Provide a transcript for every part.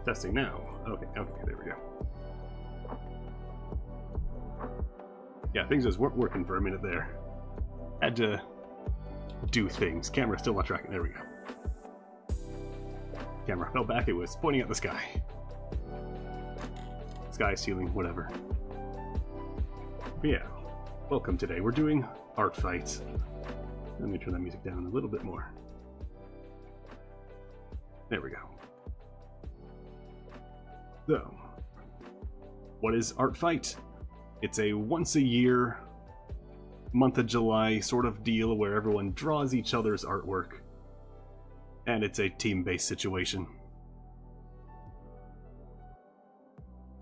Testing now. Okay, there we go. Yeah, things just weren't working for a minute there. Had to do things. Camera still not tracking. There we go. Camera fell back. It was pointing at the sky. Sky, ceiling, whatever. But yeah, welcome today. We're doing art fights. Let me turn that music down a little bit more. There we go. So, what is Art Fight? It's a once a year, month of July sort of deal where everyone draws each other's artwork. And it's a team-based situation.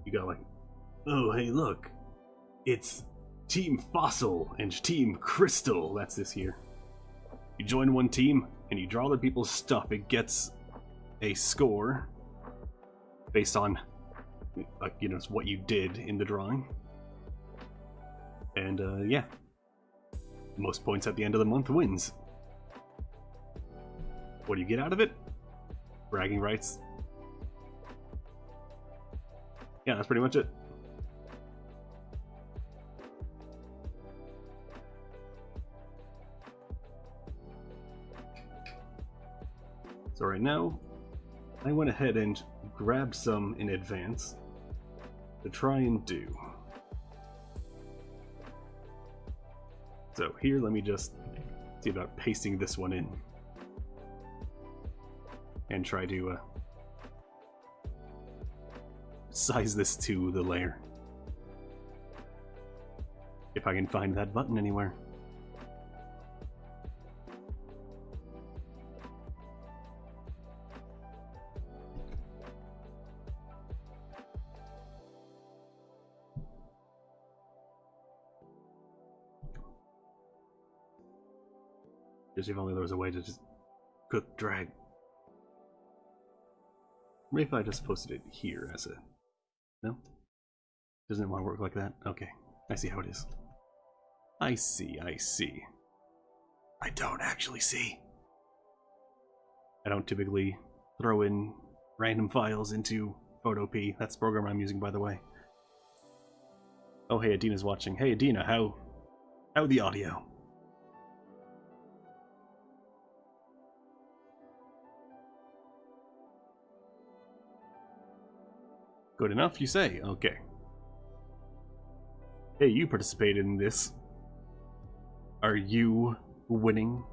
You got like, oh hey look, it's Team Fossil and Team Crystal, that's this year. You join one team and you draw other people's stuff. It gets a score based on, like, you know, what you did in the drawing. And yeah, most points at the end of the month wins. What do you get out of it? Bragging rights. Yeah, that's pretty much it. So right now, I went ahead and grabbed some in advance to try and do. So here, let me just see about pasting this one in and try to size this to the layer. If I can find that button anywhere. Just if only there was a way to just click drag. Maybe if I just posted it here as a... No? Doesn't it want to work like that? Okay, I see how it is. I see. I don't actually see. I don't typically throw in random files into Photop. That's the program I'm using, by the way. Oh, hey, Adina's watching. Hey, Adina, how the audio? Good enough, you say? Okay. Hey, you participated in this. Are you winning?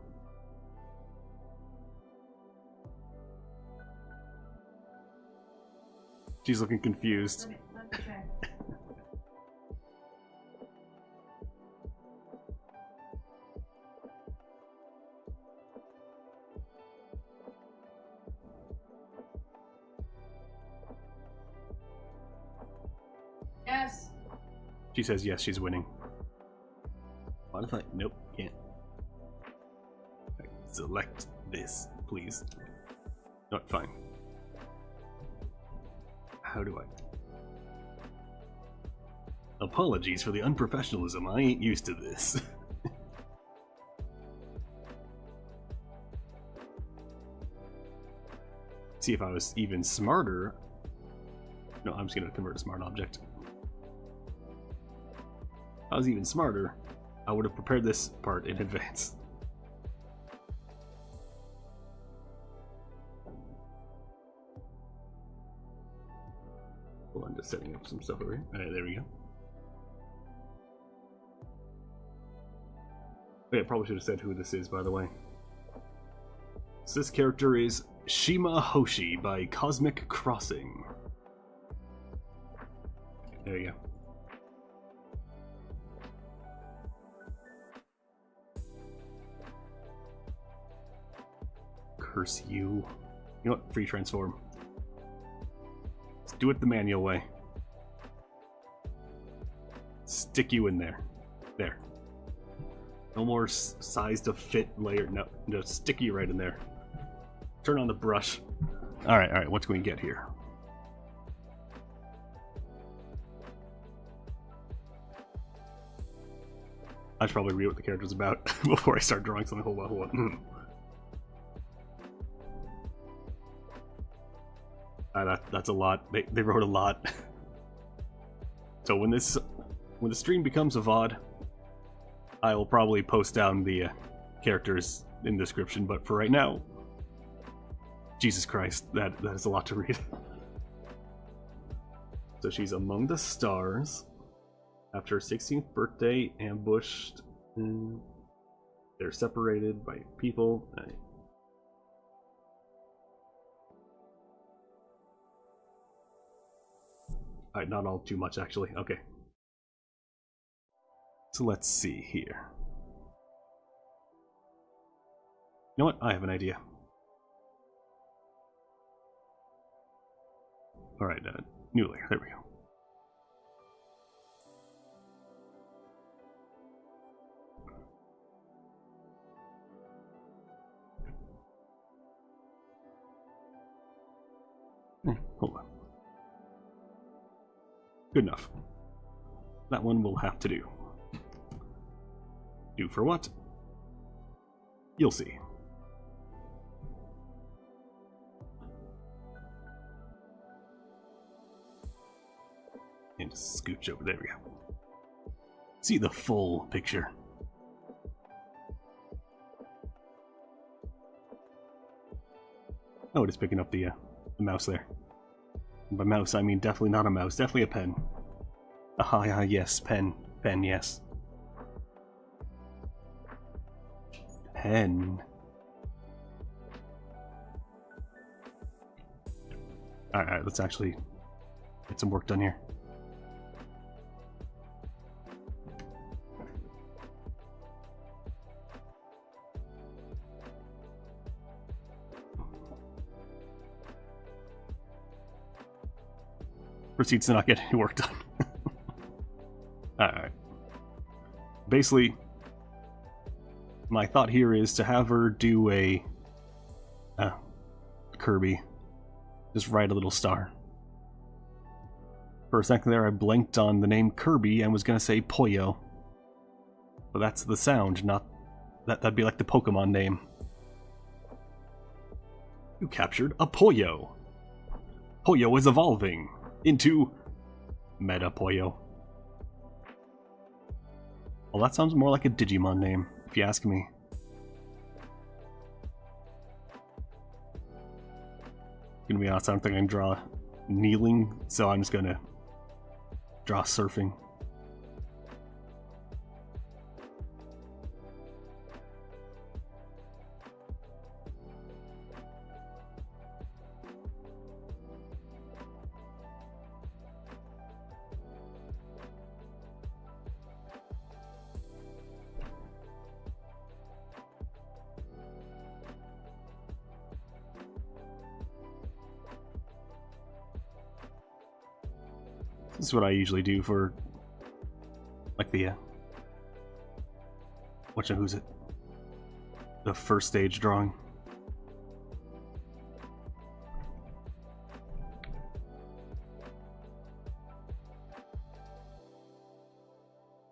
She's looking confused. Let me try. Yes. She says yes, she's winning. What if I... Nope, can't. Select this, please. No, fine. How do I... Apologies for the unprofessionalism. I ain't used to this. See, if I was even smarter... No, I'm just gonna convert a smart object. If I was even smarter, I would have prepared this part in advance. Well, I'm just setting up some stuff over here. Alright, there we go. Oh, yeah, probably should have said who this is, by the way. So this character is Shima Hoshi by Cosmic Crossing. There you go. Curse you. You know what? Free transform. Let's do it the manual way. Stick you in there. There. No more size to fit layer. No, just stick you right in there. Turn on the brush. Alright, what's going to get here? I should probably read what the character's about before I start drawing something. Hold on. That's a lot. They wrote a lot. So when the stream becomes a VOD, I will probably post down the characters in the description, but for right now, Jesus Christ, that is a lot to read. So she's among the stars. After her 16th birthday, ambushed. They're separated by people. Alright, not all too much actually. Okay. So let's see here. You know what? I have an idea. Alright, new layer. There we go. Hold on. Good enough. That one will have to do. Do for what? You'll see. And scooch over. There we go. See the full picture. Oh, it is picking up the mouse there. And by mouse, I mean definitely not a mouse, definitely a pen. Aha, yes, pen. Pen, yes. Pen. Alright, let's actually get some work done here. Proceeds to not get any work done. Alright. Basically, my thought here is to have her do a Kirby. Just write a little star. For a second there I blanked on the name Kirby and was gonna say Poyo. But that's the sound, not... That'd be like the Pokemon name. You captured a Poyo. Poyo is evolving into Meta Poyo. Well, that sounds more like a Digimon name, if you ask me. Gonna be honest, I don't think I can draw kneeling, so I'm just gonna draw surfing. This is what I usually do for, like, the, who's it? The first stage drawing.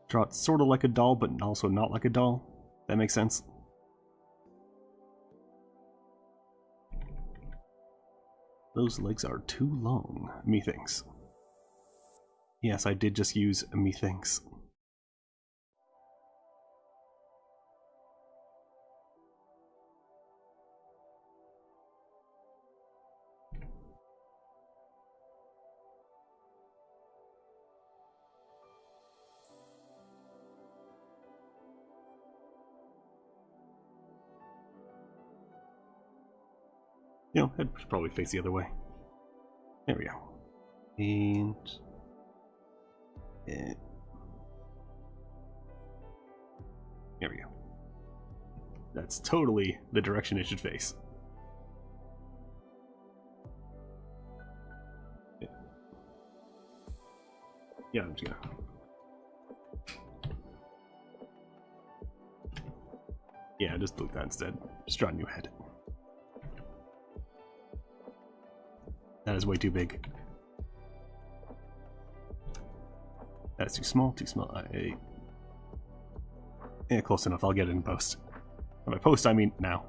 Draw it sort of like a doll, but also not like a doll. That makes sense. Those legs are too long, methinks. Yes, I did just use methinks. You know, head should probably face the other way. There we go. And... there we go. That's totally the direction it should face. Yeah, I'm just gonna... yeah, just delete that instead. Just draw a new head. That is way too big. That's too small, too small. Yeah, close enough. I'll get it in post. And by post, I mean now.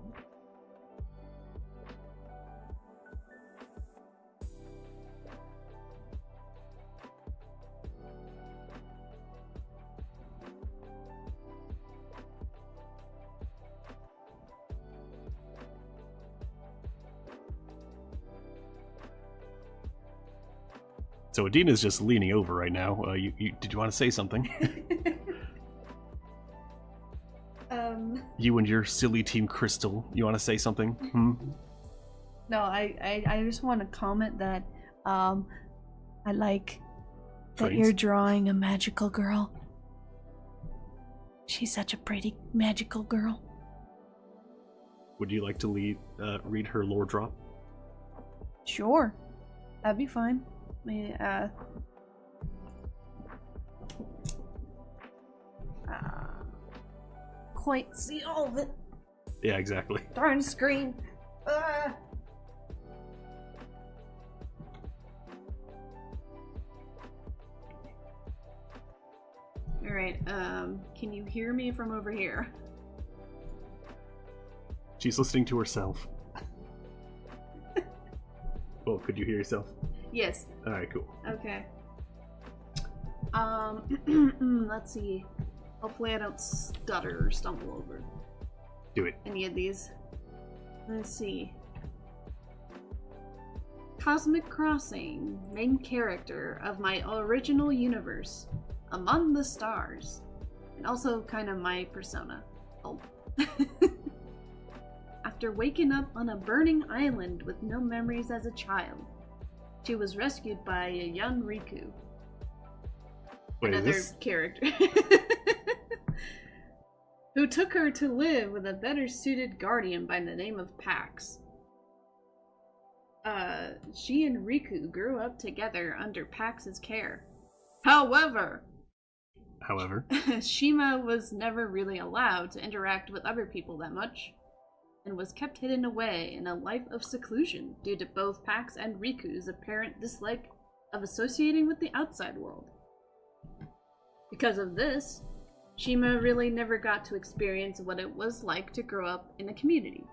So Adina's just leaning over right now. Did you want to say something? You and your silly Team Crystal. You want to say something? No, I just want to comment that I like that Trains? you're drawing a magical girl. She's such a pretty magical girl. Would you like to read her lore drop? Sure. That'd be fine. Quite see all of it. Yeah, exactly. Darn screen. Alright, can you hear me from over here? She's listening to herself. Well, could you hear yourself? Yes. Alright, cool. Okay. Let's see. Hopefully I don't stutter or stumble over Do it. any of these. Let's see. Cosmic Crossing, main character of my original universe, Among the Stars, and also kind of my persona. Oh. After waking up on a burning island with no memories as a child, she was rescued by a young Riku. Wait, Another is this... character. Who took her to live with a better suited guardian by the name of Pax. She and Riku grew up together under Pax's care. However, Shima was never really allowed to interact with other people that much, and was kept hidden away in a life of seclusion due to both Pax and Riku's apparent dislike of associating with the outside world. Because of this, Shima really never got to experience what it was like to grow up in a community.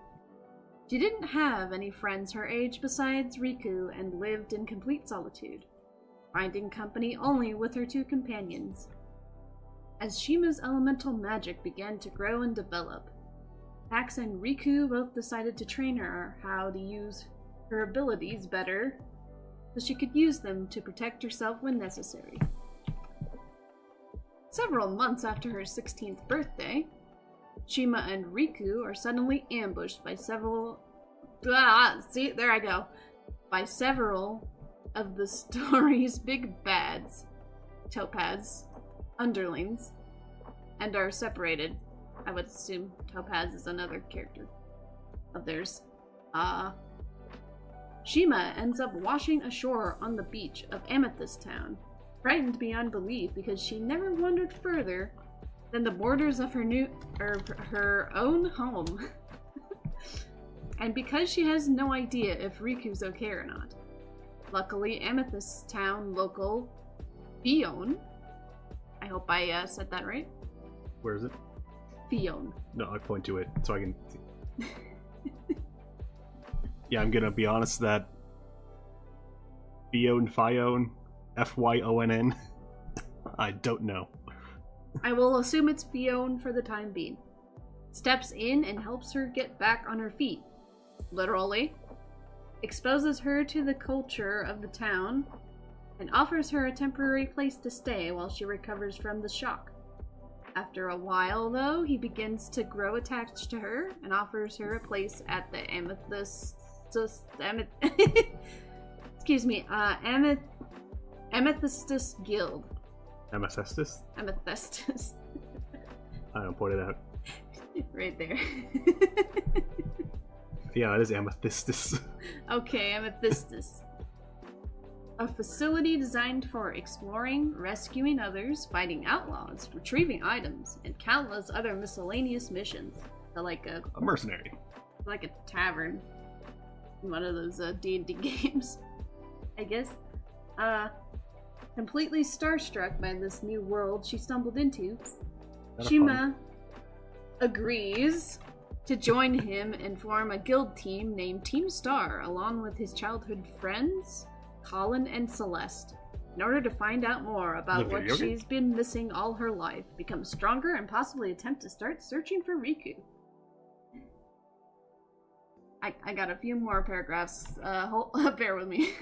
She didn't have any friends her age besides Riku and lived in complete solitude, finding company only with her two companions. As Shima's elemental magic began to grow and develop, Pax and Riku both decided to train her how to use her abilities better so she could use them to protect herself when necessary. Several months after her 16th birthday, Shima and Riku are suddenly ambushed by several of the story's big bads, Topaz, underlings, and are separated. I would assume Topaz is another character of theirs. Shima ends up washing ashore on the beach of Amethyst Town, frightened beyond belief because she never wandered further than the borders of her own home. And because she has no idea if Riku's okay or not. Luckily, Amethyst Town local Fion, I hope I said that right. Where is it? Fion. No, I point to it so I can see. Yeah, I'm gonna be honest that Fion, Fyonn, I don't know. I will assume it's Fion for the time being. Steps in and helps her get back on her feet. Literally. Exposes her to the culture of the town, and offers her a temporary place to stay while she recovers from the shock. After a while, though, he begins to grow attached to her and offers her a place at the Amethyst Guild. Amethystus? Amethystus. I don't point it out. Right there. Yeah, it is Amethystus. Okay, Amethystus. A facility designed for exploring, rescuing others, fighting outlaws, retrieving items, and countless other miscellaneous missions. So like a mercenary. Like a tavern. In one of those D&D games, I guess. Completely starstruck by this new world she stumbled into, Shima agrees to join him and form a guild team named Team Star, along with his childhood friends, Colin and Celeste, in order to find out more about what she's been missing all her life, become stronger, and possibly attempt to start searching for Riku. I got a few more paragraphs. Bear with me.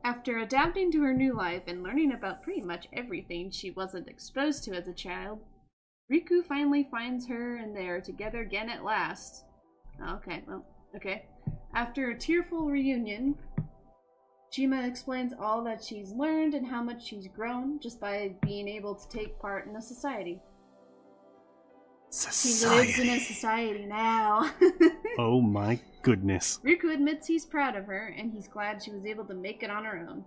After adapting to her new life and learning about pretty much everything she wasn't exposed to as a child, Riku finally finds her and they are together again at last. Okay. After a tearful reunion, Jima explains all that she's learned and how much she's grown just by being able to take part in a society. He lives in a society now. Oh my goodness. Riku admits he's proud of her, and he's glad she was able to make it on her own.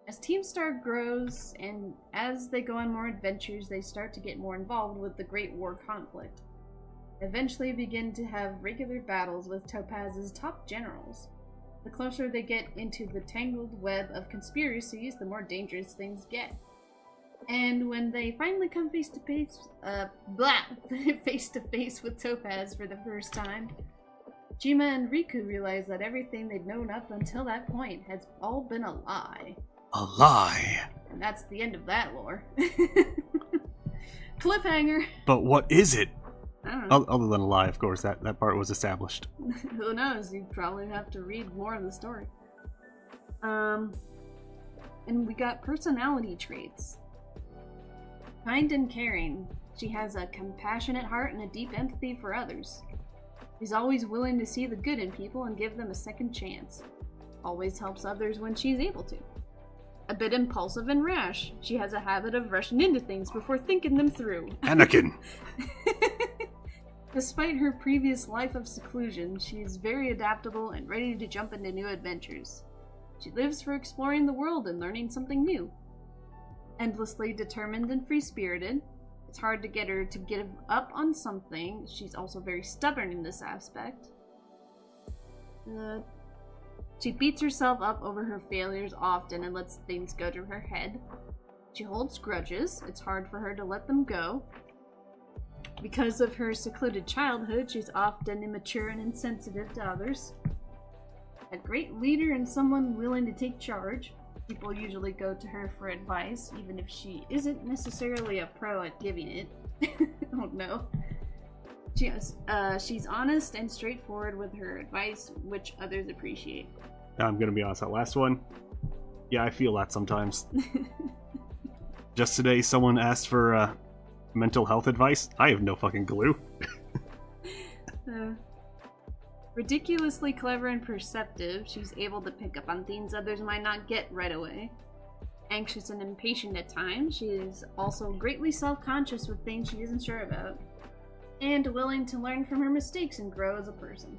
As Team Star grows, and as they go on more adventures, they start to get more involved with the Great War conflict. Eventually begin to have regular battles with Topaz's top generals. The closer they get into the tangled web of conspiracies, the more dangerous things get. And when they finally come face to face with Topaz for the first time, Jima and Riku realize that everything they'd known up until that point has all been a lie. A lie? And that's the end of that lore. Cliffhanger! But what is it? I don't know. Other than a lie, of course, that part was established. Who knows? You probably have to read more of the story. And we got personality traits. Kind and caring. She has a compassionate heart and a deep empathy for others. She's always willing to see the good in people and give them a second chance. Always helps others when she's able to. A bit impulsive and rash. She has a habit of rushing into things before thinking them through. Anakin! Despite her previous life of seclusion, she is very adaptable and ready to jump into new adventures. She lives for exploring the world and learning something new. Endlessly determined and free-spirited. It's hard to get her to give up on something. She's also very stubborn in this aspect. She beats herself up over her failures often and lets things go to her head. She holds grudges. It's hard for her to let them go. Because of her secluded childhood, she's often immature and insensitive to others. A great leader and someone willing to take charge. People usually go to her for advice, even if she isn't necessarily a pro at giving it. Oh no. She's honest and straightforward with her advice, which others appreciate. I'm gonna be honest, that last one, yeah, I feel that sometimes. Just today, someone asked for mental health advice. I have no fucking clue. Ridiculously clever and perceptive, she's able to pick up on things others might not get right away. Anxious and impatient at times, she is also greatly self-conscious with things she isn't sure about. And willing to learn from her mistakes and grow as a person.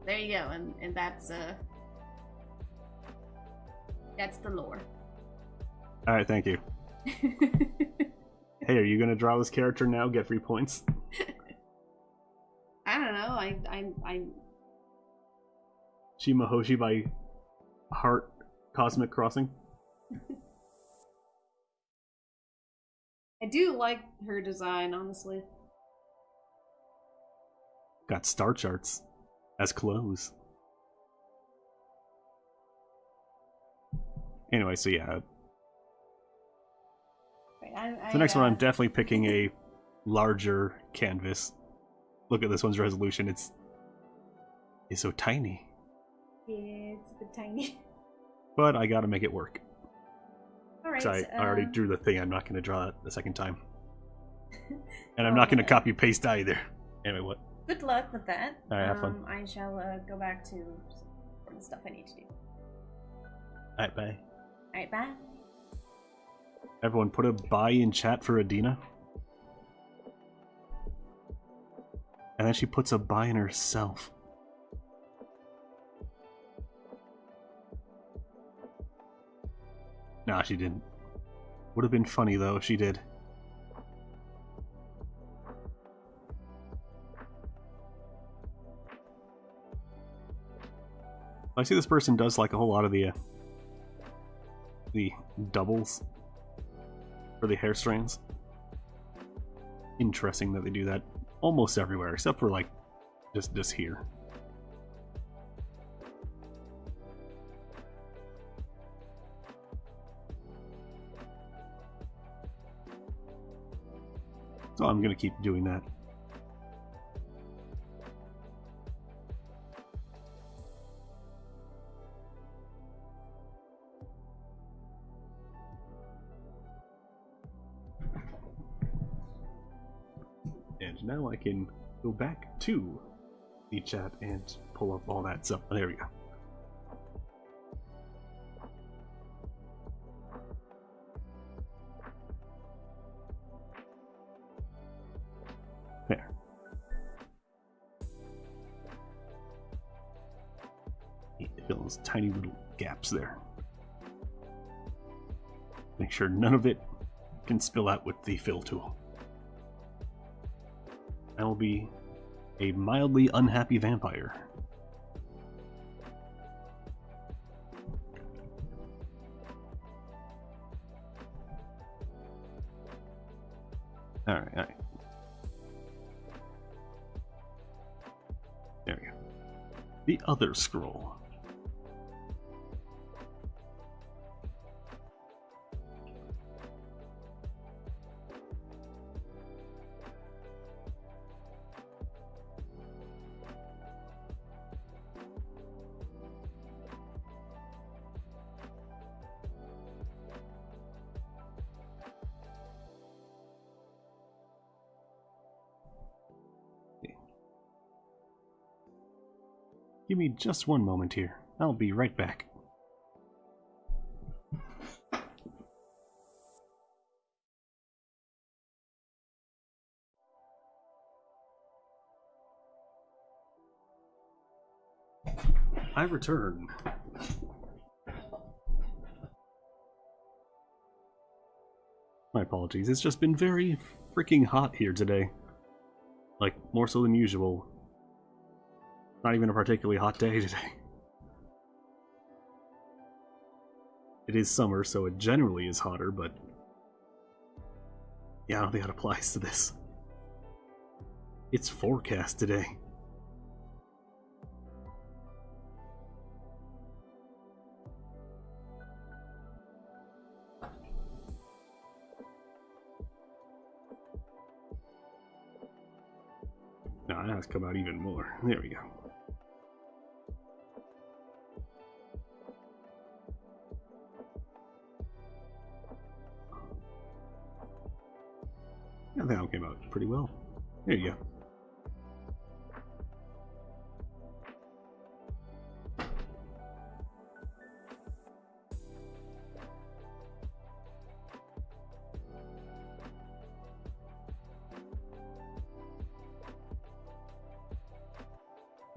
There you go, and that's the lore. Alright, thank you. Hey, are you gonna draw this character now? Get free points? I don't know, I'm... Shima Hoshi by Heart Cosmic Crossing? I do like her design, honestly. Got star charts as clothes. Anyway, so yeah. The next one, I'm definitely picking a larger canvas. Look at this one's resolution. It's so tiny. Yeah, it's a bit tiny. But I gotta make it work. Alright. I already drew the thing. I'm not gonna draw it the second time. And I'm not gonna copy paste either. Anyway, what? Good luck with that. Alright, have fun. I shall go back to the stuff I need to do. Alright, bye. Alright, bye. Everyone, put a bye in chat for Adina. And then she puts a bye in herself. Nah, she didn't. Would have been funny though if she did. I see this person does like a whole lot of the doubles for the hair strands. Interesting that they do that almost everywhere, except for like just here. So I'm gonna keep doing that. now I can go back to the chat and pull up all that stuff. There we go. There. Fill those tiny little gaps there. Make sure none of it can spill out with the fill tool. I will be a mildly unhappy vampire. Alright, alright. There we go. The other scroll. Give me just one moment here. I'll be right back. I return. My apologies, it's just been very freaking hot here today. Like, more so than usual. Not even a particularly hot day today. It is summer, so it generally is hotter, but yeah, I don't think that applies to this. It's forecast today. No, that has come out even more. There we go. Yeah, that one came out pretty well. There you go.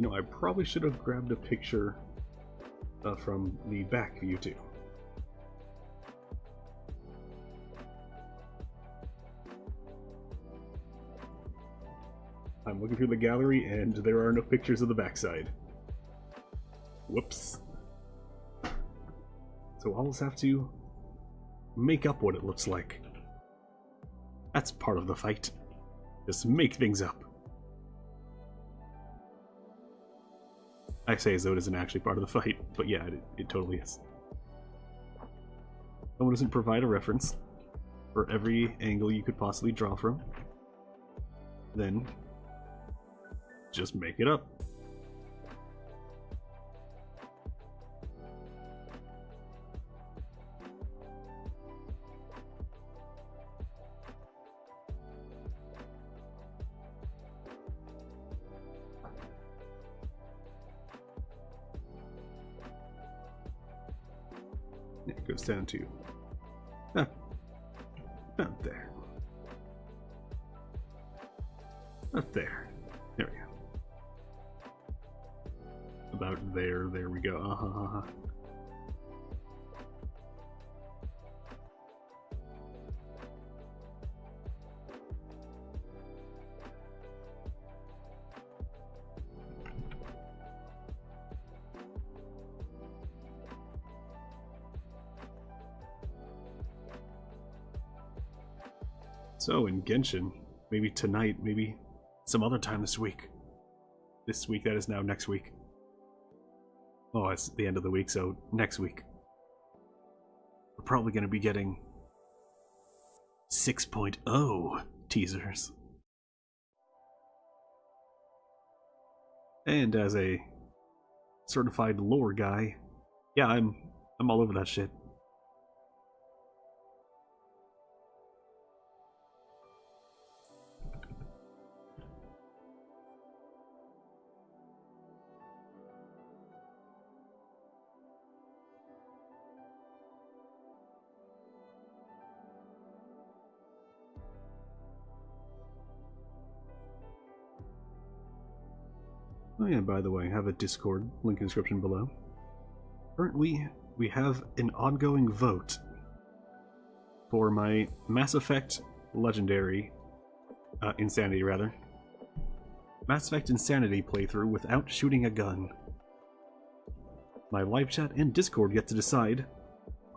You know, I probably should have grabbed a picture from the back view too. I'm looking through the gallery and there are no pictures of the backside. Whoops. So I'll just have to make up what it looks like. That's part of the fight. Just make things up. I say as though it isn't actually part of the fight, but yeah, it totally is. Someone doesn't provide a reference for every angle you could possibly draw from, then just make it up. It goes down to about there. About there. There we go. About there. There we go. So, in Genshin, maybe tonight, maybe some other time this week. This week, that is now next week. Oh, it's the end of the week, so next week. We're probably going to be getting 6.0 teasers. And as a certified lore guy, yeah, I'm all over that shit. Oh yeah, by the way, I have a Discord link in the description below. Currently, we have an ongoing vote for my Mass Effect Legendary, Insanity rather. Mass Effect Insanity playthrough without shooting a gun. My live chat and Discord get to decide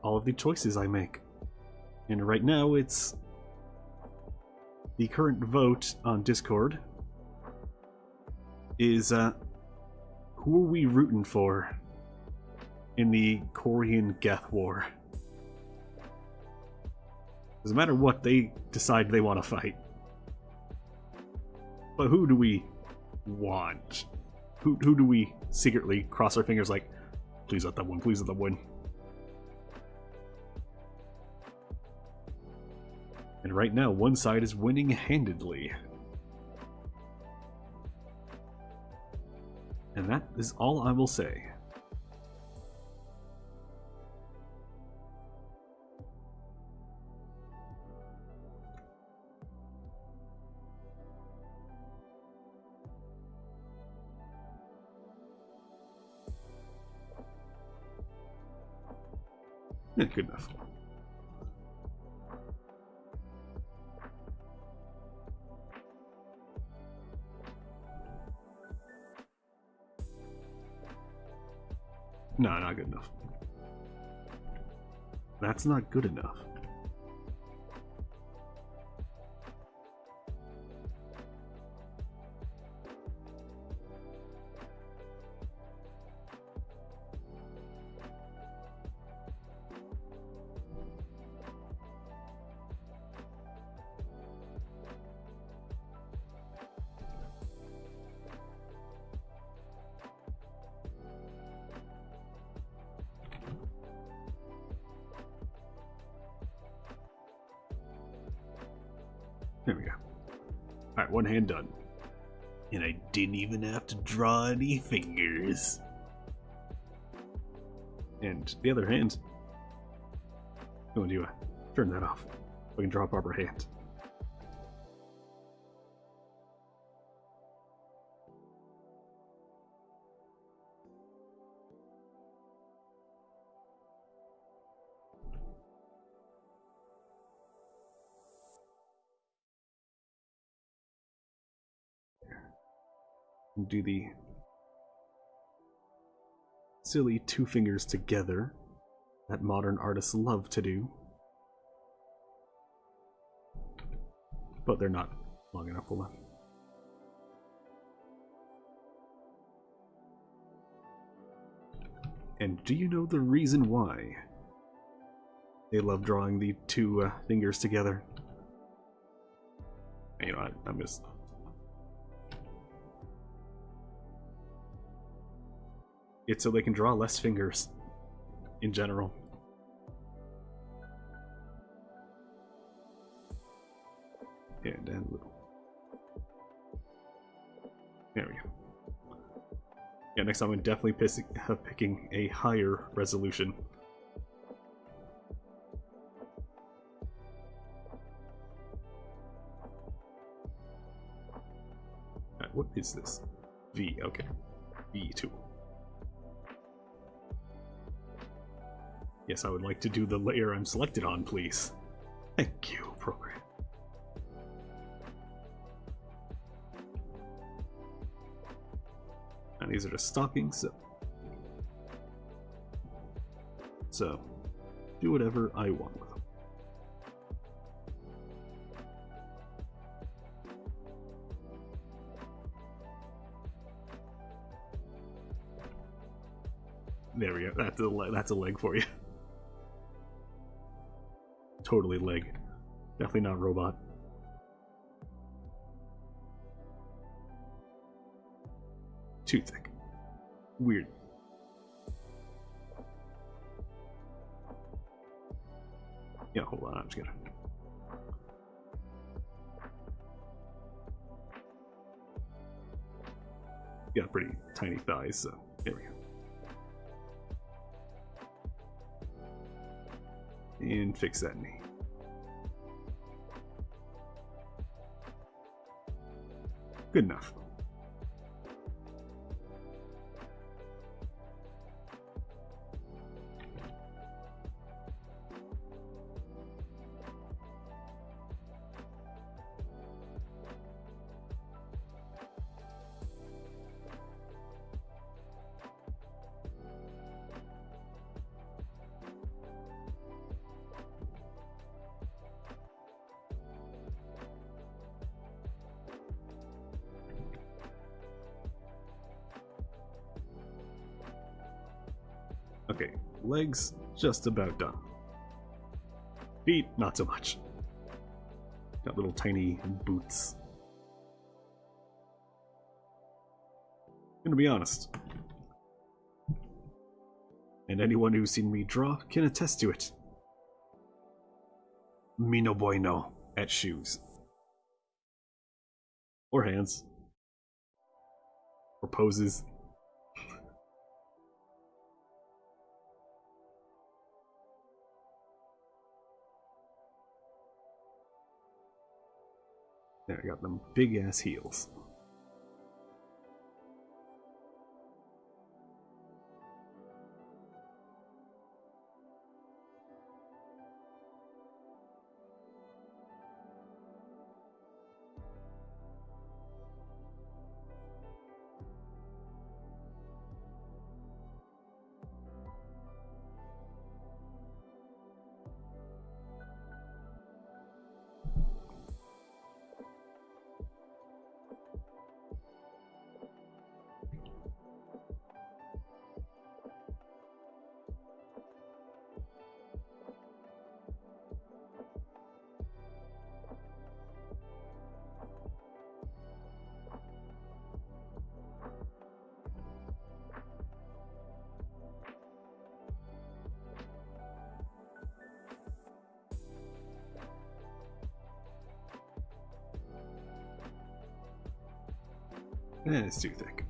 all of the choices I make. And right now it's the current vote on Discord is who are we rooting for in the Korean Geth War? Doesn't matter what they decide they want to fight. But who do we want? Who do we secretly cross our fingers like, please let them win, please let them win. And right now, one side is winning handedly. And that is all I will say. Yeah, good enough. No, not good enough. That's not good enough. There we go. Alright, one hand done. And I didn't even have to draw any fingers. And the other hand, I'm going to turn that off so I can draw a proper hand. And do the silly two fingers together that modern artists love to do. But they're not long enough. Hold on. And do you know the reason why they love drawing the two fingers together? You know, I'm just... It's so they can draw less fingers in general. And add a little. There we go. Yeah, next time I'm definitely picking a higher resolution. What is this? V, okay. V2. Yes, I would like to do the layer I'm selected on, please. Thank you, program. And these are the stockings, so do whatever I want with them. There we go. That's a leg for you. Totally leg. Definitely not robot. Too thick. Weird. Yeah, hold on, I'm just gonna... Got pretty tiny thighs, so there we go. And fix that knee. Good enough. Okay, legs just about done. Feet, not so much. Got little tiny boots. Gonna be honest. And anyone who's seen me draw can attest to it. Me no bueno at shoes. Or hands. Or poses. There, I got them big ass heels. It's too thick.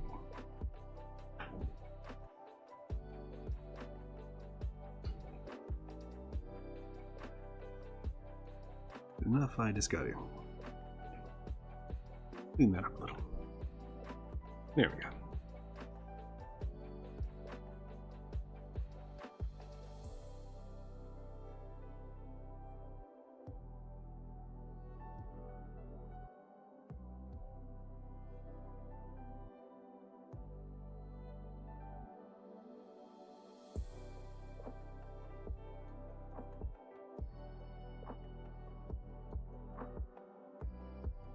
Enough, I just got to clean that up a little. There we go.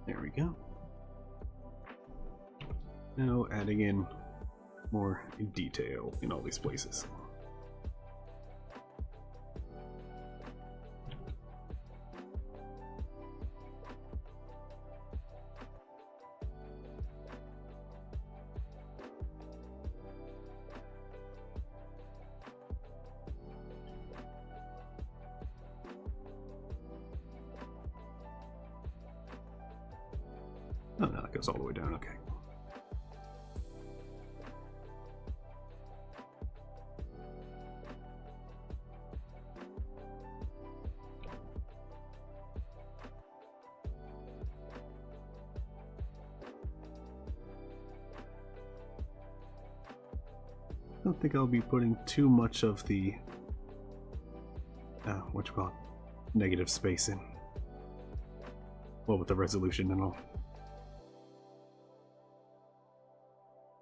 There we go. Now adding in more detail in all these places. Oh no, it goes all the way down, okay. I don't think I'll be putting too much of the what you call it, negative space in. Well, with the resolution and all.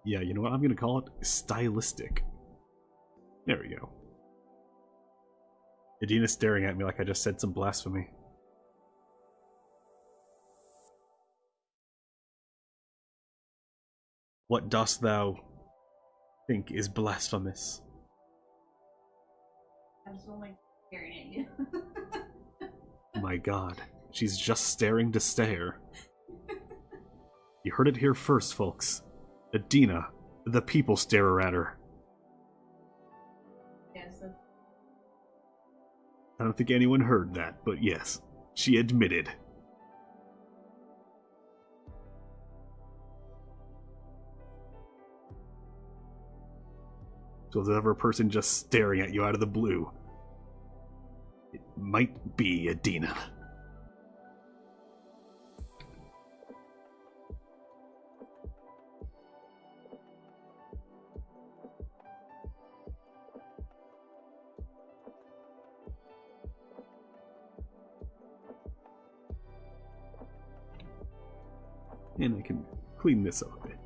Yeah, you know what? I'm gonna call it stylistic. There we go. Adina's staring at me like I just said some blasphemy. What dost thou think is blasphemous? I'm just only staring at you. My god. She's just staring to stare. You heard it here first, folks. Adina, the people starer at her. Yes. I don't think anyone heard that, but yes, she admitted. So there's ever a person just staring at you out of the blue. It might be Adina. And I can clean this up a bit.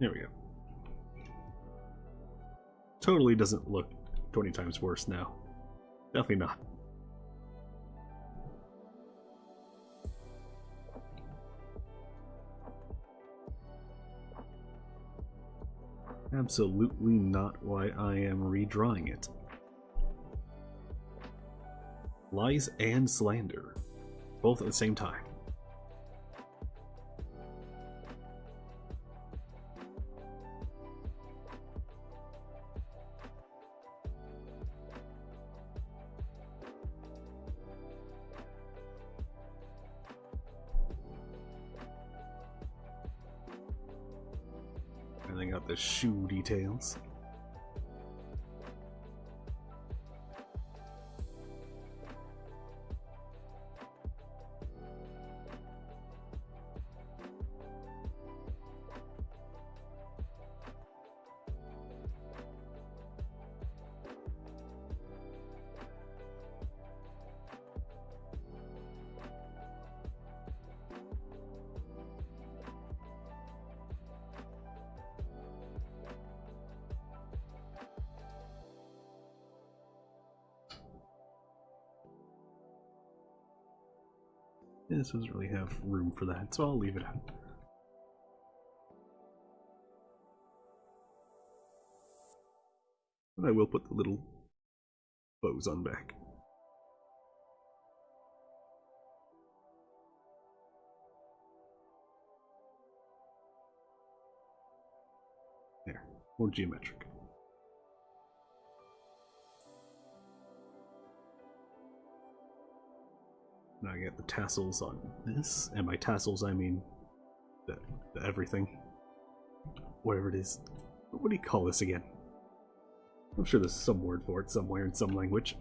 There we go. Totally doesn't look 20 times worse now. Definitely not. Absolutely not why I am redrawing it. Lies and slander. Both at the same time. And they got the shoe details. This doesn't really have room for that, so I'll leave it out. But I will put the little bows on back. There, more geometric. Now I get the tassels on this, and by tassels I mean the everything. Whatever it is. What do you call this again? I'm sure there's some word for it somewhere in some language.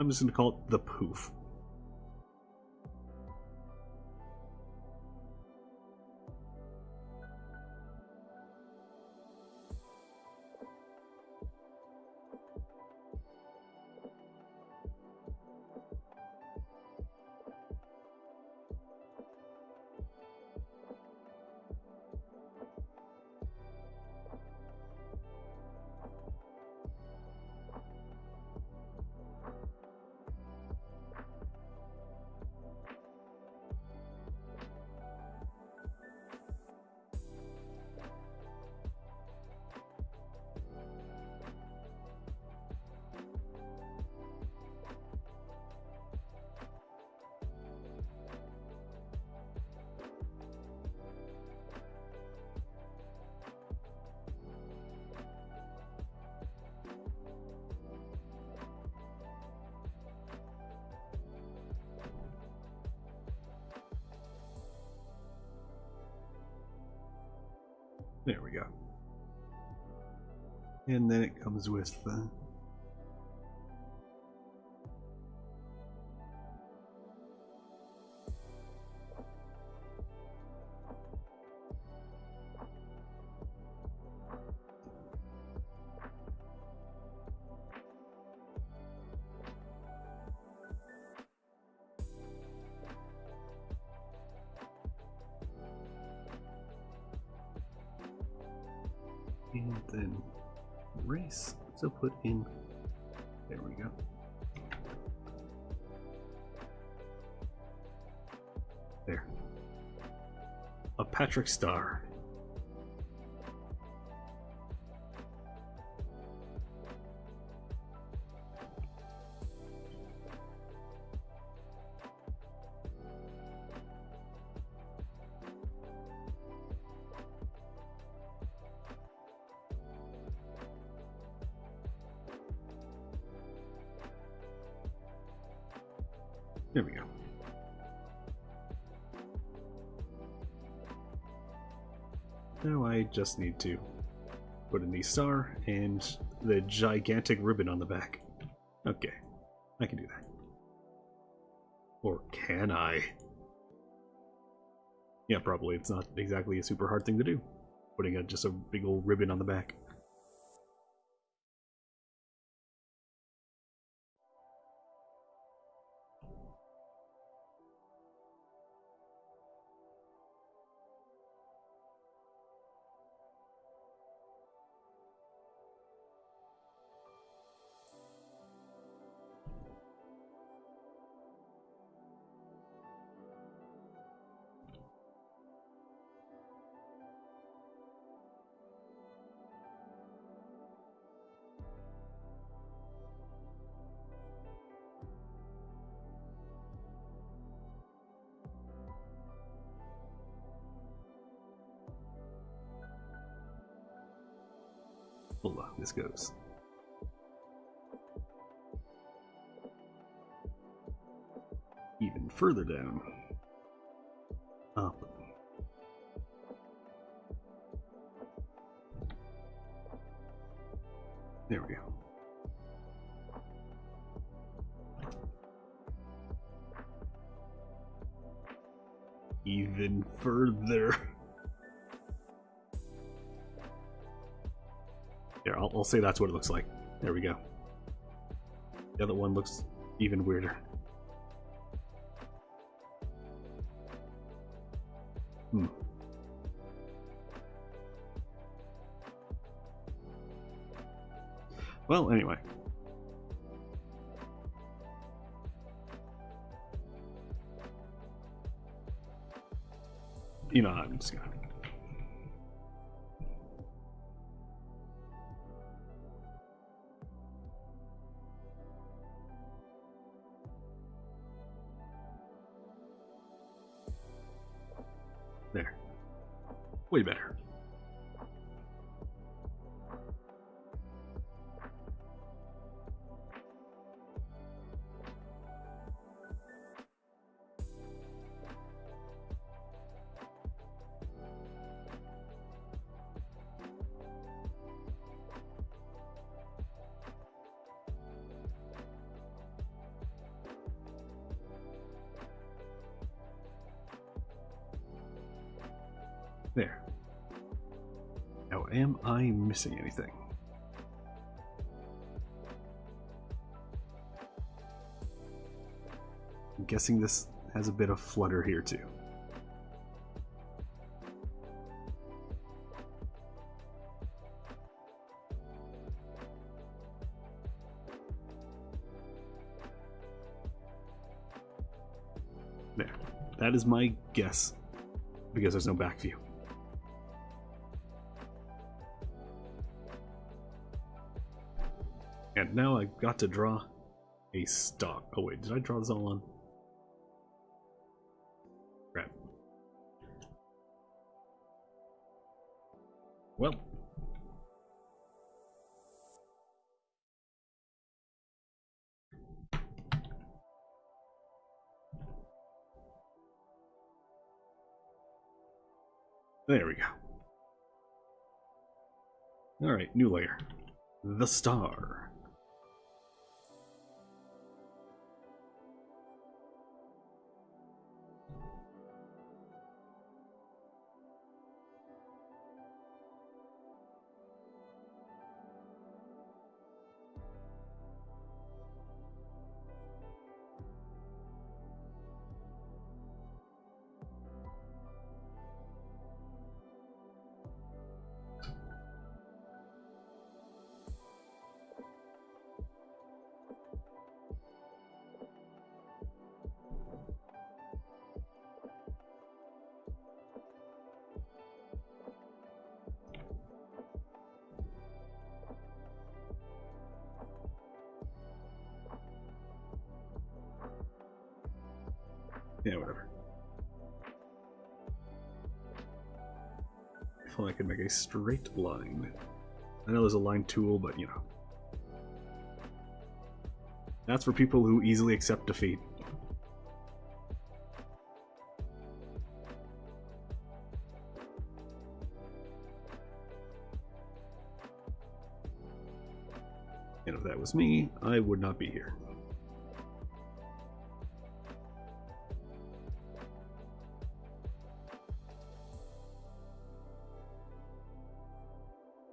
I'm just gonna call it the poof. There we go. And then it comes with and then race. So put in, there we go. There. A Patrick Star. There we go. Now I just need to put in the star and the gigantic ribbon on the back. Okay, I can do that. Or can I? Yeah, probably. It's not exactly a super hard thing to do. Putting just a big old ribbon on the back. this goes. Even further down. Up. There we go. Even further. Here, I'll say that's what it looks like. There we go. The other one looks even weirder. Well, anyway. You know, I'm just gonna... There. Way better. There. Now, am I missing anything? I'm guessing this has a bit of flutter here too. There. That is my guess, because there's no back view. And now I've got to draw a star. Oh wait, did I draw this all on? Crap. Well. There we go. Alright, new layer. The star. Yeah, whatever. I feel like I could make a straight line. I know there's a line tool, but you know. That's for people who easily accept defeat. And if that was me, I would not be here.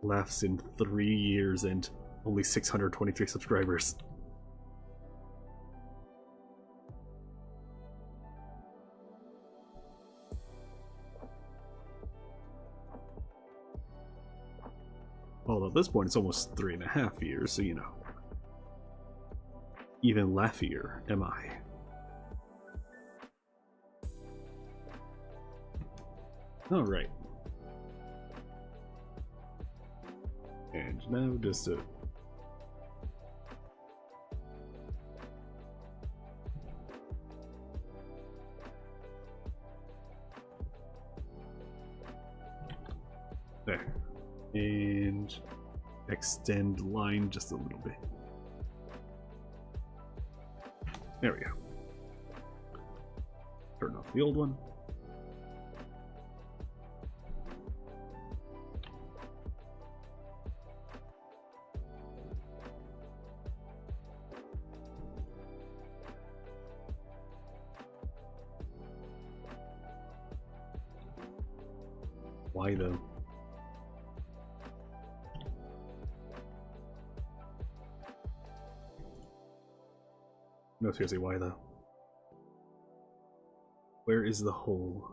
Laughs in 3 years and only 623 subscribers. Well, at this point it's almost 3.5 years, so you know. Even laughier am I. Alright. And now just a... There. And extend line just a little bit. There we go. Turn off the old one. Why though? No, seriously, why though? Where is the hole?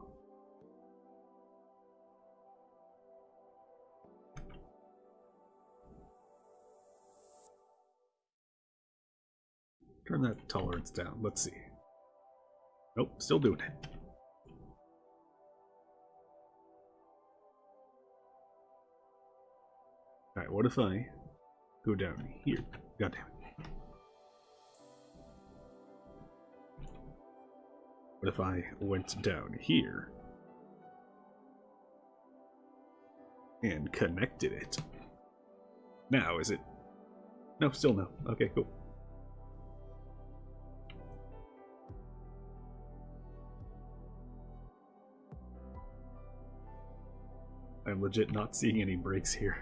Turn that tolerance down. Let's see. Nope, still doing it. Alright, what if I go down here? God damn it. What if I went down here and connected it? Now, is it? No, still no. Okay, cool. I'm legit not seeing any breaks here.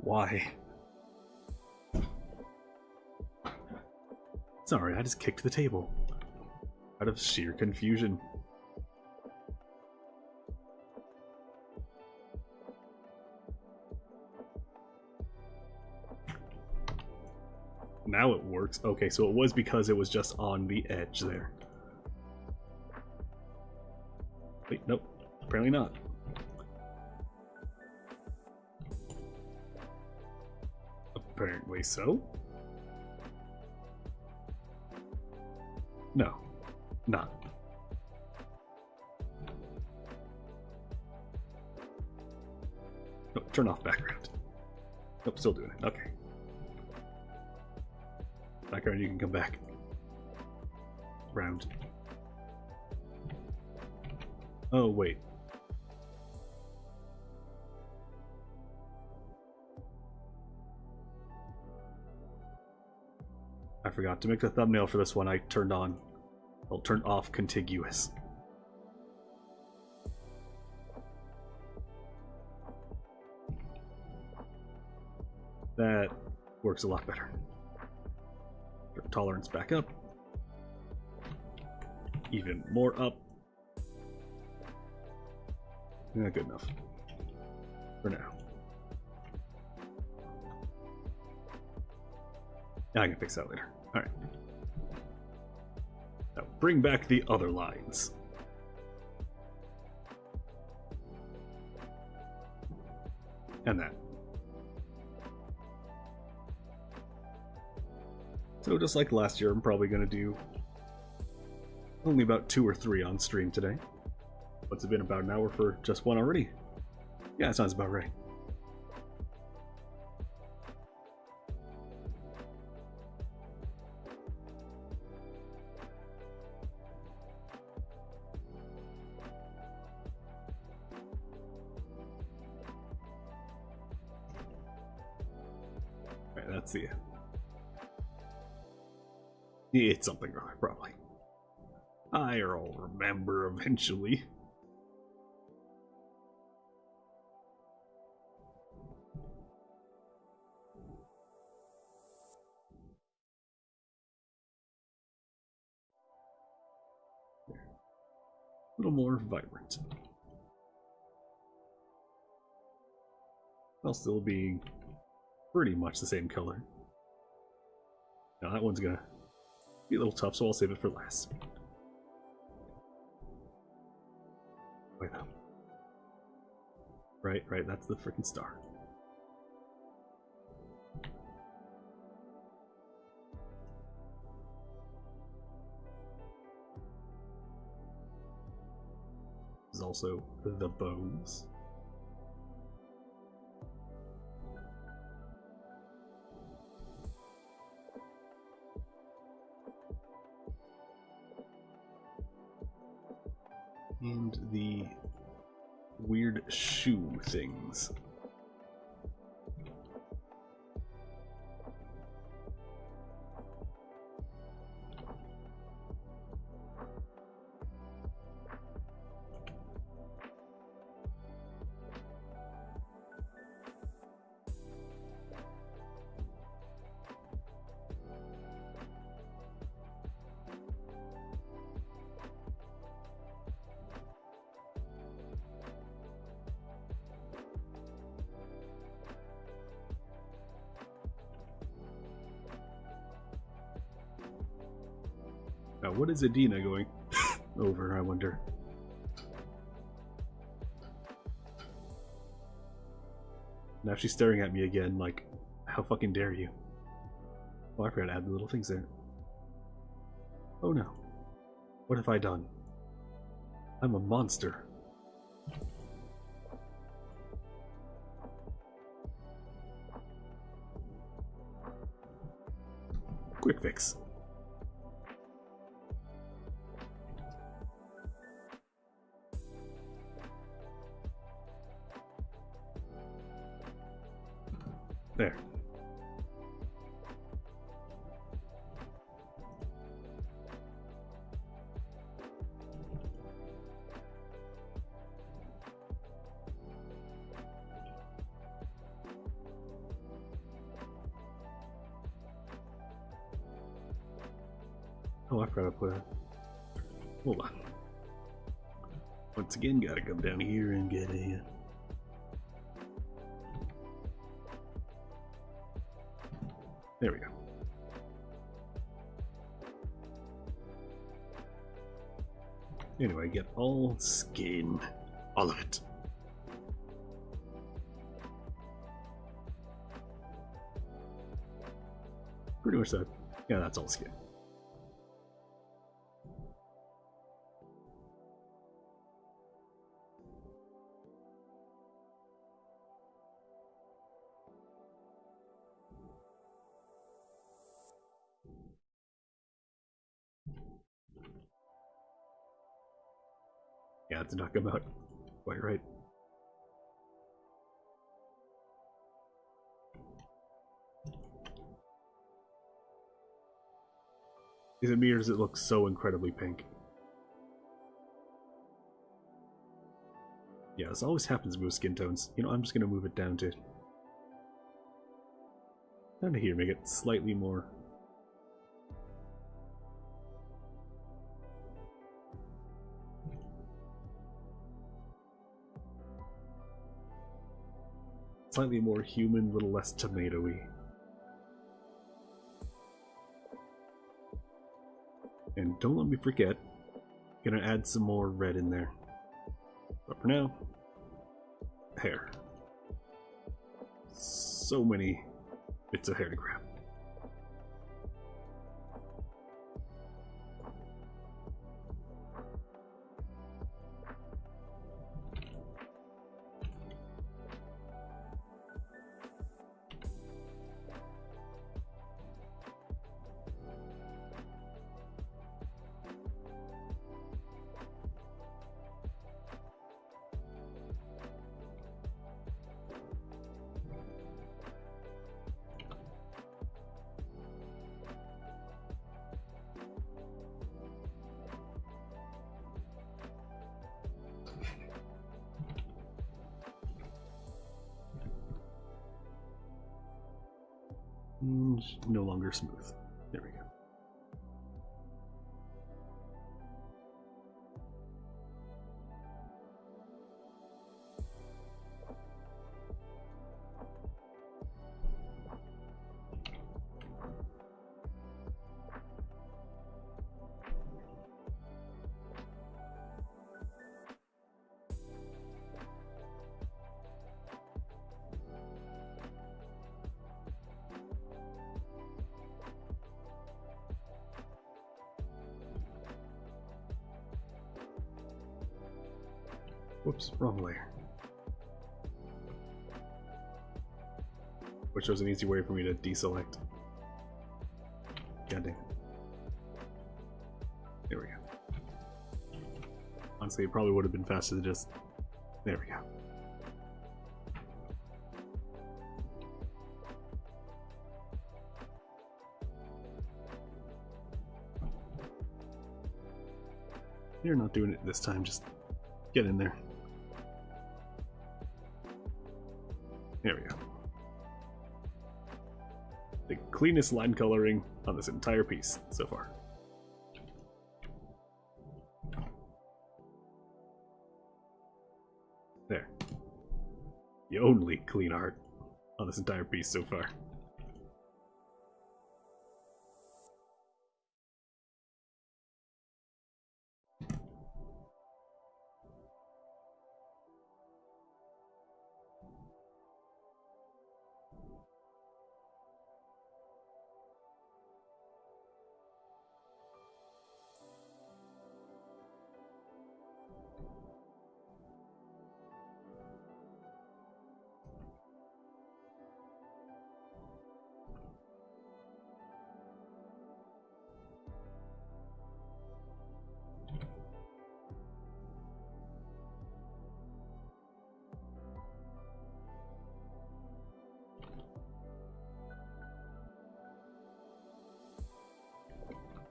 Why? Sorry, I just kicked the table. Out of sheer confusion. Now it works. Okay, so it was because it was just on the edge there. Wait, nope. Apparently not. Apparently so. No, not. No, turn off background. Nope, still doing it. Okay. Background, you can come back. Round. Oh, wait. I forgot to make the thumbnail for this one. I turned off contiguous. That works a lot better. Turn tolerance back up. Even more up. Yeah, good enough. For now. I can fix that later. Alright. Now bring back the other lines. And that. So just like last year, I'm probably going to do only about 2 or 3 on stream today. What's it been, about an hour for just one already? Yeah, that sounds about right. Alright, that's the... It's something wrong, probably. I'll remember eventually. A little more vibrant. While still being pretty much the same color. Now that one's gonna be a little tough, so I'll save it for last. Wait up. Right, that's the freaking star. This is also the bows. And the weird shoe things. Now, what is Adina going over, I wonder? Now she's staring at me again, like, how fucking dare you? Oh, I forgot to add the little things there. Oh no. What have I done? I'm a monster. Quick fix. There. Oh, I forgot to put it. Hold on. Once again, gotta come down here and get a. There we go. Anyway, get all skin. All of it. Pretty much that. Yeah, that's all skin. Yeah, it's not come out quite right. Is it me or does it look so incredibly pink? Yeah, this always happens with skin tones. You know, I'm just gonna move it down to here, make it slightly more. Slightly more human, a little less tomatoey. And don't let me forget, I'm gonna add some more red in there. But for now, hair. So many bits of hair to grab. No longer smooth. There we go. Whoops, wrong layer. Which was an easy way for me to deselect. God dang. There we go. Honestly, it probably would have been faster to just... There we go. You're not doing it this time, just get in there. There we go. The cleanest line coloring on this entire piece so far. There. The only clean art on this entire piece so far.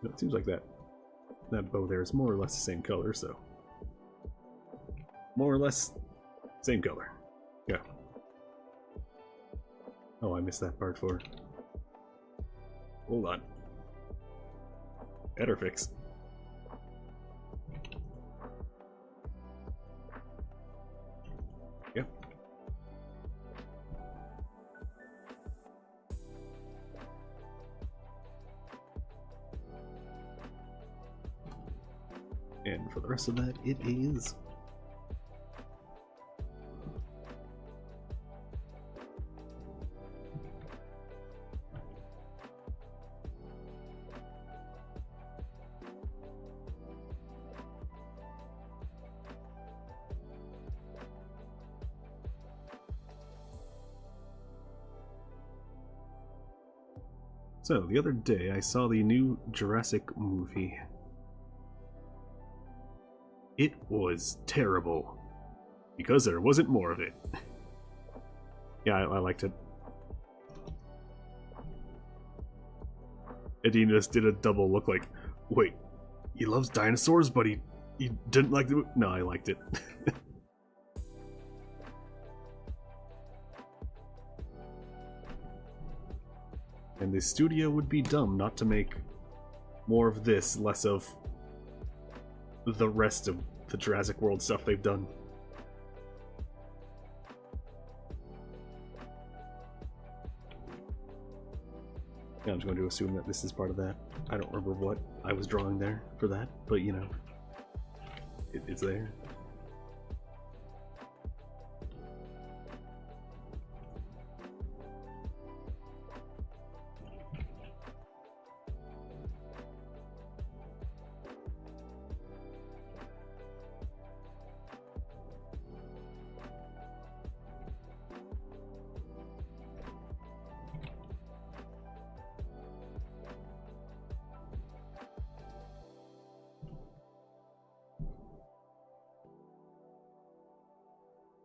It seems like that bow there is more or less the same color, so more or less same color. Yeah. Oh, I missed that part for. Hold on. Better fix. Yep. And for the rest of that, it is. So, the other day I saw the new Jurassic movie. It was terrible. Because there wasn't more of it. Yeah, I liked it. Eddie just did a double look like, wait, he loves dinosaurs, but he didn't like the movie? No, I liked it. And the studio would be dumb not to make more of this, less of the rest of the Jurassic World stuff they've done. Yeah, I'm just going to assume that this is part of that. I don't remember what I was drawing there for that, but you know, it's there.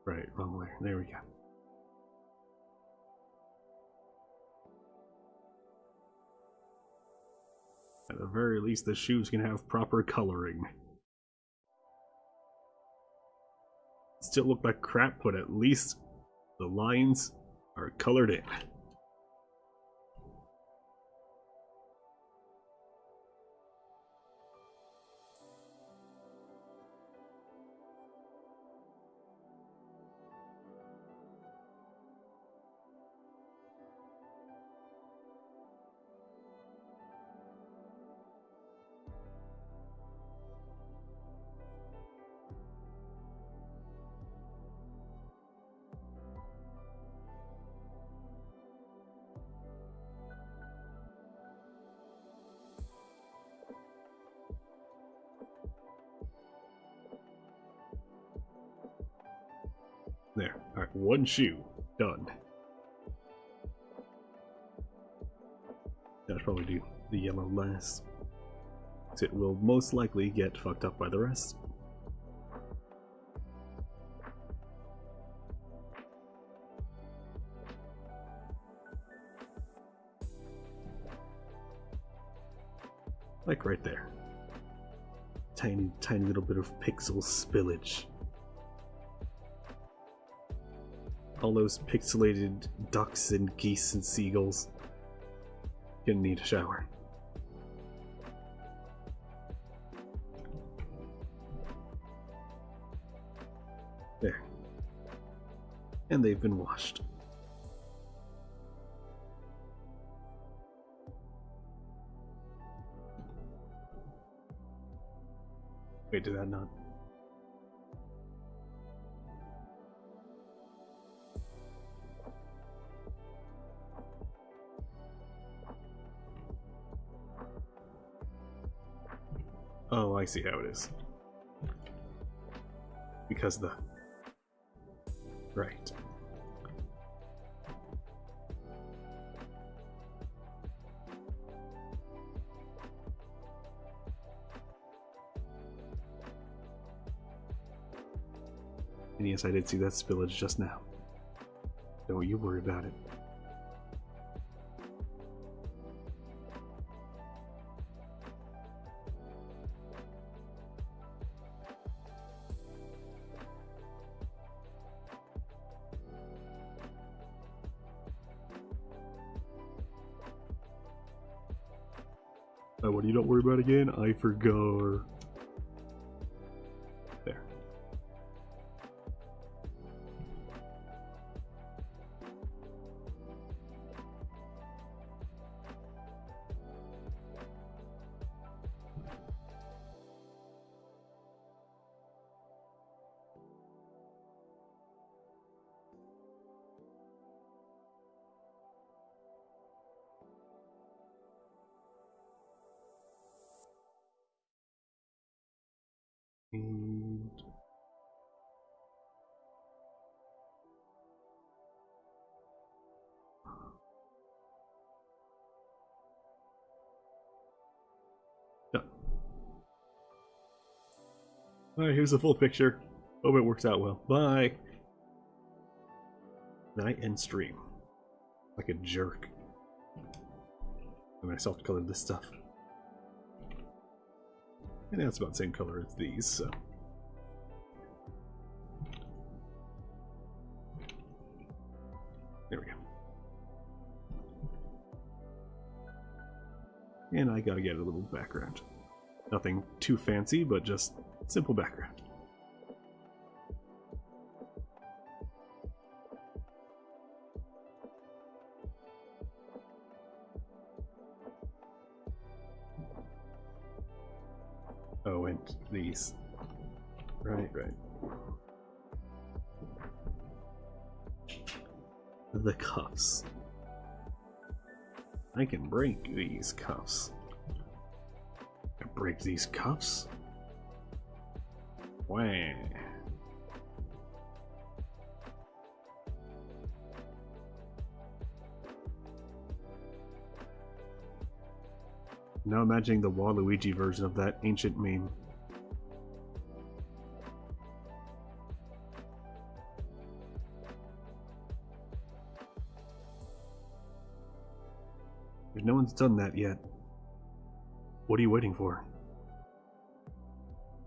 Right, wrong way. There we go. At the very least, the shoes can have proper coloring. Still look like crap, but at least the lines are colored in. There. Alright, one shoe. Done. I should probably do the yellow last. It will most likely get fucked up by the rest. Like right there. Tiny, tiny little bit of pixel spillage. All those pixelated ducks and geese and seagulls. Gonna need a shower. There. And they've been washed. Wait, did that not? Oh, I see how it is. Because the... Right. And yes, I did see that spillage just now. Don't you worry about it. What do you don't worry about again? I forgot. There. And done. Alright, here's the full picture. Hope it works out well. Bye! Then I end stream. Like a jerk. I mean, I self-colored this stuff. And that's about the same color as these, so. There we go. And I gotta get a little background. Nothing too fancy, but just simple background. Oh, and these. Right. The cuffs. I can break these cuffs. I break these cuffs? Wah. Now imagining the Waluigi version of that ancient meme. If no one's done that yet, what are you waiting for?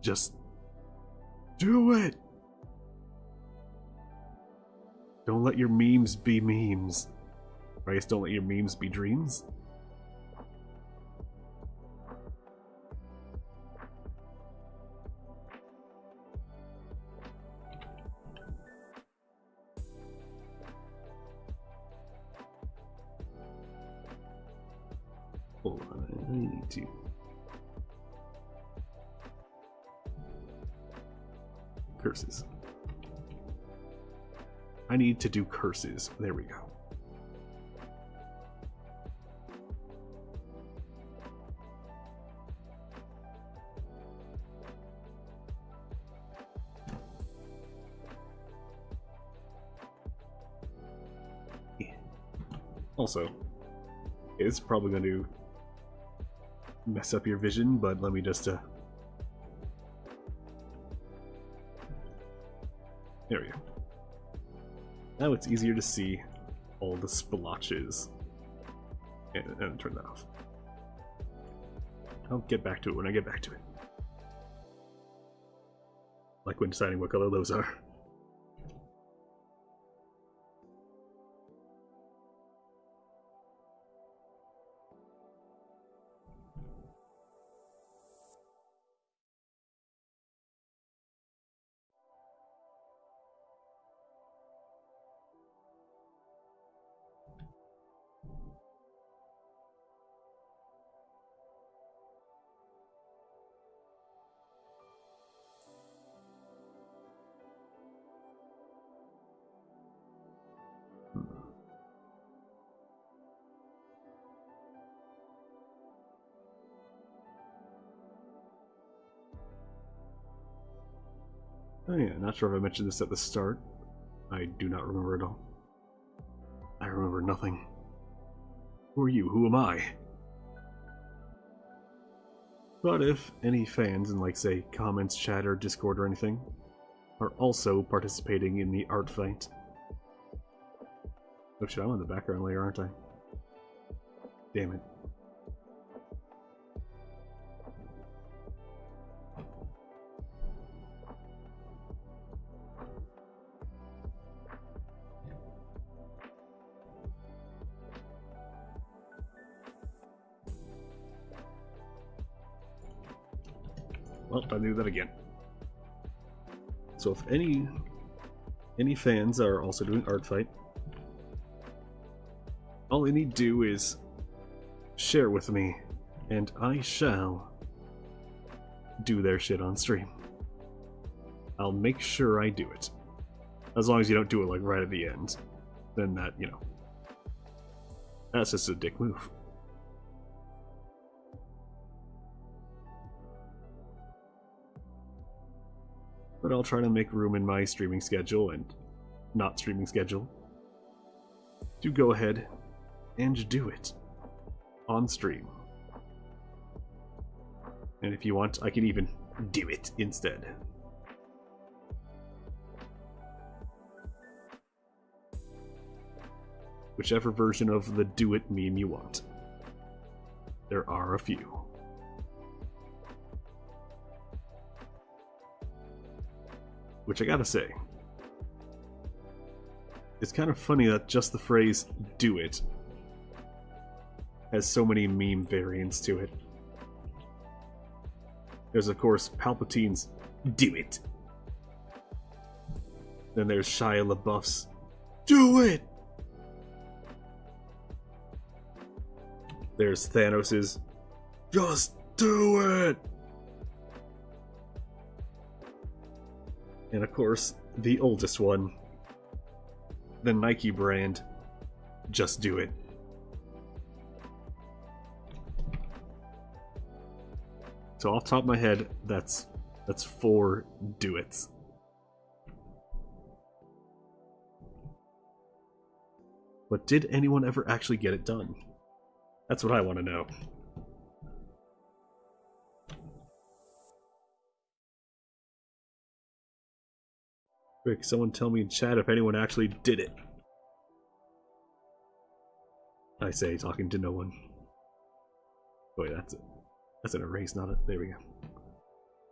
Just do it! Don't let your memes be memes. Or I guess don't let your memes be dreams. Hold on, I need to. Curses. I need to do curses. There we go. Yeah. Also, it's probably going to mess up your vision, but let me just there we go. Now it's easier to see all the splotches. And turn that off. I'll get back to it when I get back to it. Like when deciding what color those are. Oh yeah, not sure if I mentioned this at the start. I do not remember at all. I remember nothing. Who are you? Who am I? But if any fans in, like, say, comments, chat, or Discord or anything are also participating in the art fight. Oh shit, I'm on the background layer, aren't I? Damn it. well, I do that again. So if any fans are also doing art fight, all you need to do is share with me, and I shall do their shit on stream. I'll make sure I do it. As long as you don't do it like right at the end. Then that, you know, that's just a dick move. But I'll try to make room in my streaming schedule and not streaming schedule to go ahead and do it on stream. And if you want, I can even do it instead. Whichever version of the do it meme you want. There are a few. Which I gotta say, it's kind of funny that just the phrase do it has so many meme variants to it. There's of course Palpatine's do it. Then there's Shia LaBeouf's do it! There's Thanos's just do it! And of course, the oldest one, the Nike brand, just do it. So off the top of my head, that's 4 do-its. But did anyone ever actually get it done? That's what I want to know. Quick, someone tell me in chat if anyone actually did it. I say, talking to no one. Wait, that's it. That's an erase, not a... There we go.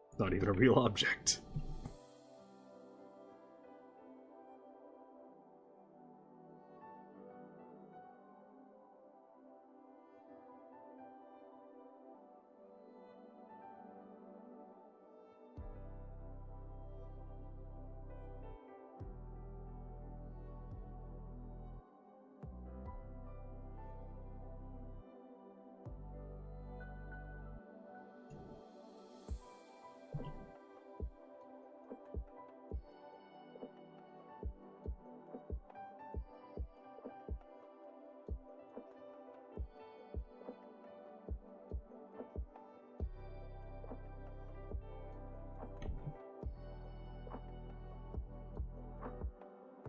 It's not even a real object.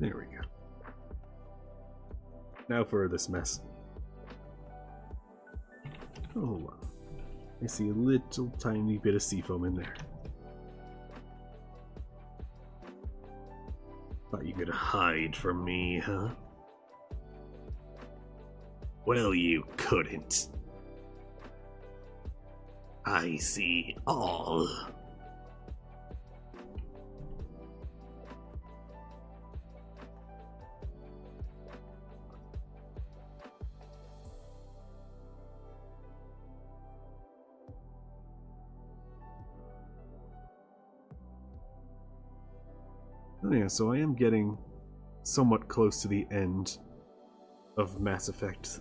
There we go. Now for this mess. Oh, I see a little tiny bit of seafoam in there. Thought you could hide from me, huh? Well, you couldn't. I see all. Oh yeah, so I am getting somewhat close to the end of Mass Effect.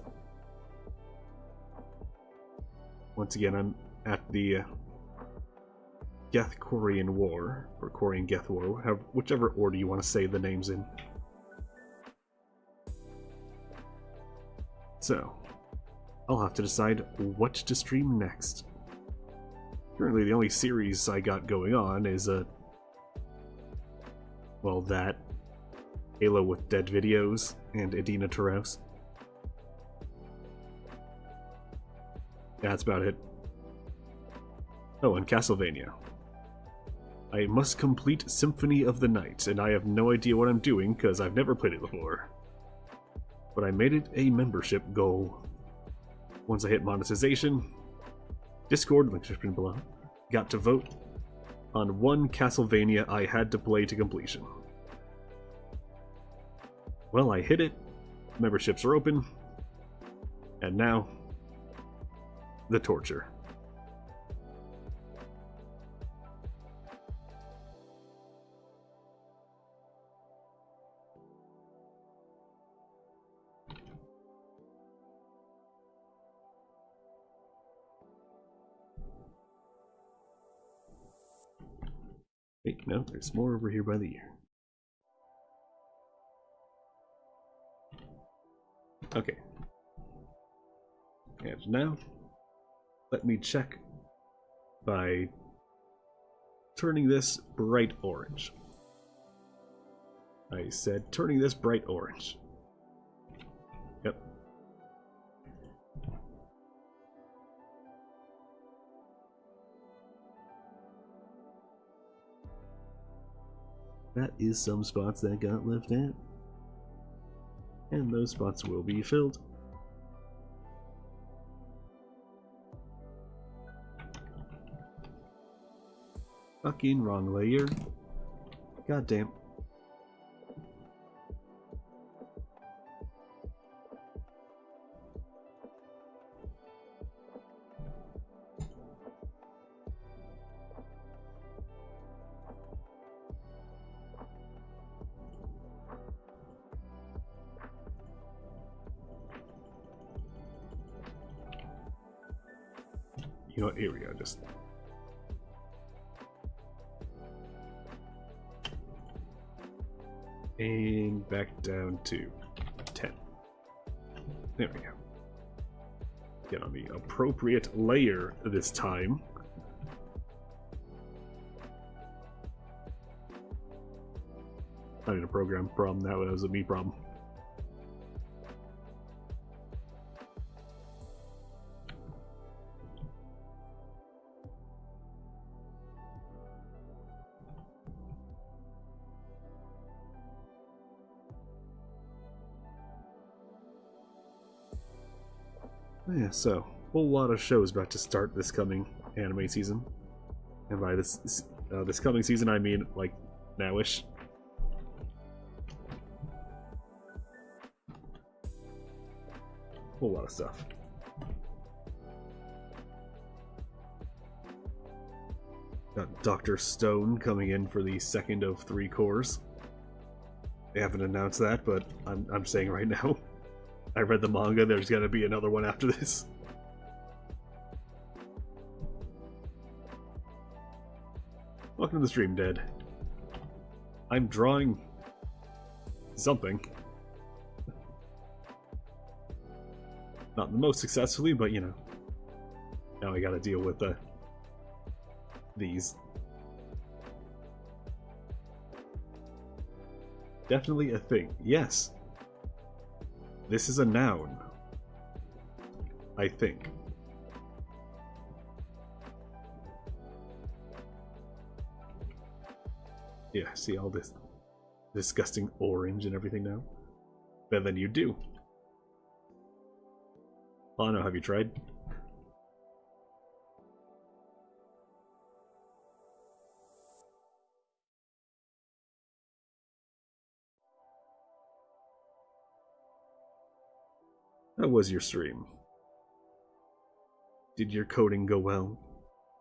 Once again, I'm at the Geth-Corian War, or Corian-Geth War, whichever order you want to say the names in. So, I'll have to decide what to stream next. Currently, the only series I got going on is well, that, Halo with Dead Videos, and Edina Taros. Yeah, that's about it. Oh, and Castlevania. I must complete Symphony of the Night, and I have no idea what I'm doing because I've never played it before. But I made it a membership goal. Once I hit monetization, Discord, link description below, got to vote on one Castlevania I had to play to completion. Well, I hit it, memberships are open, and now, the torture. Wait, no, there's more over here by the ear. Okay. And now, let me check by turning this bright orange. I said turning this bright orange. Yep. That is some spots that got left out. And those spots will be filled. Fucking wrong layer. Goddamn. You know what, here we go, just... And back down to 10. There we go. Get on the appropriate layer this time. Not even a program problem, that was a me problem. Yeah, so a whole lot of shows about to start this coming anime season, and by this coming season I mean like nowish. Whole lot of stuff. Got Dr. Stone coming in for the second of 3 cores. They haven't announced that, but I'm saying right now. I read the manga, there's gonna be another one after this. Welcome to the stream, Dead. I'm drawing... something. Not the most successfully, but you know. Now I gotta deal with these. Definitely a thing. Yes. This is a noun. I think. Yeah, see all this disgusting orange and everything now? Better than you do. Lano, have you tried? How was your stream? Did your coding go well?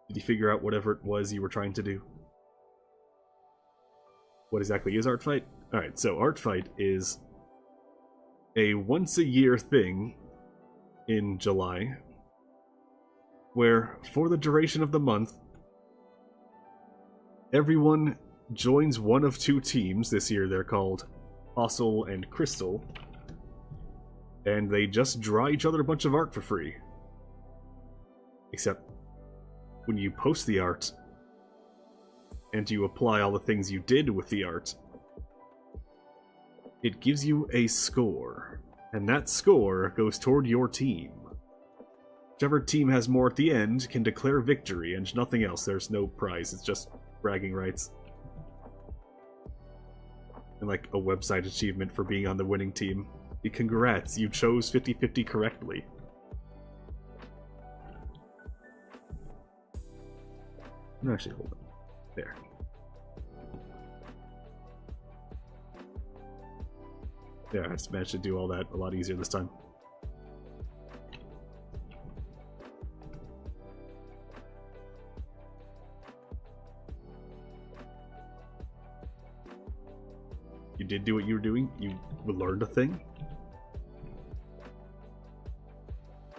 Did you figure out whatever it was you were trying to do? What exactly is Art Fight? Alright, so Art Fight is a once-a-year thing in July where, for the duration of the month, everyone joins one of 2 teams. This year they're called Fossil and Crystal. And they just draw each other a bunch of art for free. Except, when you post the art, and you apply all the things you did with the art, it gives you a score. And that score goes toward your team. Whichever team has more at the end can declare victory, and nothing else. There's no prize, it's just bragging rights. And like a website achievement for being on the winning team. Congrats, you chose 50-50 correctly. No, actually, hold on. There. Yeah, I just managed to do all that a lot easier this time. You did do what you were doing? You learned a thing?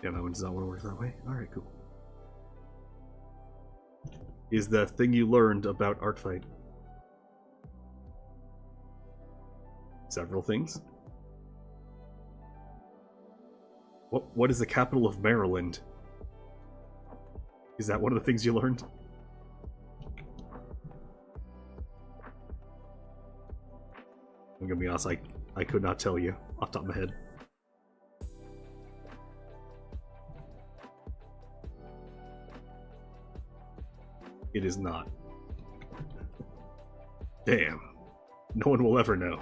Yeah, that one does not want to work that way. Alright, cool. Is the thing you learned about Art Fight Several things. What is the capital of Maryland? Is that one of the things you learned? I'm gonna be honest, I could not tell you off the top of my head. It is not. Damn. No one will ever know.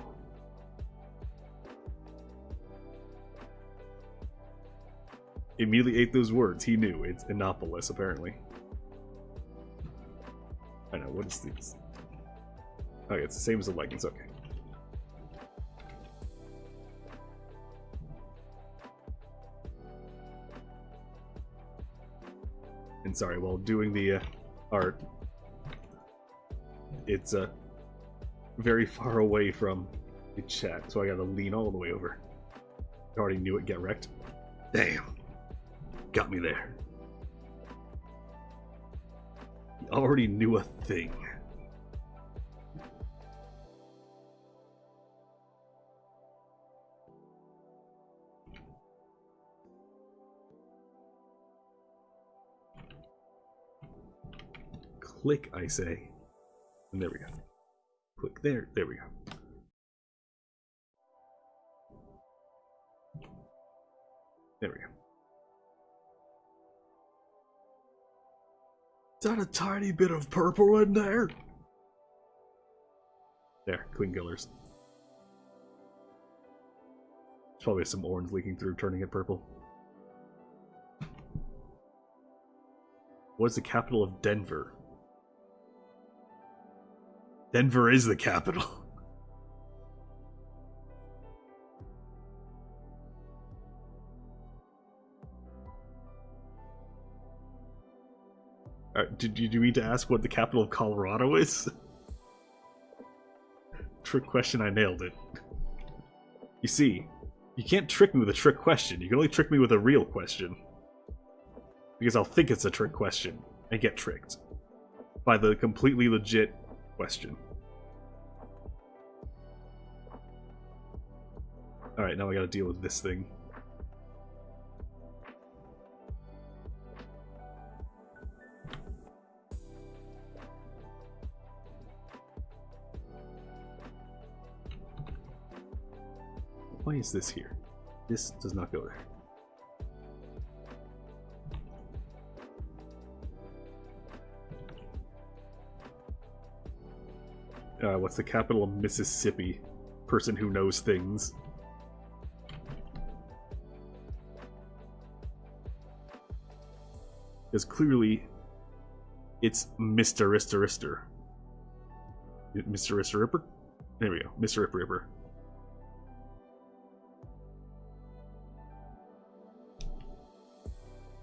Immediately ate those words. He knew. It's Annapolis, apparently. I know. What is this? Okay, it's the same as the leggings. Okay. And sorry, while doing the art, it's very far away from the chat, so I gotta lean all the way over. I already knew it. Get wrecked. Damn. Got me there. He already knew a thing. Click, I say. And there we go. Click there. There we go. There we go. Is that a tiny bit of purple in there? There, clean colors. There's probably some orange leaking through, turning it purple. What is the capital of Denver? Denver is the capital. Did you mean to ask what the capital of Colorado is? Trick question, I nailed it. You see, you can't trick me with a trick question. You can only trick me with a real question. Because I'll think it's a trick question and get tricked by the completely legit question. Alright, now I gotta deal with this thing. Why is this here? This does not go there. What's the capital of Mississippi? Person who knows things. Because clearly, it's Mr. Rister. Mr. Rister Ripper? There we go. Mr. Ripper Ripper.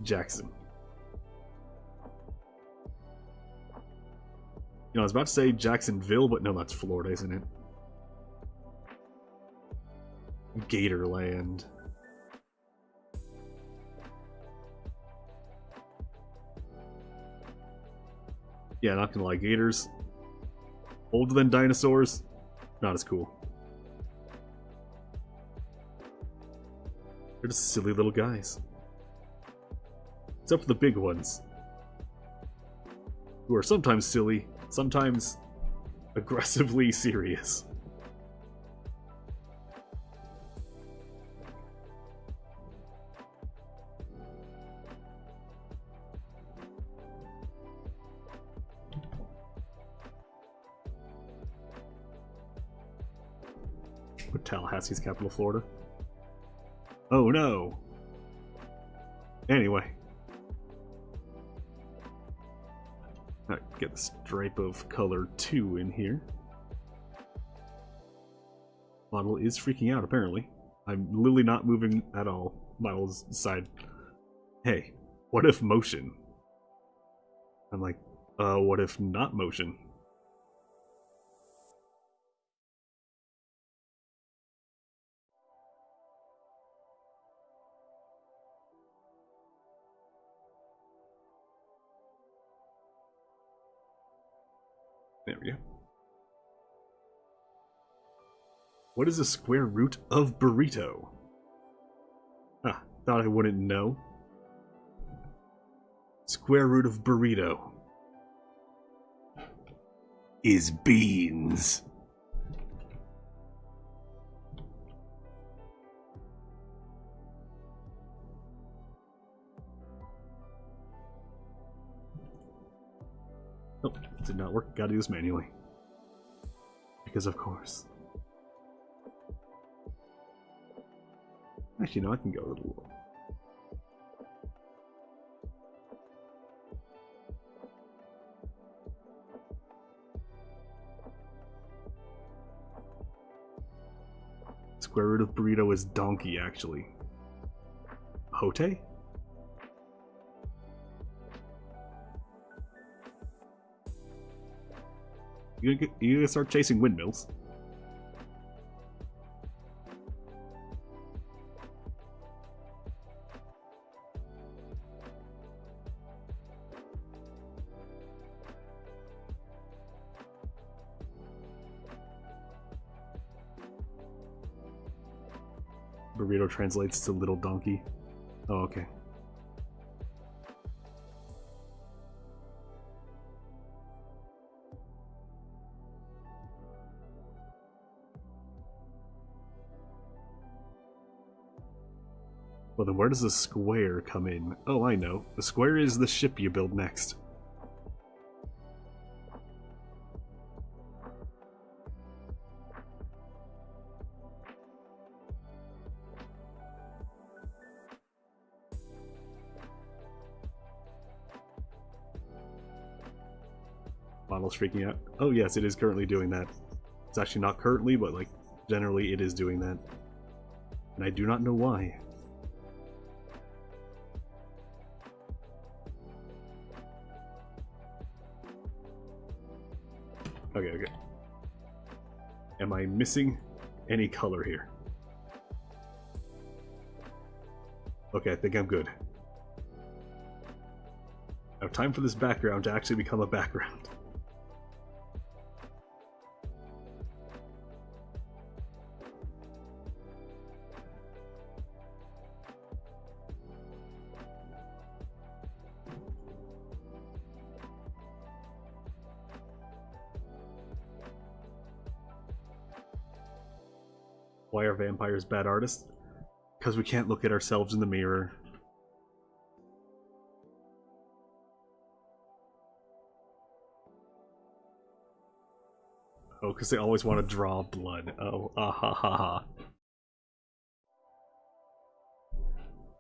Jackson. You know, I was about to say Jacksonville, but no, that's Florida, isn't it? Gatorland. Yeah, not gonna lie, gators. Older than dinosaurs, not as cool. They're just silly little guys. Except for the big ones, who are sometimes silly, sometimes aggressively serious. What, Tallahassee's capital, Florida? Oh no! Anyway. Get the stripe of color 2 in here. Model is freaking out, apparently. I'm literally not moving at all. Model's side. Hey, what if motion? I'm like, what if not motion? There we go. What is the square root of burrito? Ah, thought I wouldn't know. Square root of burrito is beans. Oh, did not work. Gotta do this manually. Because of course. Actually, no, I can go a little lower. Square root of burrito is donkey, actually. Hote? You gonna start chasing windmills? Burrito translates to little donkey. Oh, okay. Well, then where does the square come in? Oh, I know. The square is the ship you build next. Model's freaking out. Oh yes, it is currently doing that. It's actually not currently, but like, generally it is doing that. And I do not know why. Okay, okay. Am I missing any color here? Okay, I think I'm good. Now time for this background to actually become a background. Why are vampires bad artists? Because we can't look at ourselves in the mirror. Oh, because they always want to draw blood. Oh, ah ha ha ha.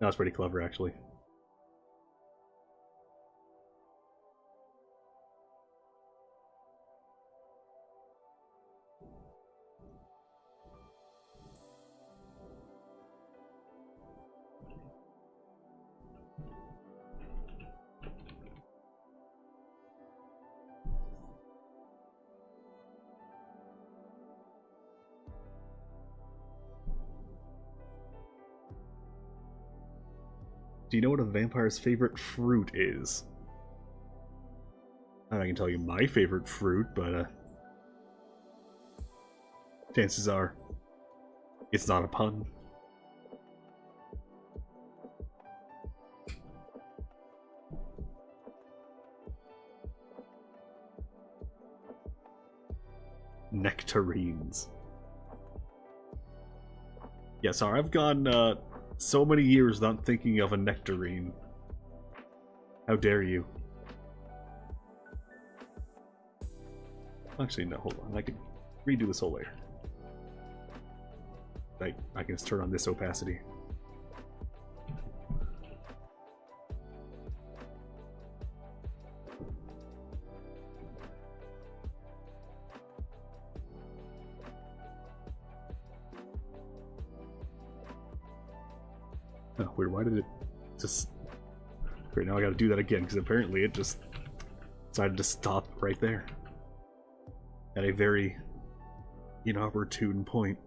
That was pretty clever, actually. Do you know what a vampire's favorite fruit is? I can tell you my favorite fruit, but chances are it's not a pun. Nectarines. Yeah, sorry, I've gone so many years not thinking of a nectarine. How dare you? Actually, no, hold on. I can redo this whole layer. I can just turn on this opacity. Oh, weird, why did it just... Great, now I gotta do that again, because apparently it just decided to stop right there. At a very inopportune point.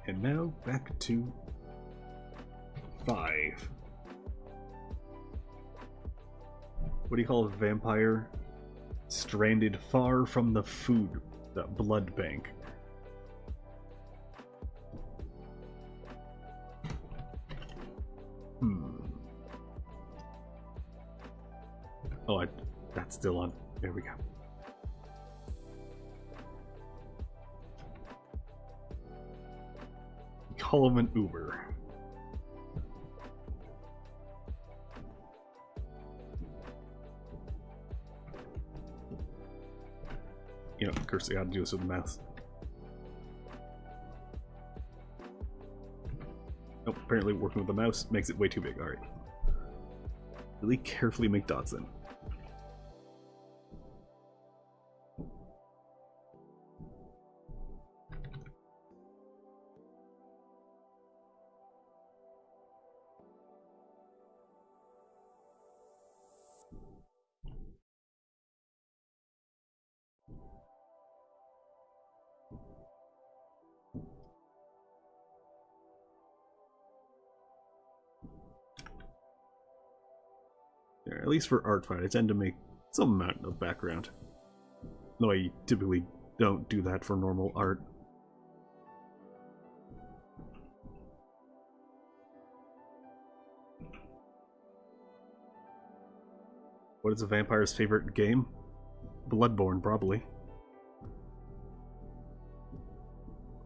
And now back to 5. What do you call a vampire? Stranded far from the blood bank. Oh, that's still on. There we go. Call him an Uber. You know, of course, I gotta do this with the mouse. Nope, apparently working with the mouse makes it way too big. Alright. Really carefully make dots then. There, at least for art fight, I tend to make some amount of background. Though I typically don't do that for normal art. What is a vampire's favorite game? Bloodborne, probably.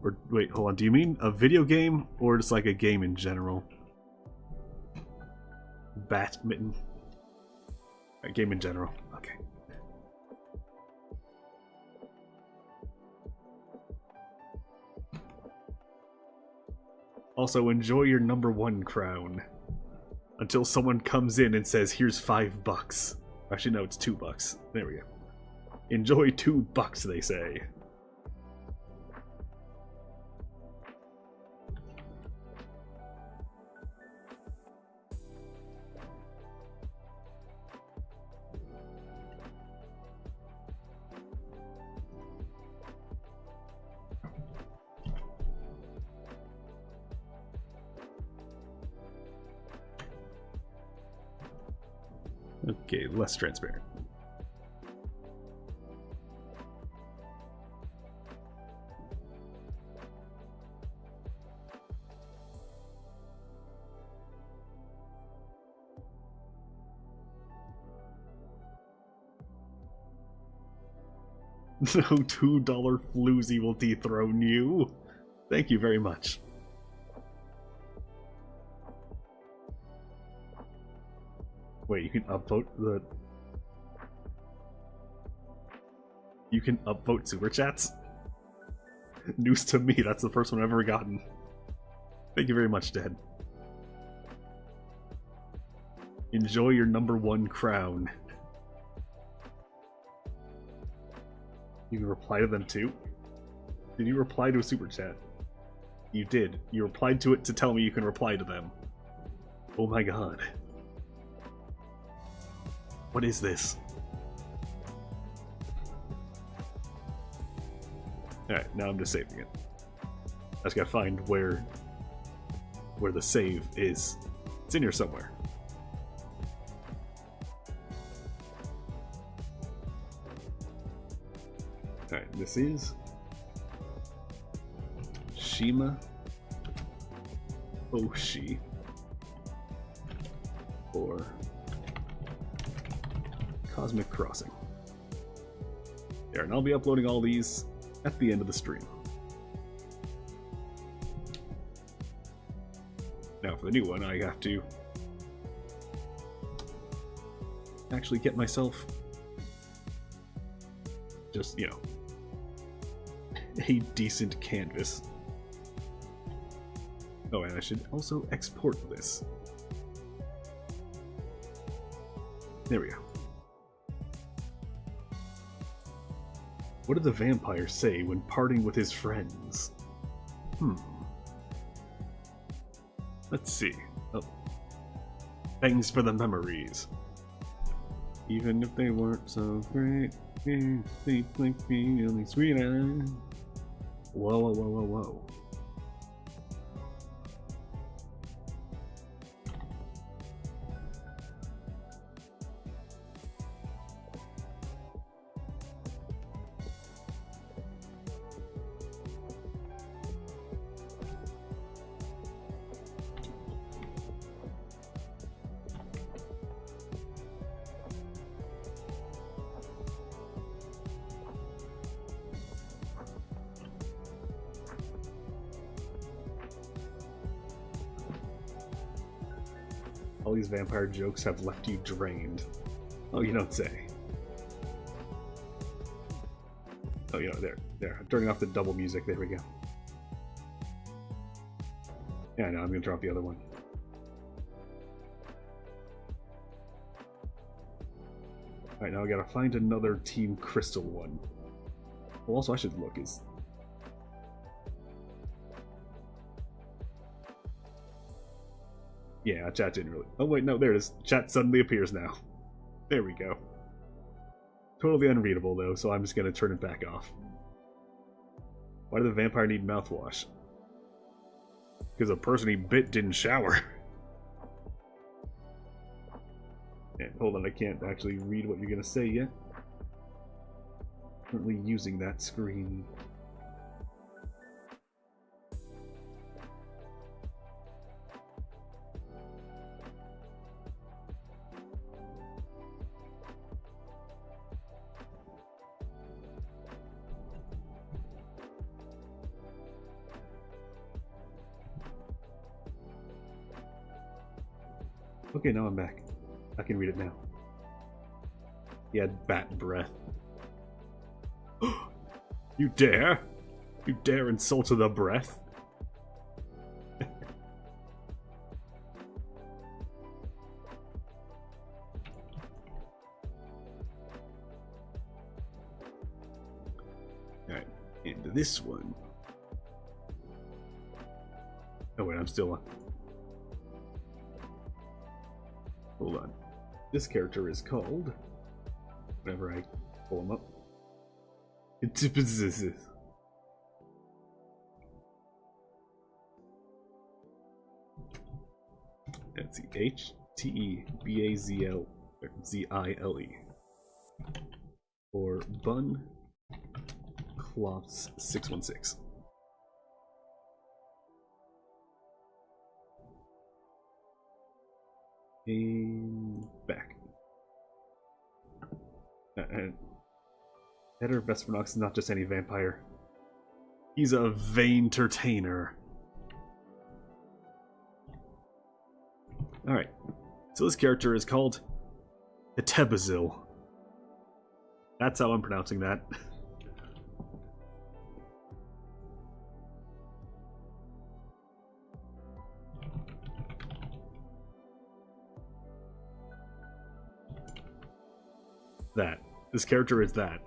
Or, wait, hold on, do you mean a video game, or just like a game in general? Badminton. A game in general, okay. Also, enjoy your #1 crown. Until someone comes in and says, here's $5. Actually, no, it's $2. There we go. Enjoy $2, they say. Okay, less transparent. No $2 floozy will dethrone you. Thank you very much. Wait, you can upvote the... You can upvote super chats? News to me, that's the first one I've ever gotten. Thank you very much, Dad. Enjoy your #1 crown. You can reply to them too? Did you reply to a super chat? You did. You replied to it to tell me you can reply to them. Oh my god. What is this? Alright, now I'm just saving it. I just gotta find where the save is. It's in here somewhere. Alright, this is Shima Oshi or Cosmic Crossing. There, and I'll be uploading all these at the end of the stream. Now for the new one, I have to actually get myself just, you know, a decent canvas. Oh, and I should also export this. There we go. What did the vampire say when parting with his friends? Let's see. Oh. Thanks for the memories. Even if they weren't so great, they blink me really sweet. Whoa, whoa, whoa, whoa, whoa. All these vampire jokes have left you drained. Oh, you don't say. Oh, you know, there. Turning off the double music. There we go. Yeah, I know. I'm gonna drop the other one. Alright, now I gotta find another Team Crystal one. Well, also I should look is... Yeah, chat didn't really... Oh wait, no, there it is. Chat suddenly appears now. There we go. Totally unreadable though, so I'm just gonna turn it back off. Why did the vampire need mouthwash? Because the person he bit didn't shower. And hold on, I can't actually read what you're gonna say yet. Currently using that screen. Okay, now I'm back. I can read it now. He had bat breath. You dare? You dare insult the breath? Alright, and this one. Oh wait, I'm still on. Hold on. This character is called... Whenever I pull him up. Let's see. H-T-E-B-A-Z-L-Z-I-L-E. Or Bun Cloths 616. And back. Eder Vespernox is not just any vampire. He's a vain-tertainer. Alright. So this character is called Etebazil. That's how I'm pronouncing that. That. This character is that.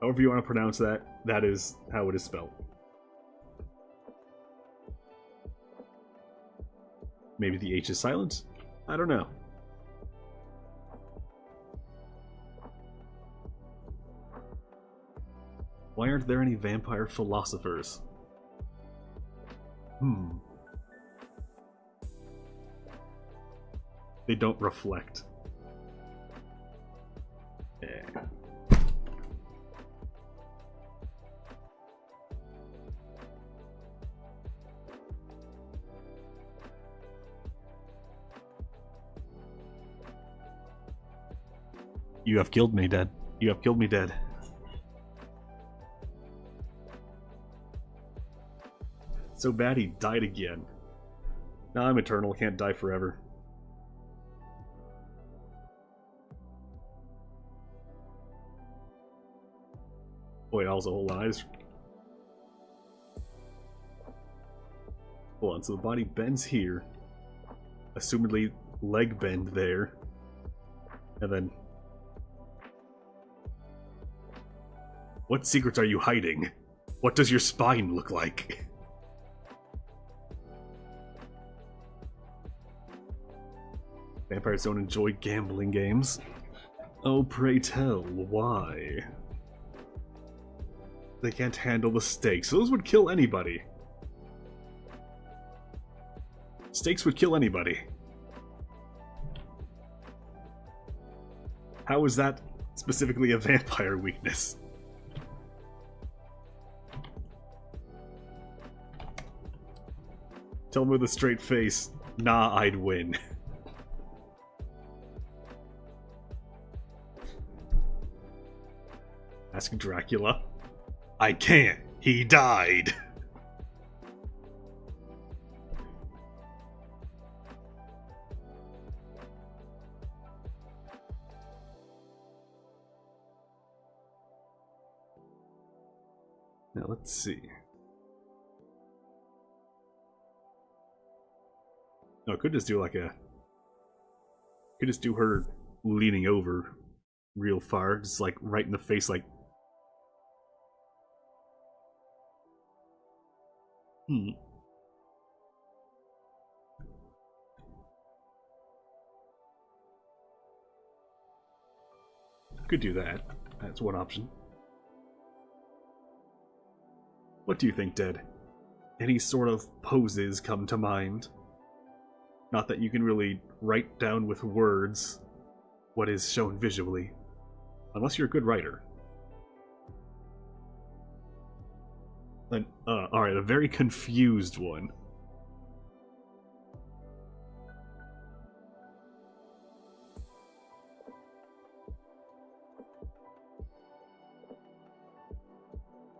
However you want to pronounce that, that is how it is spelled. Maybe the H is silent? I don't know. Why aren't there any vampire philosophers? They don't reflect. Yeah. You have killed me, dead. You have killed me, dead. So bad he died again. Nah, I'm eternal, can't die forever. Wait, also, hold on, Hold on, so the body bends here. Assumedly, leg bend there. And then... What secrets are you hiding? What does your spine look like? Vampires don't enjoy gambling games. Oh, pray tell, why? They can't handle the stakes. Those would kill anybody. Stakes would kill anybody. How is that specifically a vampire weakness? Tell me with a straight face, nah, I'd win. Ask Dracula. I can't. He died. Now let's see. No, I could just do like a... Could just do her leaning over real far, just like right in the face, like... Could do that. That's one option. What do you think, Dead? Any sort of poses come to mind? Not that you can really write down with words what is shown visually. Unless you're a good writer. Alright, a very confused one.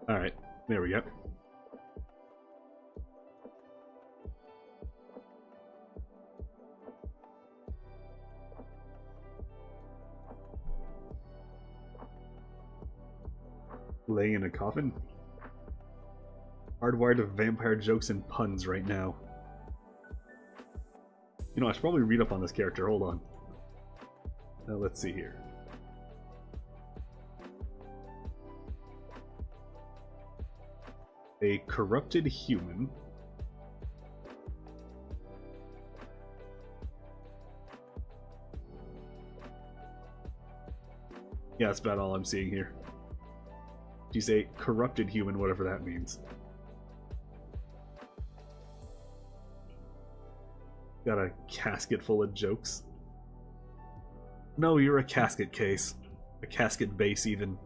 Alright, there we go. Laying in a coffin? Hardwired to vampire jokes and puns right now. You know, I should probably read up on this character. Hold on. Let's see here. A corrupted human. Yeah, that's about all I'm seeing here. She's a corrupted human, whatever that means. Got a casket full of jokes. No, you're a casket case. A casket base, even.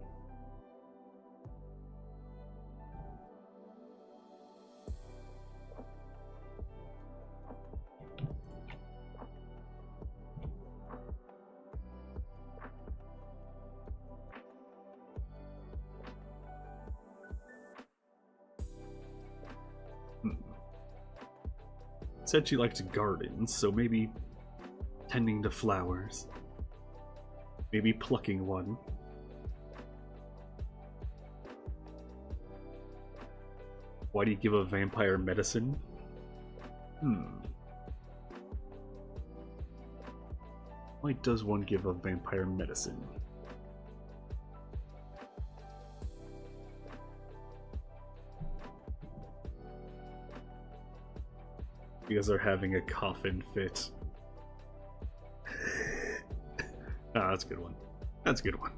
Said she liked gardens, so maybe tending to flowers. Maybe plucking one. Why do you give a vampire medicine? Why does one give a vampire medicine? You guys are having a coffin fit. Ah, that's a good one. That's a good one.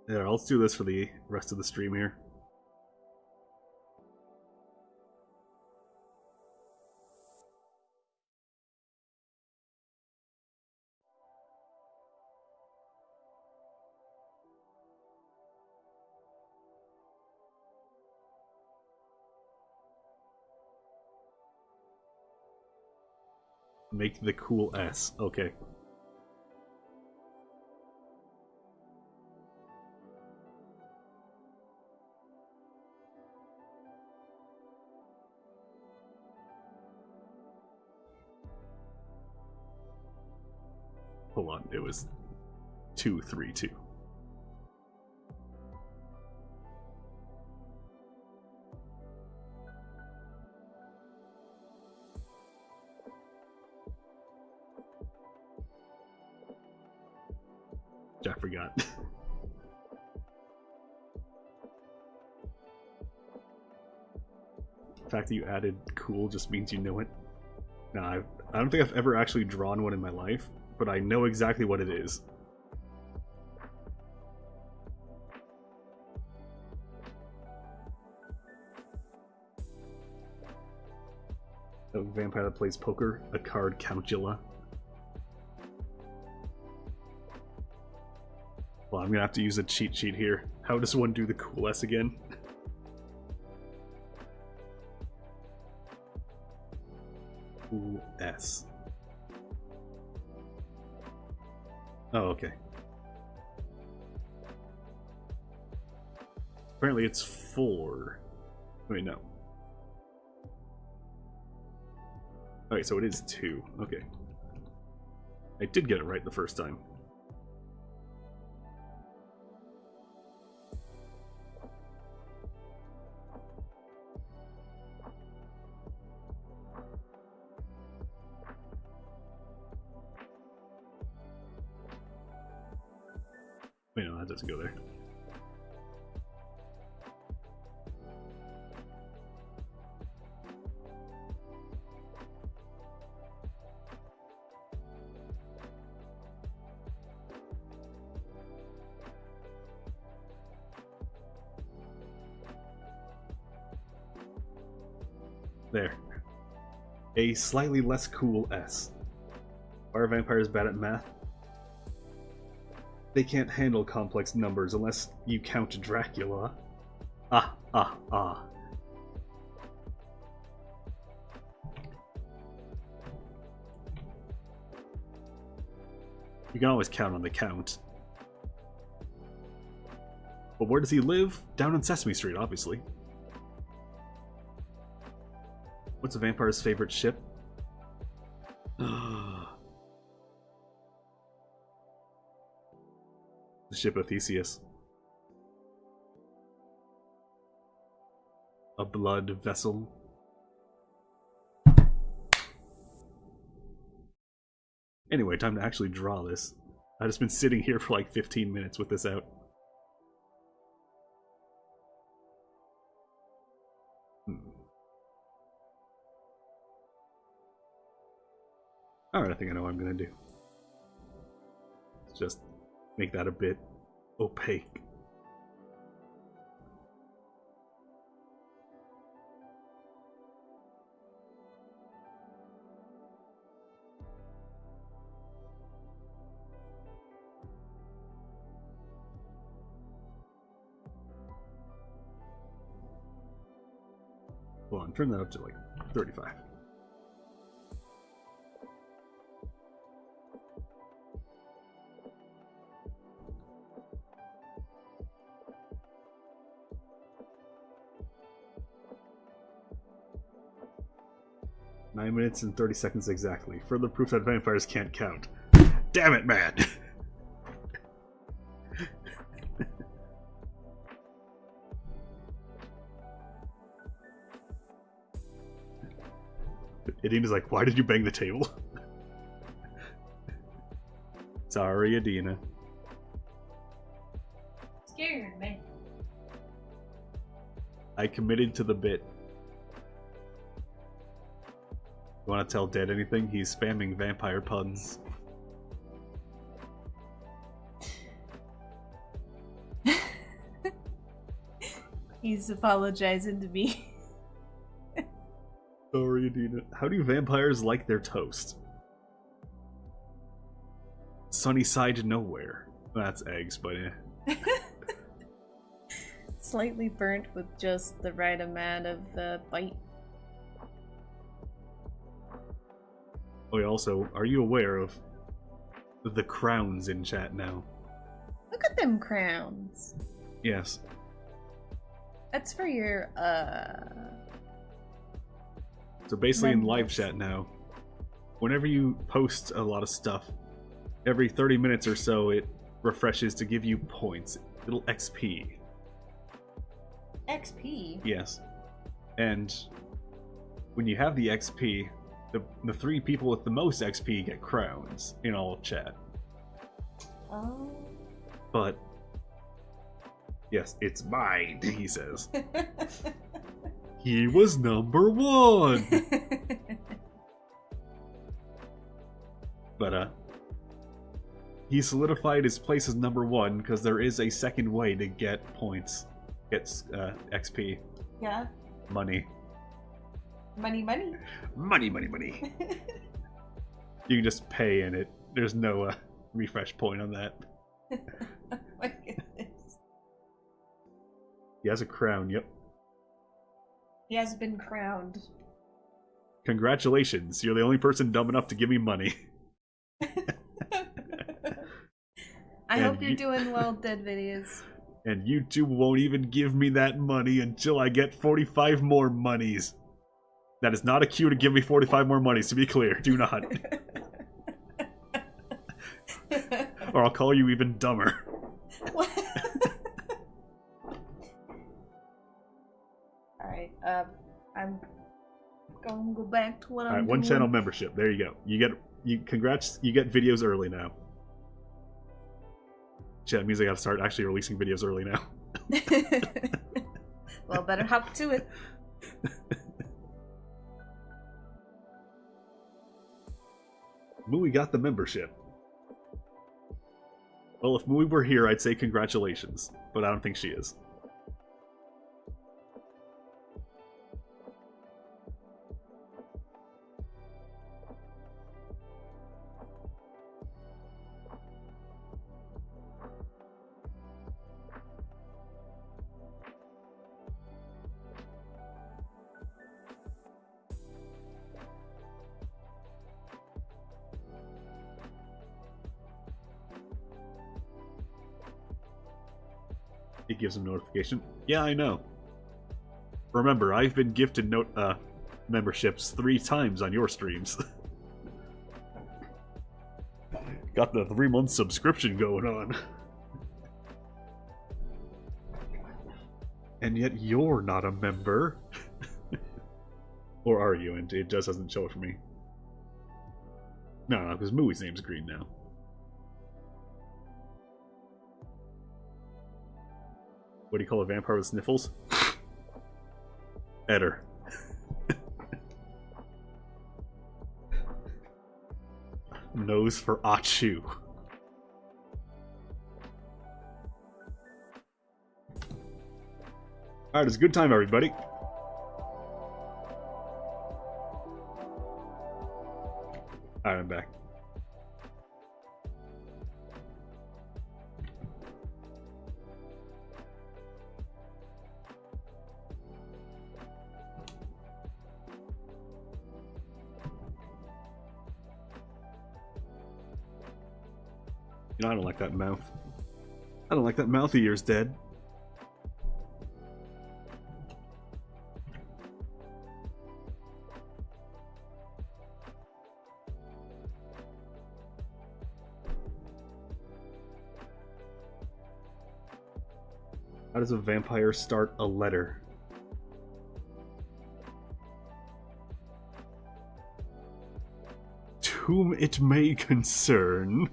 Yeah, let's do this for the rest of the stream here. Make the cool S. Okay. Hold on, it was 232. I forgot. The fact that you added cool just means you know it. No, I don't think I've ever actually drawn one in my life, but I know exactly what it is. A vampire that plays poker, a card Countula. Well, I'm gonna have to use a cheat sheet here. How does one do the cool S again? Cool S. Oh, okay. Apparently it's 4. Wait, no. Alright, so it is 2. Okay. I did get it right the first time. Wait, no, that doesn't go there. There. A slightly less cool S. Are vampires bad at math? They can't handle complex numbers unless you count Dracula. Ah. You can always count on the count. But where does he live? Down on Sesame Street, obviously. What's a vampire's favorite ship? The ship of Theseus. A blood vessel. Anyway, time to actually draw this. I've just been sitting here for like 15 minutes with this out. Alright, I think I know what I'm gonna do. Just make that a bit opaque. Hold on, turn that up to like 35. Nine minutes and 30 seconds exactly. Further proof that vampires can't count. Damn it, man! Adina's like, why did you bang the table? Sorry, Adina. Scared me. I committed to the bit. You want to tell Dead anything? He's spamming vampire puns. He's apologizing to me. Sorry, Adina. How do vampires like their toast? Sunny side nowhere. That's eggs, but yeah. Slightly burnt with just the right amount of bite. Oh, yeah, also, are you aware of the crowns in chat now? Look at them crowns. Yes. That's for your, So basically in live members. chat now, whenever you post a lot of stuff, every 30 minutes or so it refreshes to give you points. Little XP. XP? Yes. And when you have the XP, the 3 people with the most XP get crowns in all of chat. Oh. But yes, it's mine, he says. He was number 1. But he solidified his place as number 1 because there is a second way to get points. Get XP. Yeah. Money. Money. Money. You can just pay in it. There's no refresh point on that. My goodness. He has a crown, yep. He has been crowned. Congratulations, you're the only person dumb enough to give me money. I And hope you're doing well, Dead Videos. And YouTube won't even give me that money until I get 45 more monies. That is not a cue to give me 45 more monies, to be clear. Do not. Or I'll call you even dumber. Alright, I'm gonna go back to what I'm Alright, doing. one channel membership. There you go. Congrats, you get videos early now. Shit, that means I gotta start actually releasing videos early now. Well, better hop to it. Mui got the membership. Well, if Mui were here, I'd say congratulations, but I don't think she is. It gives him notification. Yeah, I know. Remember, I've been gifted memberships 3 times on your streams. Got the 3-month subscription going on. And yet you're not a member. Or are you? And it just doesn't show it for me. No, because Mui's name's green now. What do you call a vampire with sniffles? Eder. Nose for Achu. Alright, it's a good time, everybody. Alright, I'm back. You know, I don't like that mouth. I don't like that mouth of yours, Dead. How does a vampire start a letter? To whom it may concern.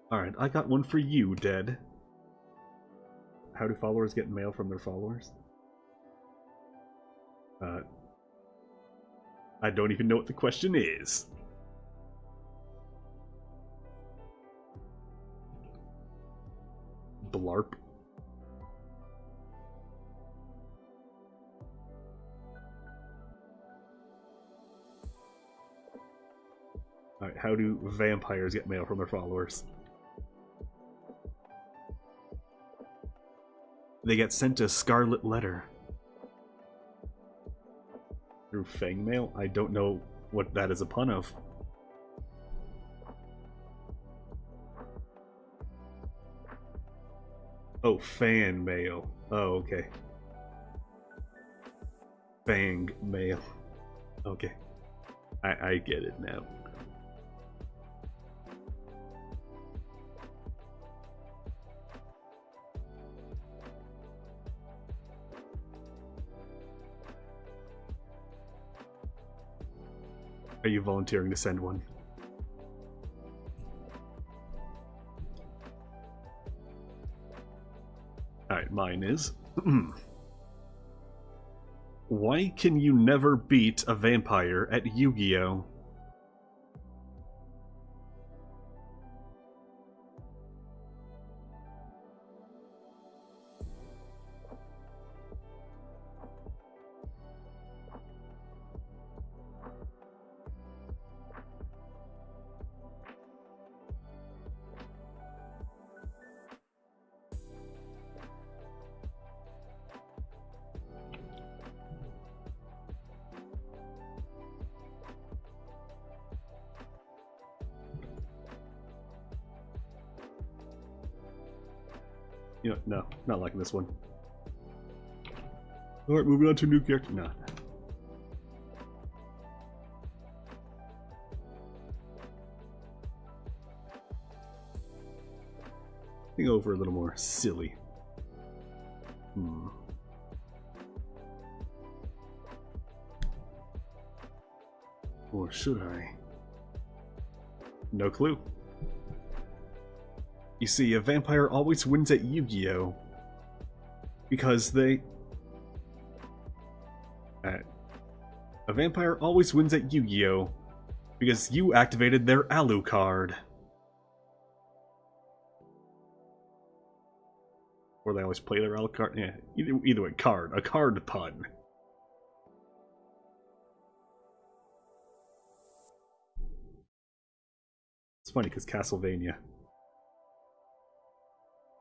Alright, I got one for you, Dead. How do followers get mail from their followers? I don't even know what the question is. Blarp. Alright, how do vampires get mail from their followers? They get sent a scarlet letter. Through Fang Mail? I don't know what that is a pun of. Oh, fan mail. Oh, okay. Fang mail. Okay. I get it now. Are you volunteering to send one? Alright, mine is. Why can you never beat a vampire at Yu-Gi-Oh? You know, no, not liking this one. Alright, moving on to a new character. No. Think over a little more silly. Or should I? No clue. You see, a vampire always wins at Yu-Gi-Oh! Because they... a vampire always wins at Yu-Gi-Oh! Because you activated their Alu card. Or they always play their Alu card. Yeah, either way, card. A card pun. It's funny because Castlevania.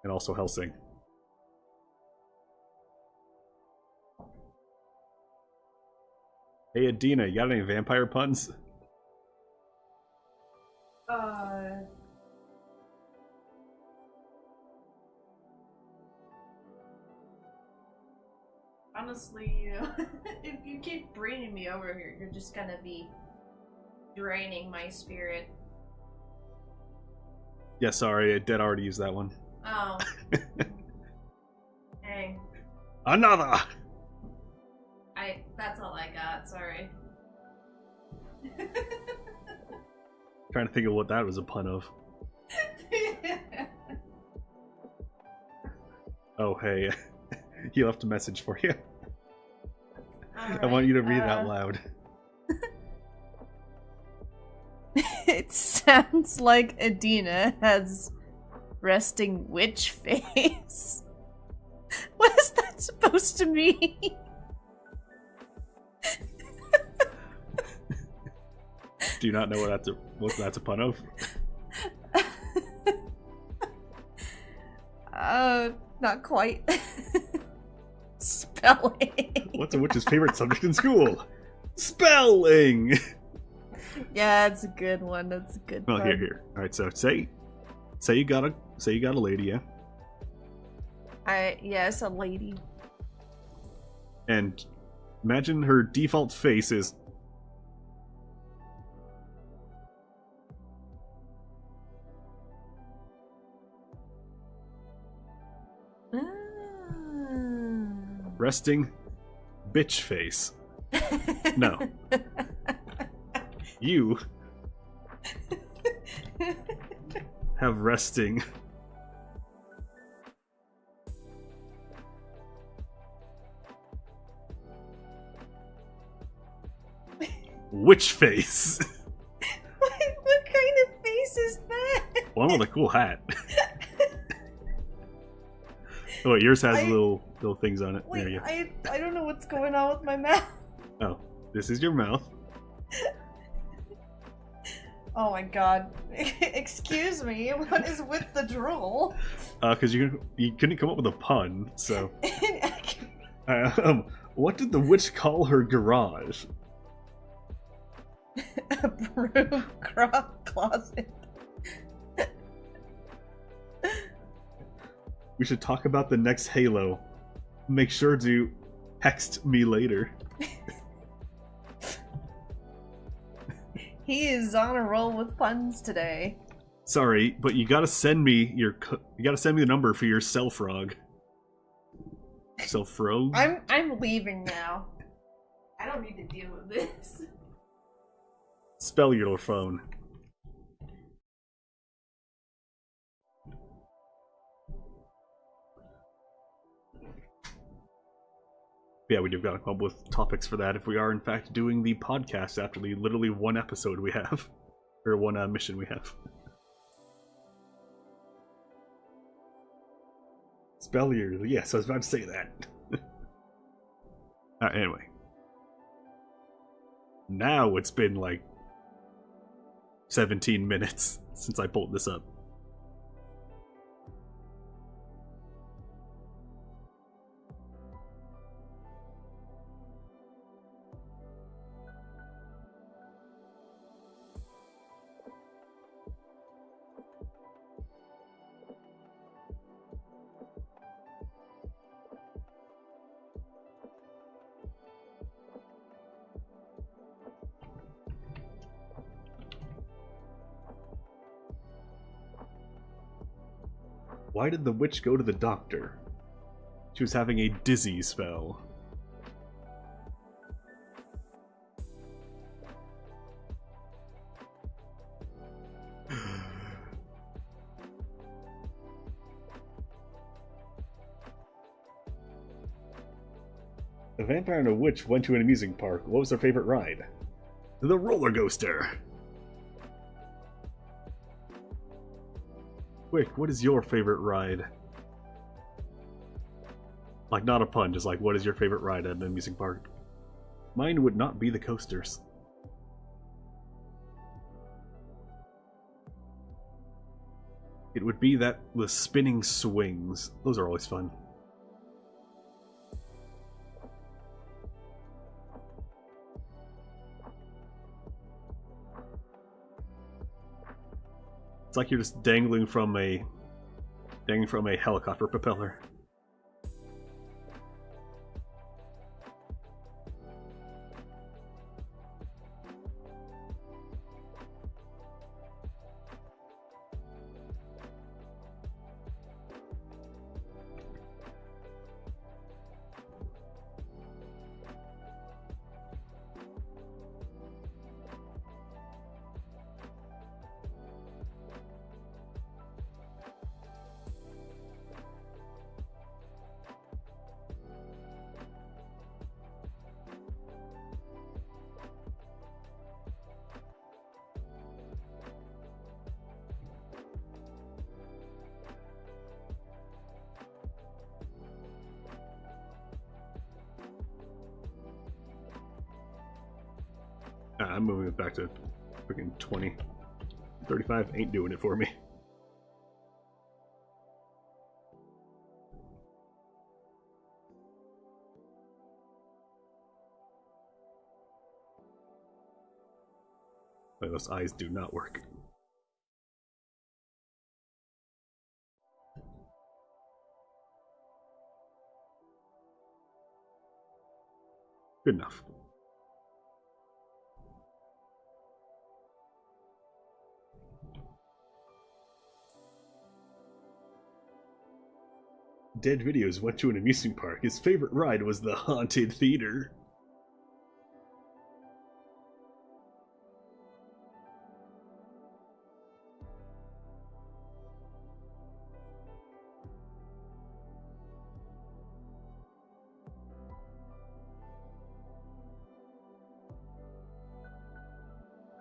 And also Helsing. Hey Adina, you got any vampire puns? Honestly, you know, if you keep bringing me over here, you're just gonna be draining my spirit. Yeah, sorry, I did already use that one. Oh. Dang. Another! That's all I got, sorry. Trying to think of what that was a pun of. Oh, hey. He left a message for you. Right, I want you to read it out loud. It sounds like Adina has resting witch face. What is that supposed to mean? Do you not know what that's a pun of? Not quite. Spelling. What's a witch's favorite subject in school? Spelling! Yeah, it's a good one. That's a good one. Well, here. Alright, so say you got a lady, yeah? Yes, a lady. And imagine her default face is resting bitch face. No. You have resting witch face. What kind of face is that? One with a cool hat. Oh, wait, yours has little things on it. Wait, there you go. I don't know what's going on with my mouth. Oh, this is your mouth. Oh my god. Excuse me, what is with the drool? Because you couldn't come up with a pun, so. What did the witch call her garage? A broom closet. We should talk about the next Halo. Make sure to text me later. He is on a roll with puns today. Sorry, but you gotta send me the number for your self-frog. Self-frog? I'm leaving now. I don't need to deal with this. Spell your phone. Yeah, we do gotta come up with topics for that if we are in fact doing the podcast after the literally one episode we have. Or one mission we have. Spell your... Yes, I was about to say that. Anyway. Now it's been like 17 minutes since I pulled this up. Why did the witch go to the doctor? She was having a dizzy spell. A vampire and a witch went to an amusement park. What was their favorite ride? The roller coaster. Quick, what is your favorite ride? Like, not a pun, just like, what is your favorite ride at an amusement park? Mine would not be the coasters. It would be the spinning swings. Those are always fun. It's like you're just dangling from a helicopter propeller. I'm moving it back to freaking 20. 35 ain't doing it for me. Wait, those eyes do not work. Good enough. Dead Videos went to an amusement park. His favorite ride was the Haunted Theater.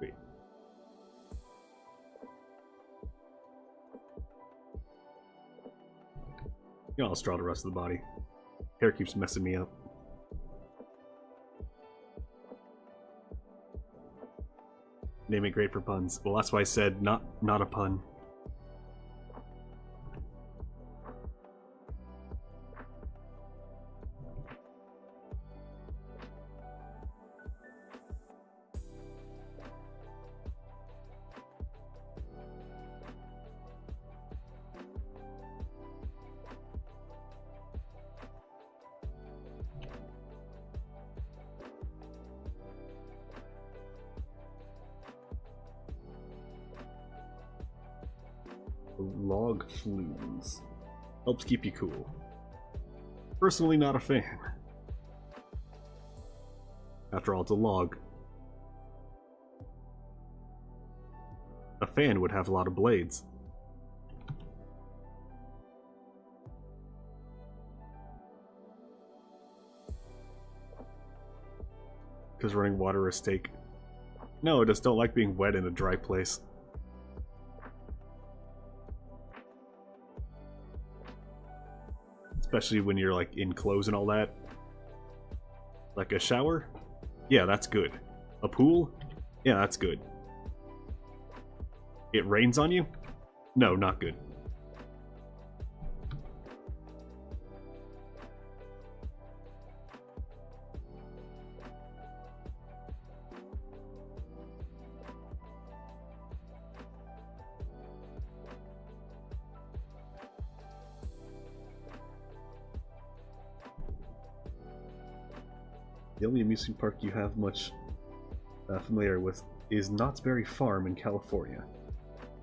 Wait. Yeah, I'll straw the rest of the body. Hair keeps messing me up. Name it great for puns. Well, that's why I said not a pun. Log flumes. Helps keep you cool. Personally, not a fan. After all, it's a log. A fan would have a lot of blades. Because running water is steak. No, I just don't like being wet in a dry place. Especially when you're like in clothes and all that. Like a shower? Yeah, that's good. A pool? Yeah, that's good. It rains on you? No, not good. The only amusement park you have much familiar with is Knott's Berry Farm in California.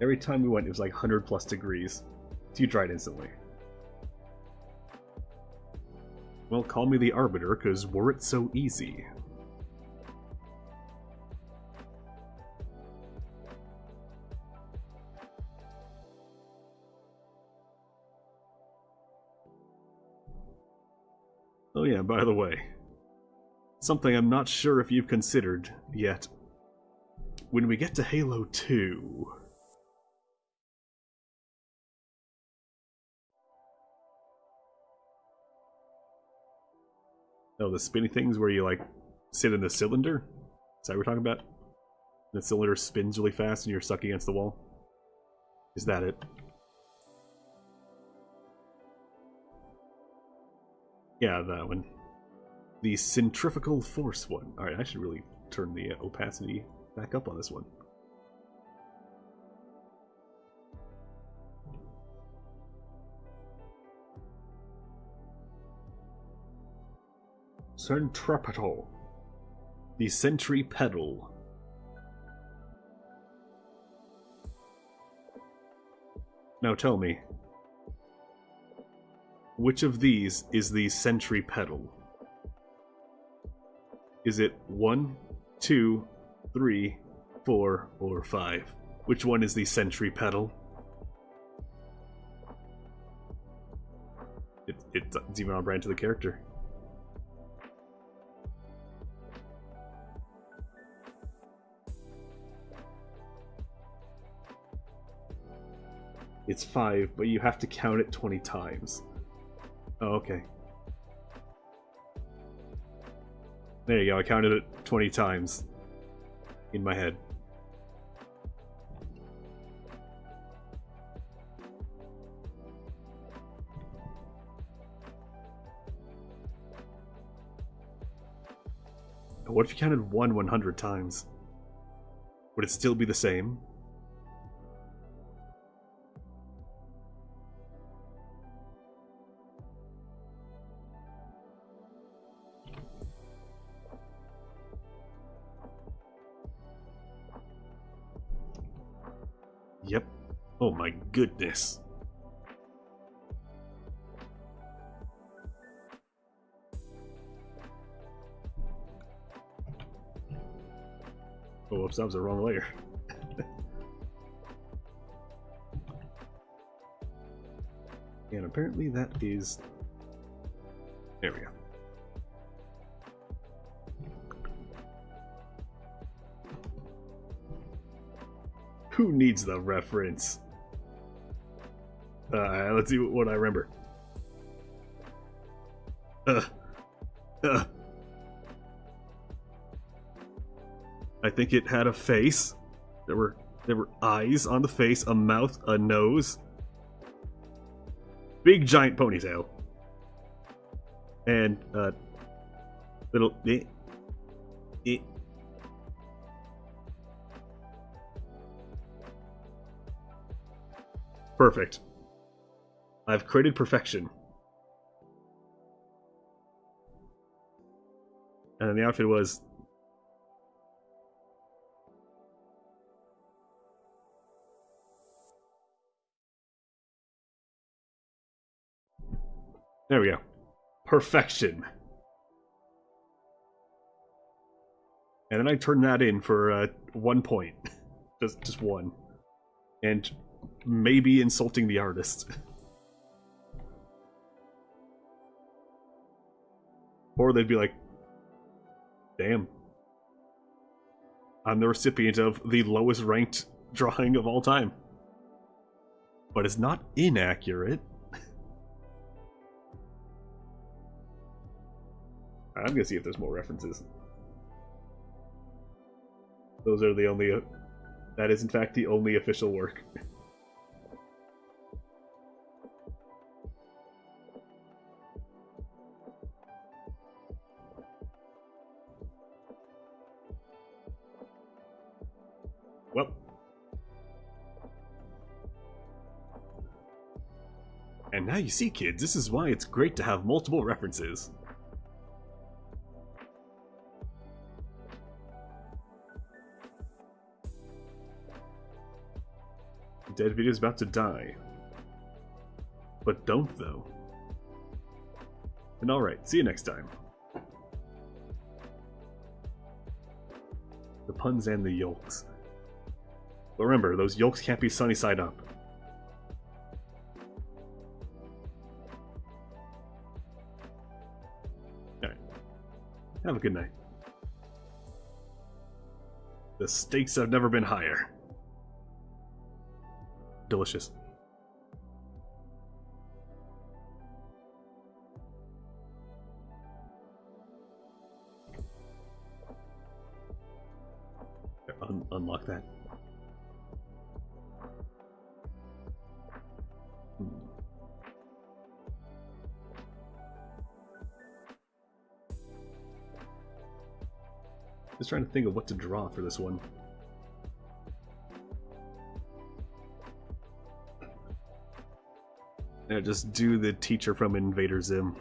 Every time we went, it was like 100+ degrees. You tried instantly. Well, call me the Arbiter, cause were it so easy. Oh yeah, by the way, something I'm not sure if you've considered yet. When we get to Halo 2... Oh, the spinny things where you, like, sit in the cylinder? Is that what we're talking about? The cylinder spins really fast and you're stuck against the wall? Is that it? Yeah, that one. The centrifugal force one. Alright, I should really turn the opacity back up on this one. Centripetal. The centripetal. Now tell me, which of these is the centripetal? Is it 1, 2, 3, 4, or 5? Which one is the centripetal? It's even on brand to the character. It's 5, but you have to count it 20 times. Oh, okay. There you go, I counted it 20 times. In my head. What if you counted 1 100 times? Would it still be the same? Yep. Oh my goodness. Oh, whoops, that was the wrong layer. And apparently that is... There we go. Who needs the reference? Let's see what I remember. I think it had a face. There were eyes on the face, a mouth, a nose, big giant ponytail, and little Perfect. I've created perfection. And then the outfit was... There we go. Perfection. And then I turned that in for 1 point. just 1. And maybe insulting the artist. Or they'd be like, damn. I'm the recipient of the lowest ranked drawing of all time. But it's not inaccurate. I'm gonna see if there's more references. Those are the only... that is in fact the only official work. Well. And now you see, kids, this is why it's great to have multiple references. Dead Video's about to die. But don't, though. And alright, see you next time. The puns and the yolks. But remember, those yolks can't be sunny side up. Alright. Have a good night. The stakes have never been higher. Delicious. Unlock that. Just trying to think of what to draw for this one. Yeah, just do the teacher from Invader Zim.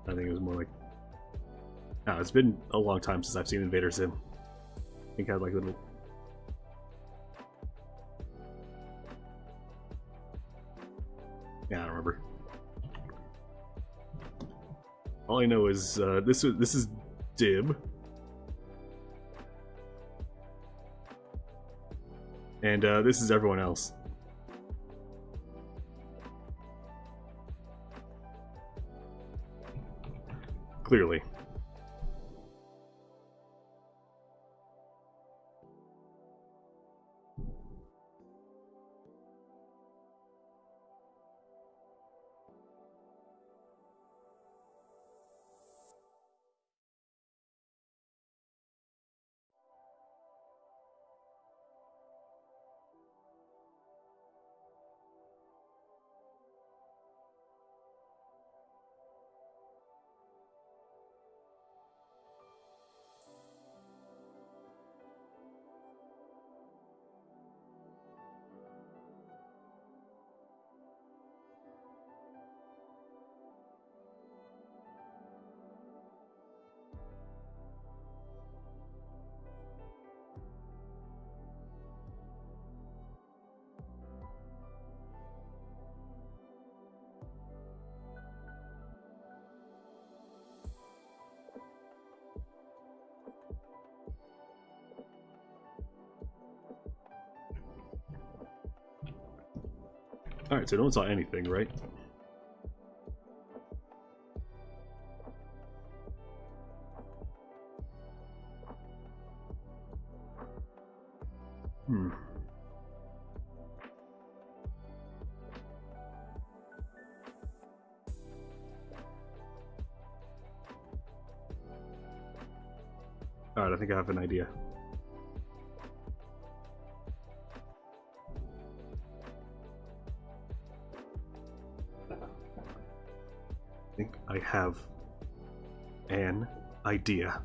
I think it was more like... No, it's been a long time since I've seen Invader Zim. I think I had like little... Yeah, I don't remember. All I know is this is Dib. And this is everyone else. Clearly. Alright, so no one saw anything, right? Alright, I think I have an idea. I think I have an idea.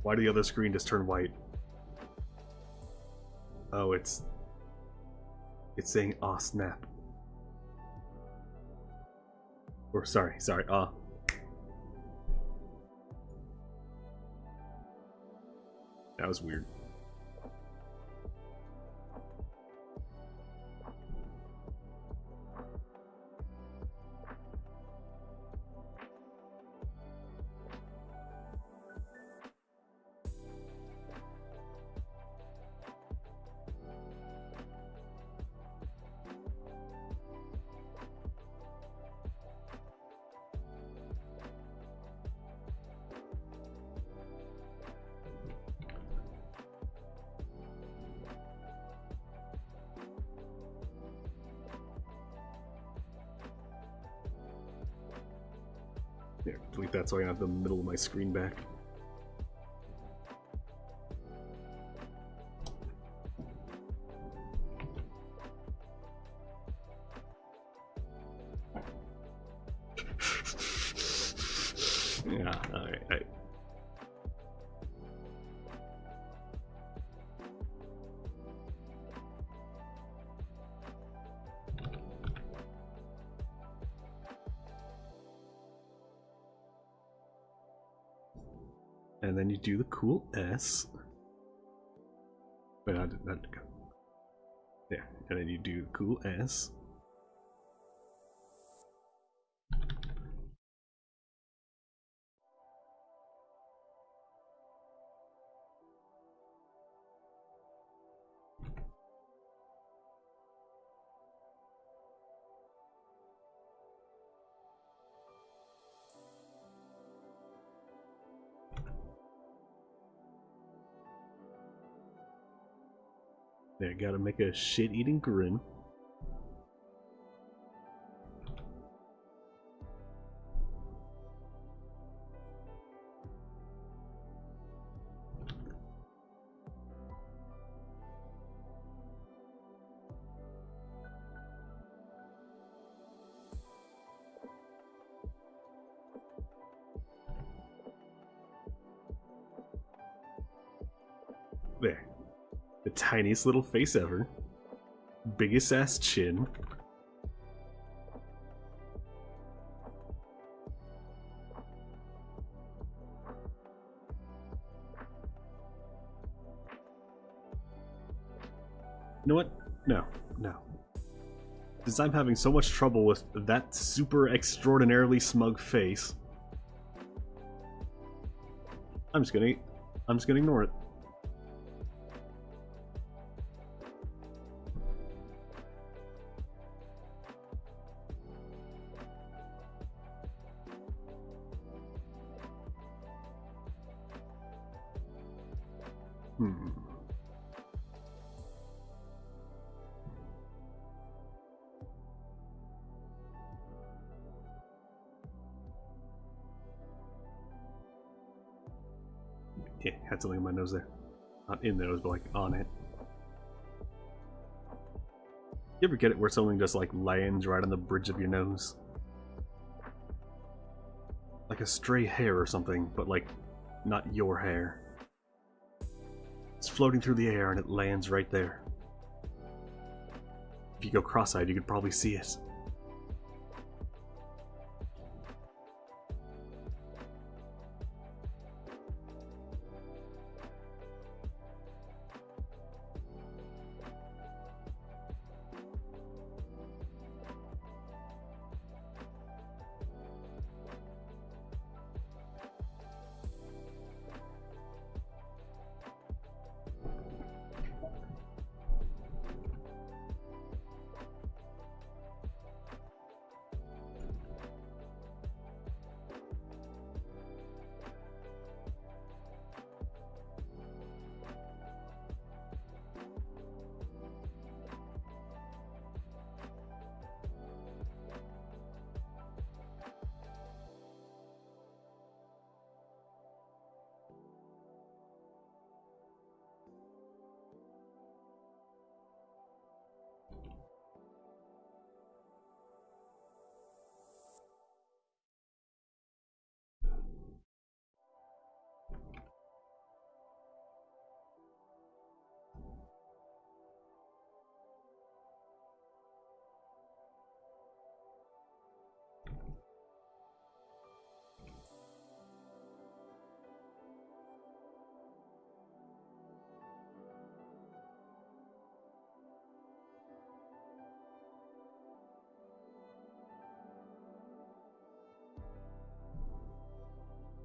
Why did the other screen just turn white? Oh, it's saying "aw snap." Or sorry, ah. That was weird. There, delete that so I have the middle of my screen back. Yeah, alright. and then you do the cool S. Wait, I didn't go. Yeah, and then you do the cool S. There, gotta make a shit-eating grin. There. The tiniest little face ever. Biggest ass chin. You know what? No. Since I'm having so much trouble with that super extraordinarily smug face, I'm just gonna ignore it. Yeah, had something in my nose there. Not in the nose, but like on it. You ever get it where something just like lands right on the bridge of your nose? Like a stray hair or something, but like not your hair. It's floating through the air and it lands right there. If you go cross-eyed, you could probably see it.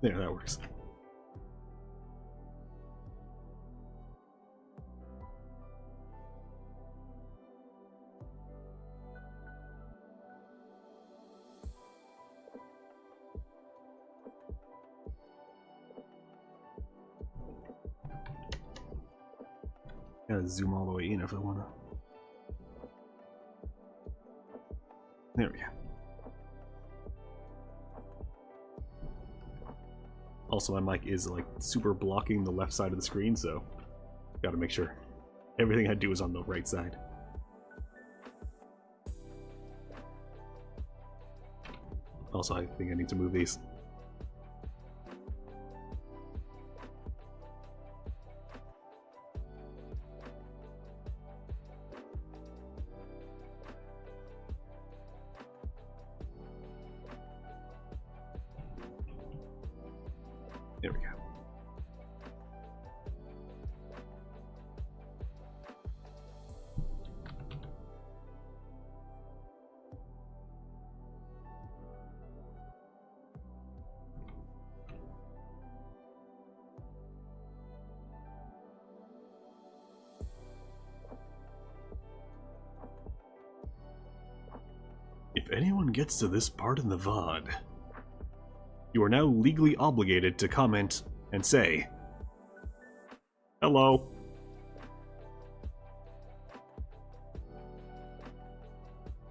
There, that works. Gotta zoom all the way in if I wanna. There we go. Also, my mic is like super blocking the left side of the screen, so gotta make sure everything I do is on the right side. Also, I think I need to move these. There we go. anyone gets to this part in the VOD, you are now legally obligated to comment and say, hello.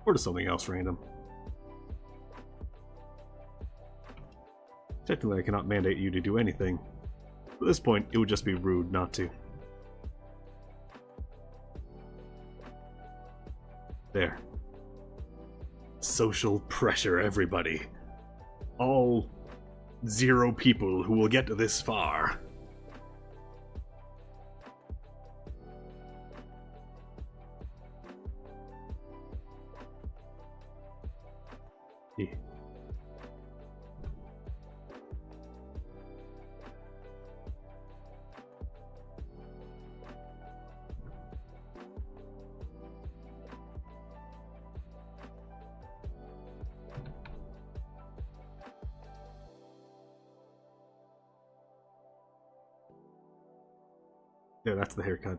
Or to something else random. Technically, I cannot mandate you to do anything. At this point, it would just be rude not to. There. Social pressure, everybody. All 0 people who will get this far. Yeah. Yeah, that's the haircut.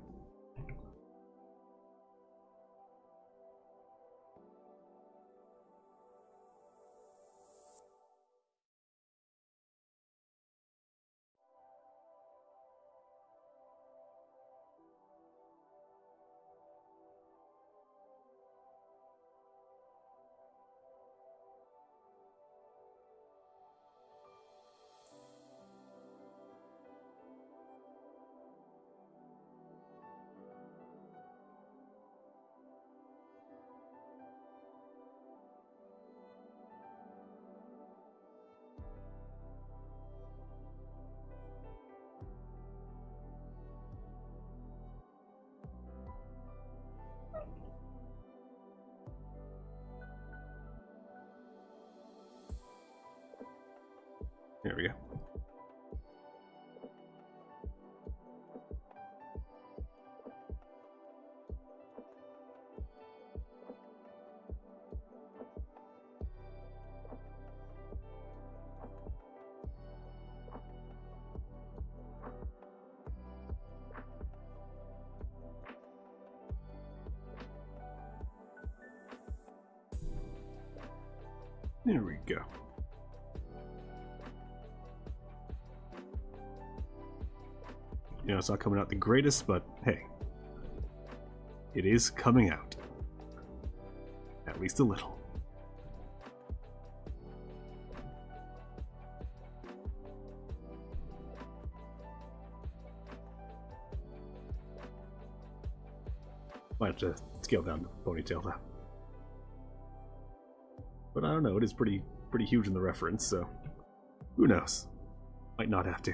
There we go. There we go. You know, it's not coming out the greatest, but hey, it is coming out. At least a little. Might have to scale down the ponytail though. But I don't know, it is pretty huge in the reference, so who knows? Might not have to.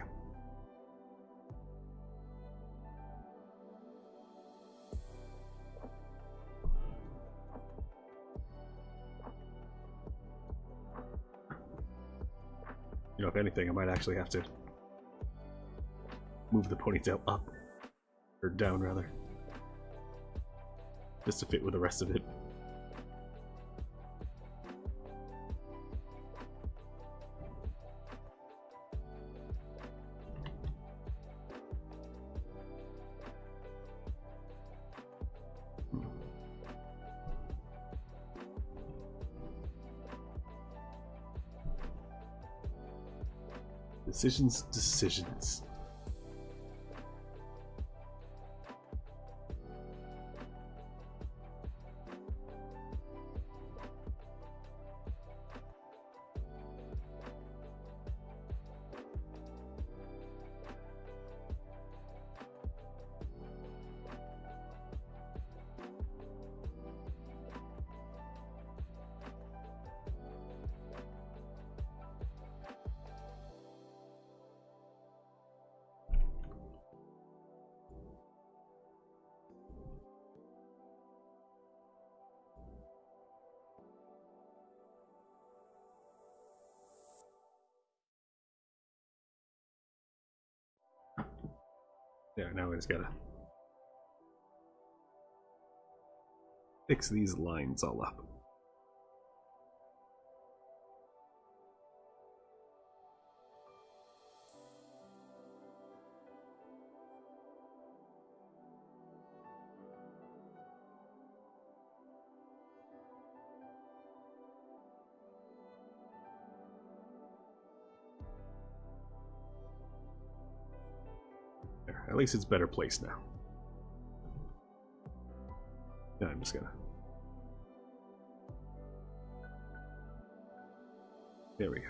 You know, if anything, I might actually have to move the ponytail up. Or down, rather. Just to fit with the rest of it. Decisions. Yeah, now we just gotta fix these lines all up. At least it's better placed now. Yeah, I'm just gonna... There we go.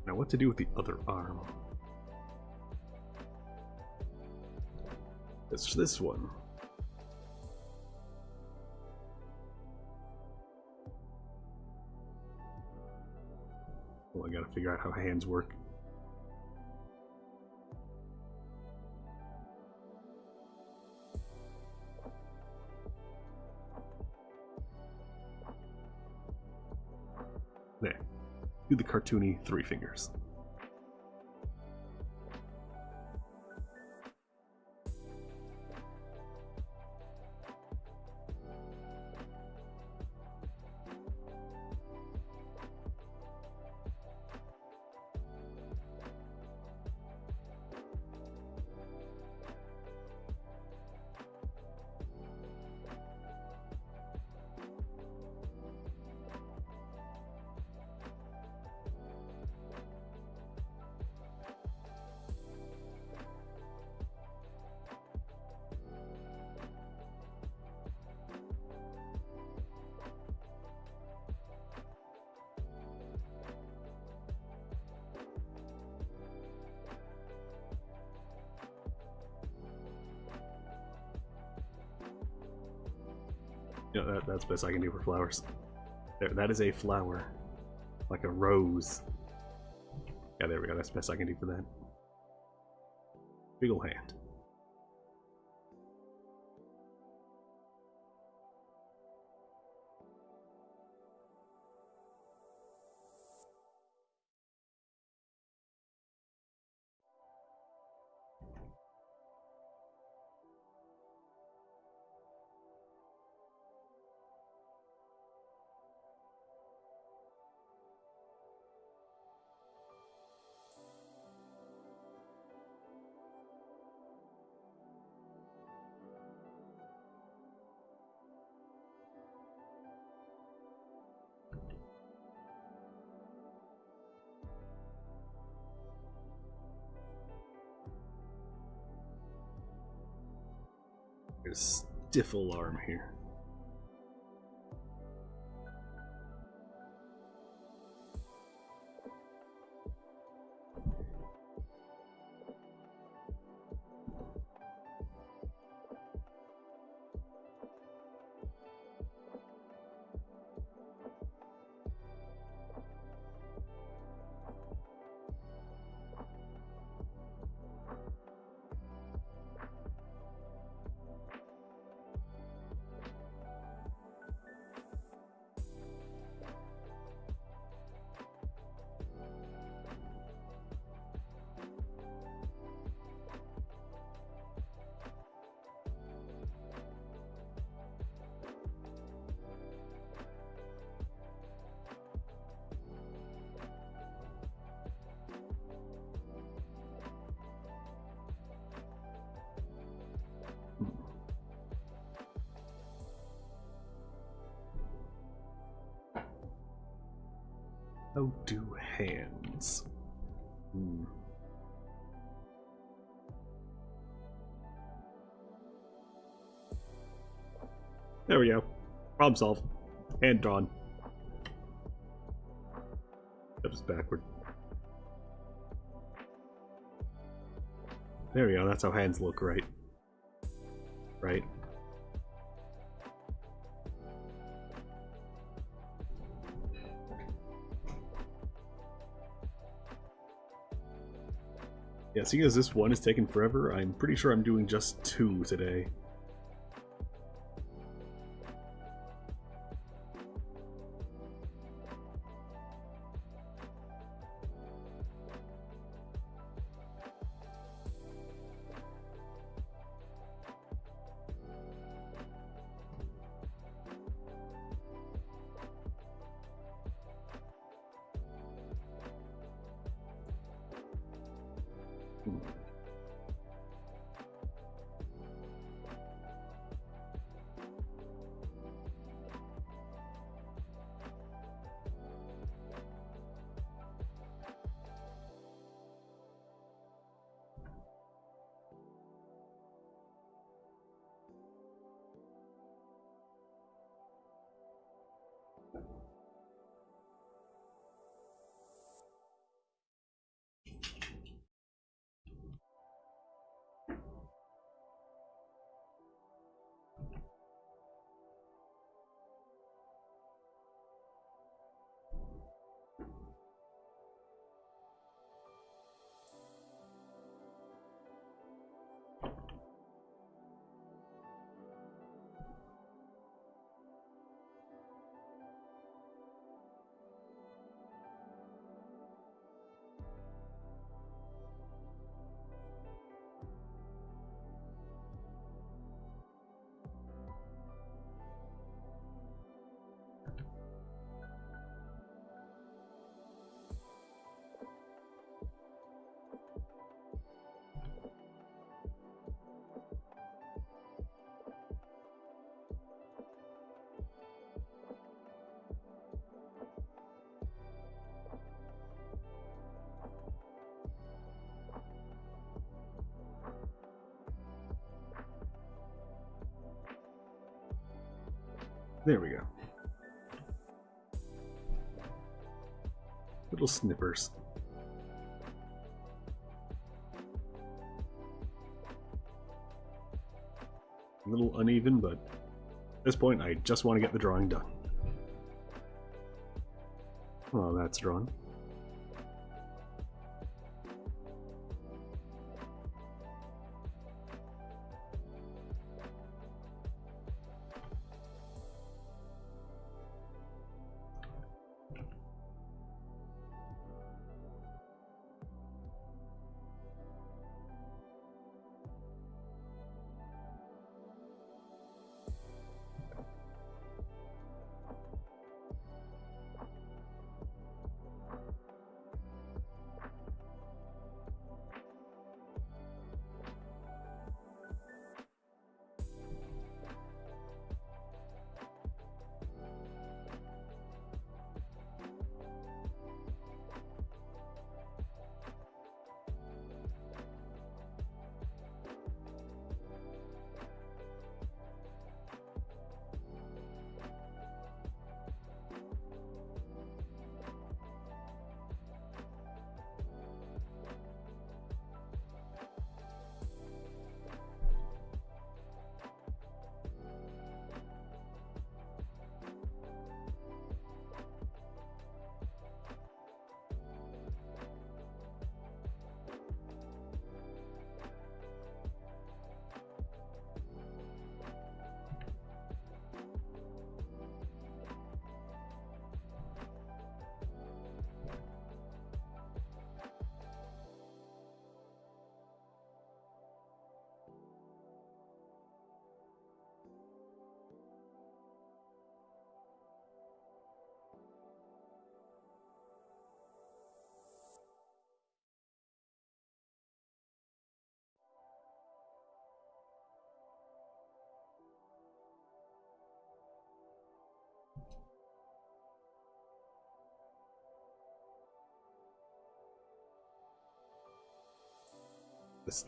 Now what to do with the other arm? It's this one. Well, I gotta figure out how hands work. There. Do the cartoony 3 fingers. Yeah, that's the best I can do for flowers. There, that is a flower. Like a rose. Yeah, there we go. That's the best I can do for that. Big ol' hand. There's a stiff alarm here. How do hands? There we go. Problem solved. Hand drawn. That was backward. There we go. That's how hands look, right? Right? Yeah, seeing as this one is taking forever, I'm pretty sure I'm doing just 2 today. There we go. Little snippers. A little uneven, but at this point I just want to get the drawing done. Oh, that's drawn.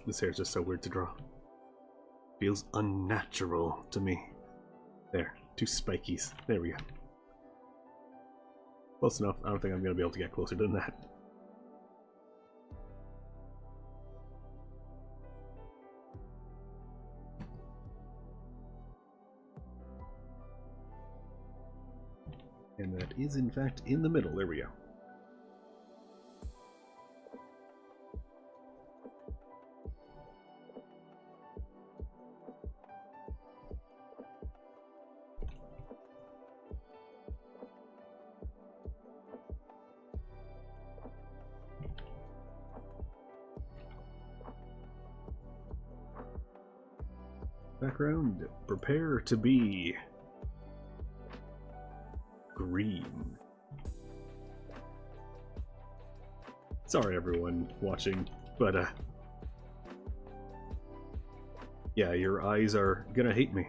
This hair is just so weird to draw. Feels unnatural to me. There, 2 spikies. There we go. Close enough. I don't think I'm going to be able to get closer than that. And that is, in fact, in the middle. There we go. background, prepare to be green. Sorry everyone watching, but yeah, your eyes are gonna hate me.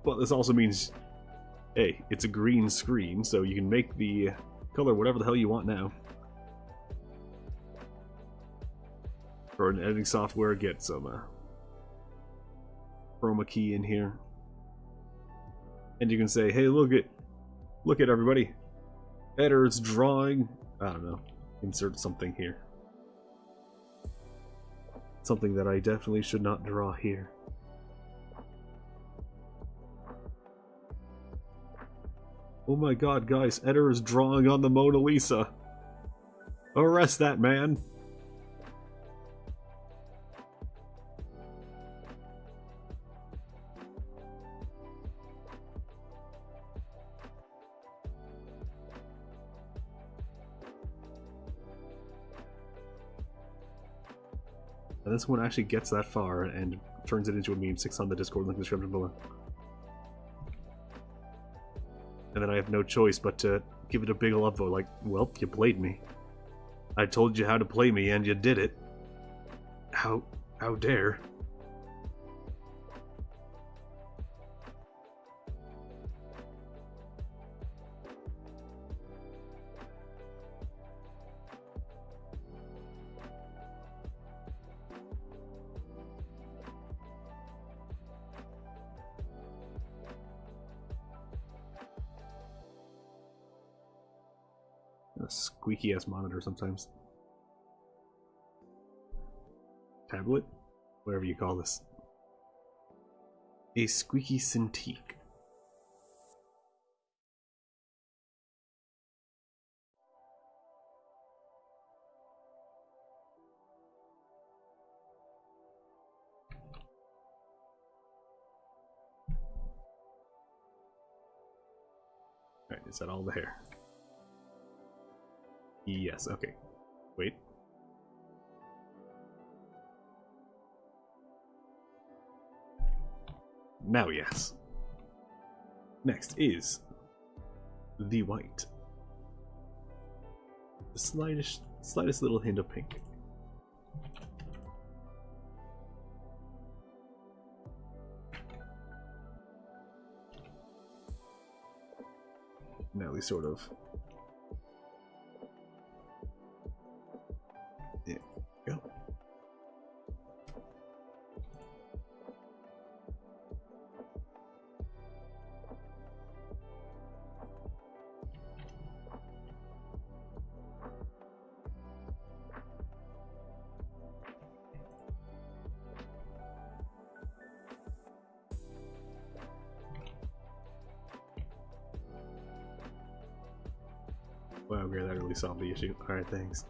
But this also means, hey, it's a green screen, so you can make the color whatever the hell you want now. For an editing software, get some chroma key in here. And you can say, hey, look at everybody. Editor's drawing. I don't know. Insert something here. Something that I definitely should not draw here. Oh my god, guys, Editor is drawing on the Mona Lisa. Arrest that man. And this one actually gets that far and turns it into a meme. 6 on the Discord, link in the description below. And then I have no choice but to give it a big upvote, like, well, you played me. I told you how to play me, and you did it. How dare. A squeaky ass monitor sometimes. Tablet? Whatever you call this. A squeaky Cintiq. Alright, is that all the hair? Yes, okay. Wait. Now, yes. Next is the white. The slightest little hint of pink. Now we sort of... There we go. Wow, great, that really solved the issue. Alright, thanks.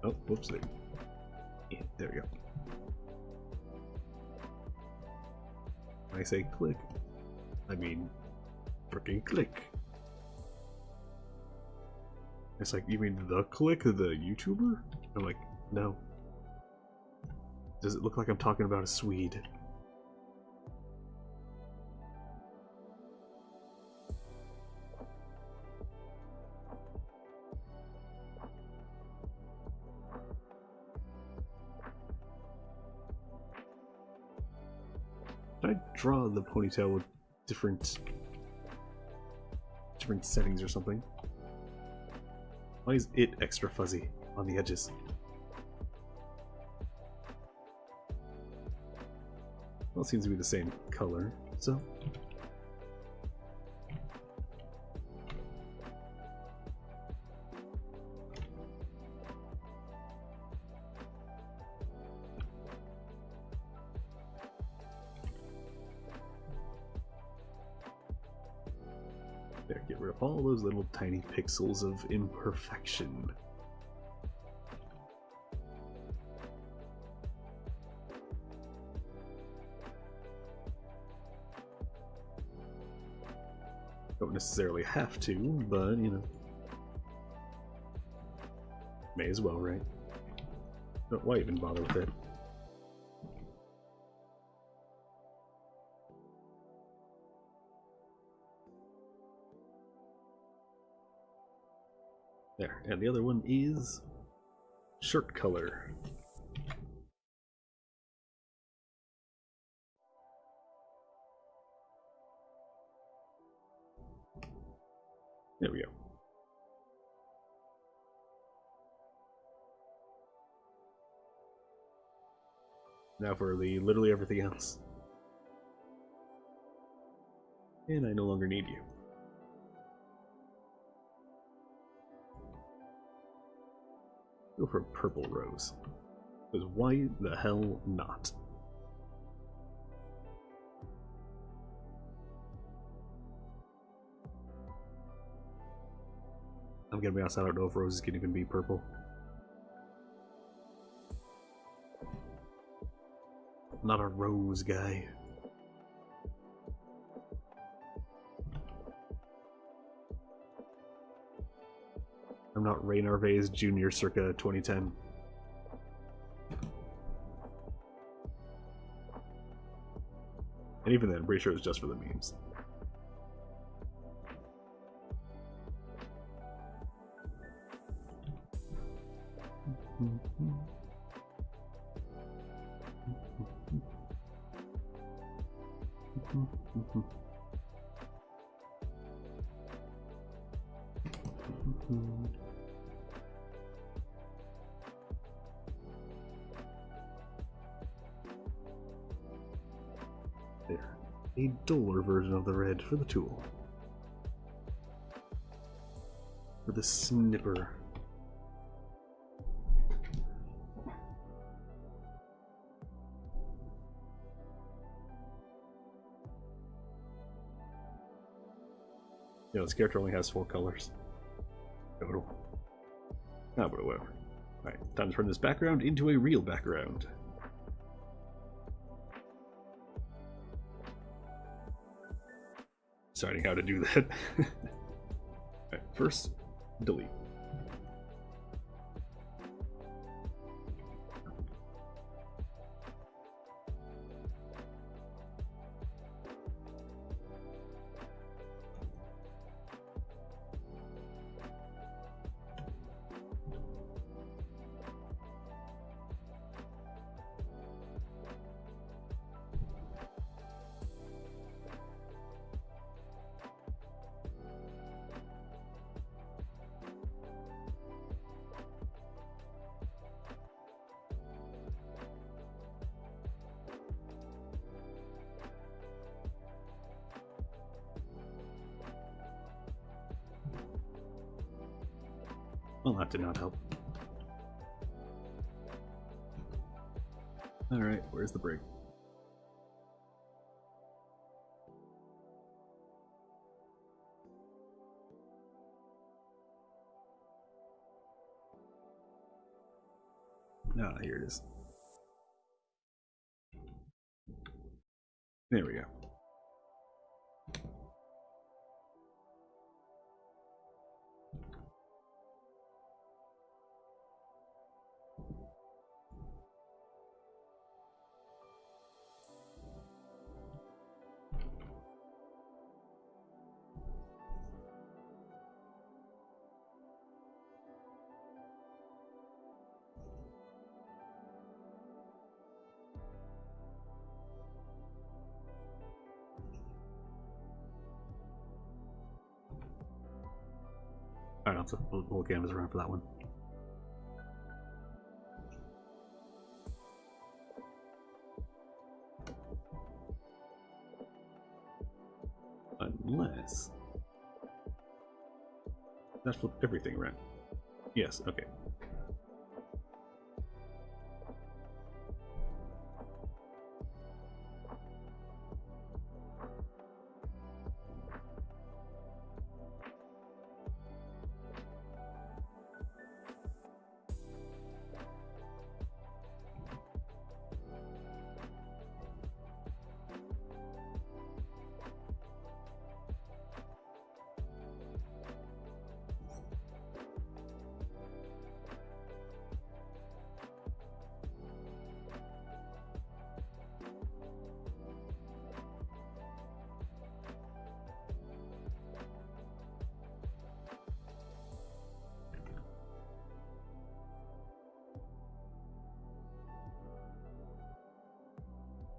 Oh, whoops, there. Yeah, there we go. When I say click, I mean freaking click. It's like, you mean the click, the YouTuber? I'm like, no. Does it look like I'm talking about a Swede? Should I draw the ponytail with different settings or something? Why is it extra fuzzy on the edges? Well, it seems to be the same color, so... There, get rid of all those little tiny pixels of imperfection. Don't necessarily have to, but, you know. May as well, right? But why even bother with it? There, and the other one is shirt color. There we go. Now for the literally everything else. And I no longer need you. Go for a purple rose. Because why the hell not? I'm gonna be honest, I don't know if roses can even be purple. I'm not a rose guy. I'm not Ray Narvaez Jr. circa 2010. And even then, I'm pretty sure it was just for the memes. There. A duller version of the red for the tool. For the snipper. You know, this character only has 4 colors. Total. Ah, but whatever. Alright, time to turn this background into a real background. Deciding how to do that. Alright, first, delete. Well, that did not help. Alright, where's the break? Ah, here it is. There we go. Alright, I'll flip the whole canvas around for that one. Unless... That's flip everything around. Yes, okay.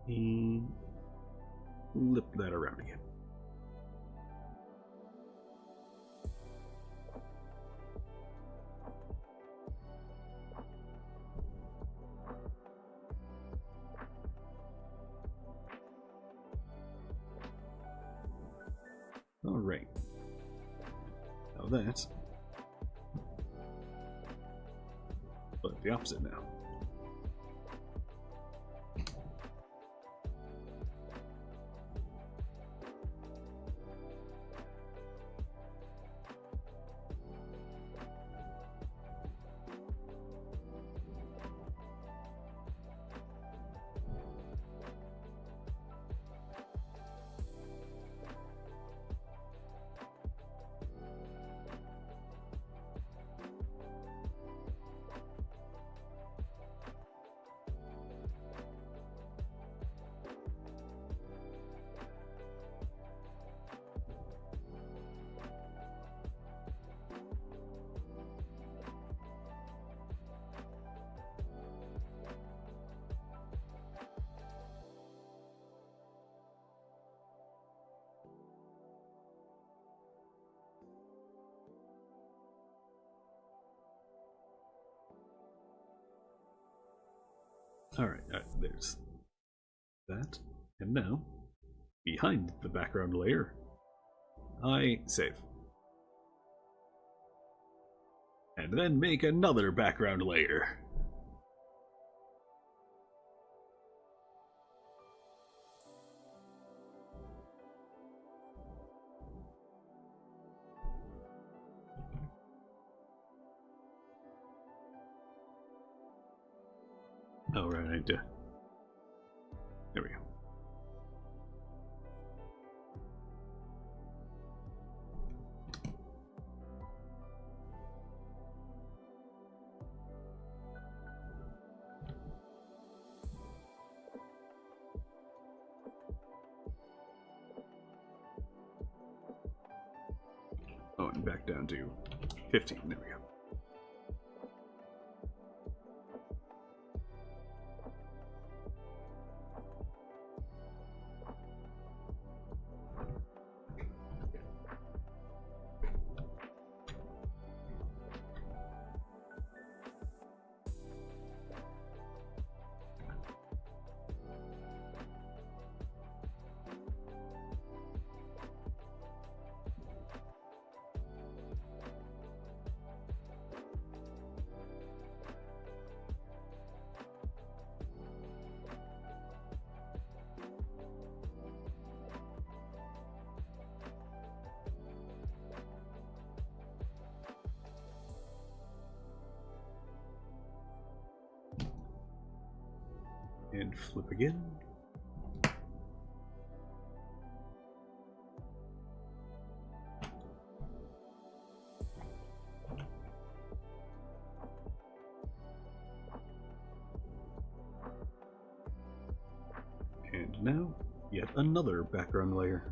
And flip that around again. Alright. Now that's... but the opposite now. Alright, there's that. And now, behind the background layer, I save. And then make another background layer. Oh, right, I need to... there we go. Oh, and back down to 15, there we go. And flip again. And now, yet another background layer.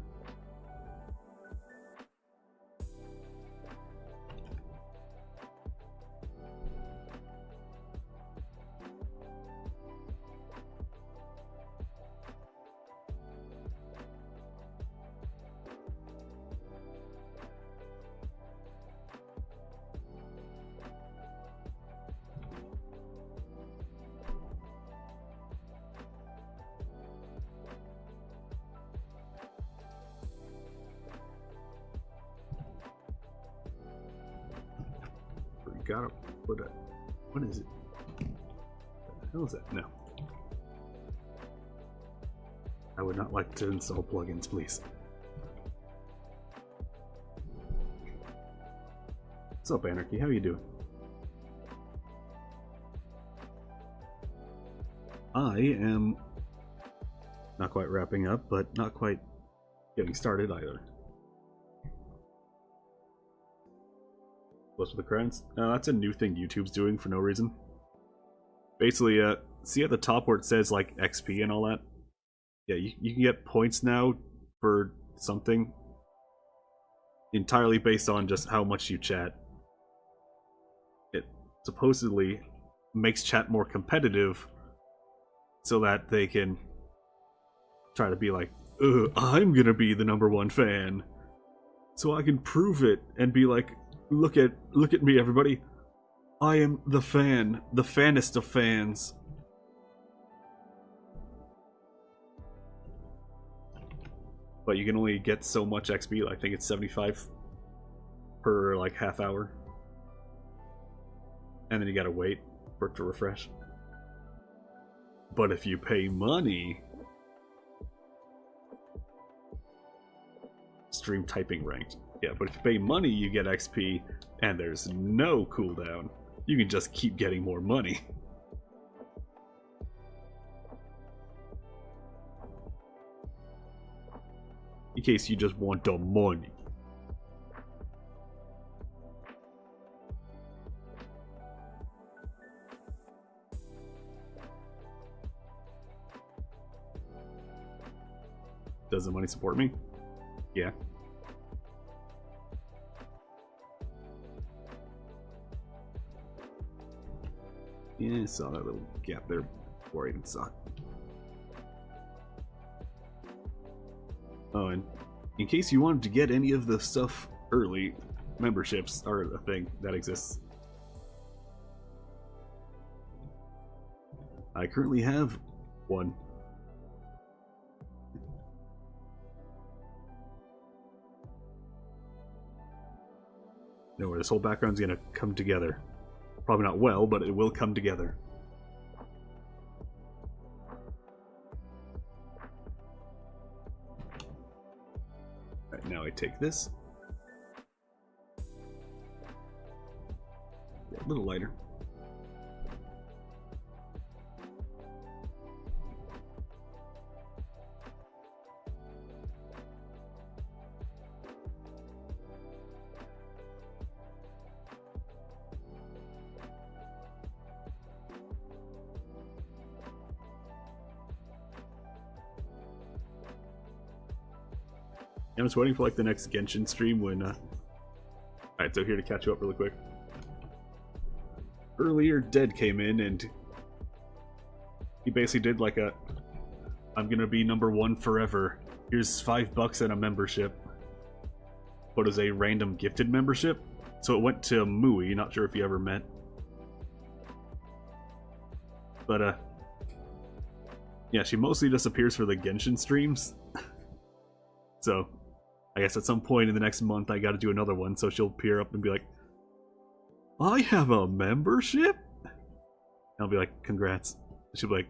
Gotta put a... what is it? What the hell is that? No. I would not like to install plugins, please. What's up, Anarchy? How you doing? I am not quite wrapping up, but not quite getting started either. What's with the crowns? That's a new thing YouTube's doing for no reason. Basically, see at the top where it says like XP and all that? Yeah, you can get points now for something entirely based on just how much you chat. It supposedly makes chat more competitive so that they can try to be like, I'm gonna be the #1 fan, so I can prove it and be like, look at me, everybody. I am the fan, the fanest of fans. But you can only get so much XP. I think it's 75 per like half hour, and then you gotta wait for it to refresh. But if you pay money, stream typing ranked. Yeah, but if you pay money, you get XP, and there's no cooldown. You can just keep getting more money. In case you just want the money. Does the money support me? Yeah. Yeah, I saw that little gap there before I even saw it. Oh, and in case you wanted to get any of the stuff early, memberships are a thing that exists. I currently have one. No, this whole background's gonna come together. Probably not well, but it will come together. Right, now I take this. Yeah, a little lighter. I'm just waiting for like the next Genshin stream when Alright, so here to catch you up really quick. Earlier Dead came in and he basically did like a I'm gonna be #1 forever. Here's $5 and a membership. But as a random gifted membership. So it went to Mui, not sure if you ever met. But yeah, she mostly just appears for the Genshin streams. So I guess at some point in the next month I gotta do another one, so she'll appear up and be like, I have a membership? And I'll be like, congrats. She'll be like,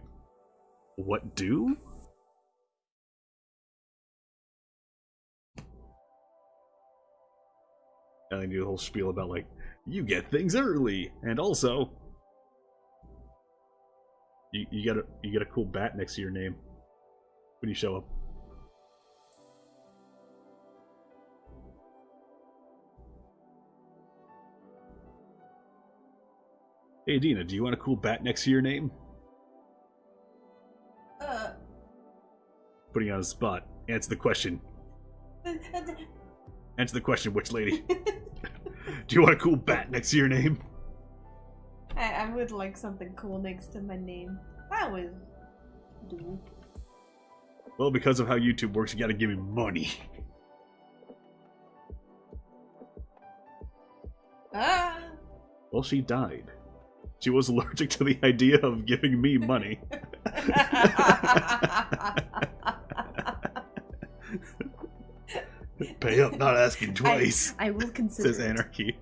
what do? And then do the whole spiel about like, you get things early, and also you get a cool bat next to your name when you show up. Hey Dina, do you want a cool bat next to your name? Putting you on the spot. Answer the question. Answer the question, witch lady. Do you want a cool bat next to your name? I would like something cool next to my name. I would do. Well, because of how YouTube works, you gotta give me money. Ah! Well, she died. She was allergic to the idea of giving me money. Pay up, not asking twice. I will consider Says Anarchy.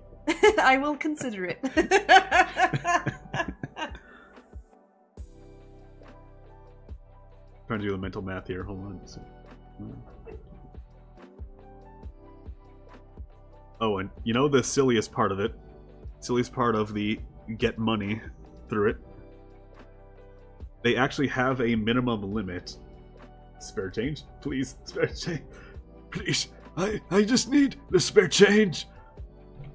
I will consider it. Trying to do the mental math here. Hold on. Oh, and you know the silliest part of it? Silliest part of the get money through it? They actually have a minimum limit. Spare change? Please, spare change. Please, I just need the spare change.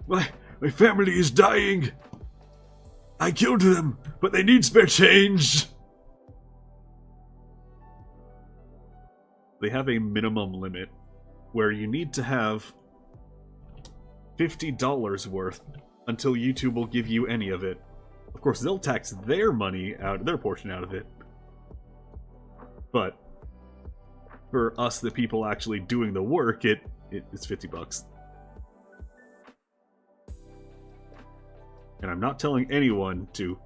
My family is dying. I killed them, but they need spare change. They have a minimum limit where you need to have $50 worth until YouTube will give you any of it. Of course, they'll tax their money out, their portion out of it. But for us, the people actually doing the work, it's $50. And I'm not telling anyone to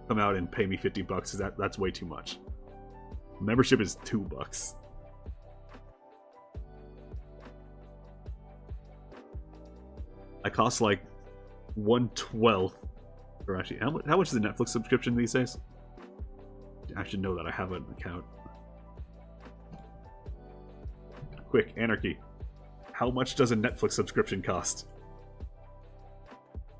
come out and pay me $50 because that's way too much. Membership is $2. I cost like 1/12, or actually, how much is the Netflix subscription these days? I should know that. I have an account. Quick, Anarchy. How much does a Netflix subscription cost?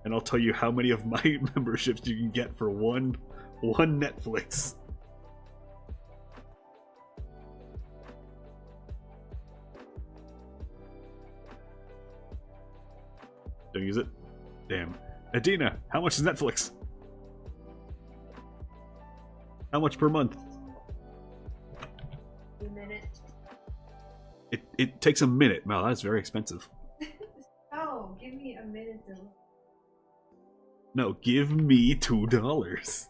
And I'll tell you how many of my memberships you can get for one Netflix. Don't use it? Damn. Adina, how much is Netflix? How much per month? A minute. It takes a minute. Wow, that's very expensive. Oh, give me a minute to... No, give me $2.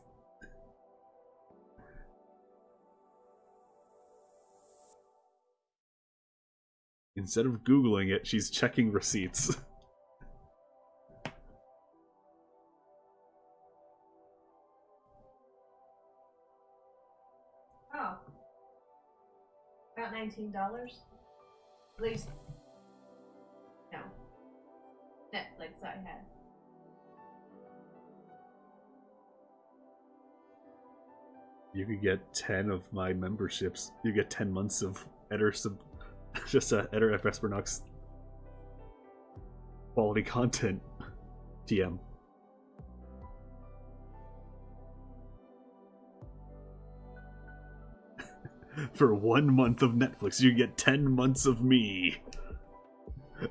Instead of Googling it, she's checking receipts. Oh. About $19? At least... No. Netflix I had. You could get 10 of my memberships. You get 10 months of Eder Eder Vespernox quality content. TM. For 1 month of Netflix, you get 10 months of me.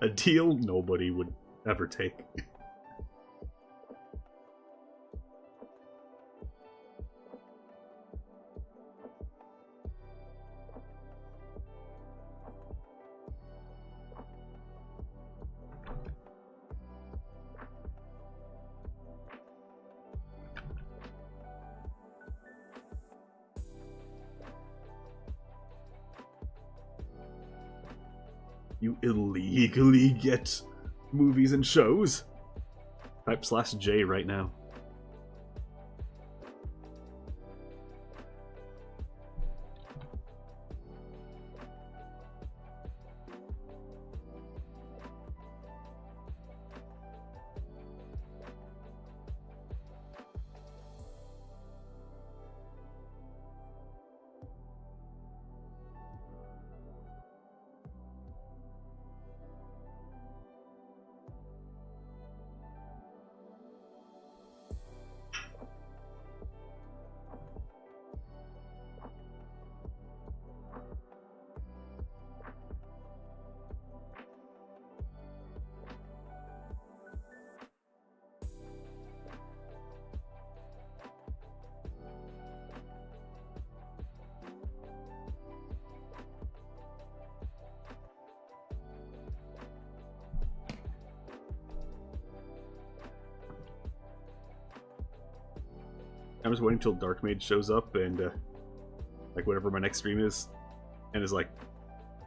A deal nobody would ever take. You illegally get movies and shows? Type /J right now. I'm just waiting until Dark Mage shows up and, like, whatever my next stream is, and is like,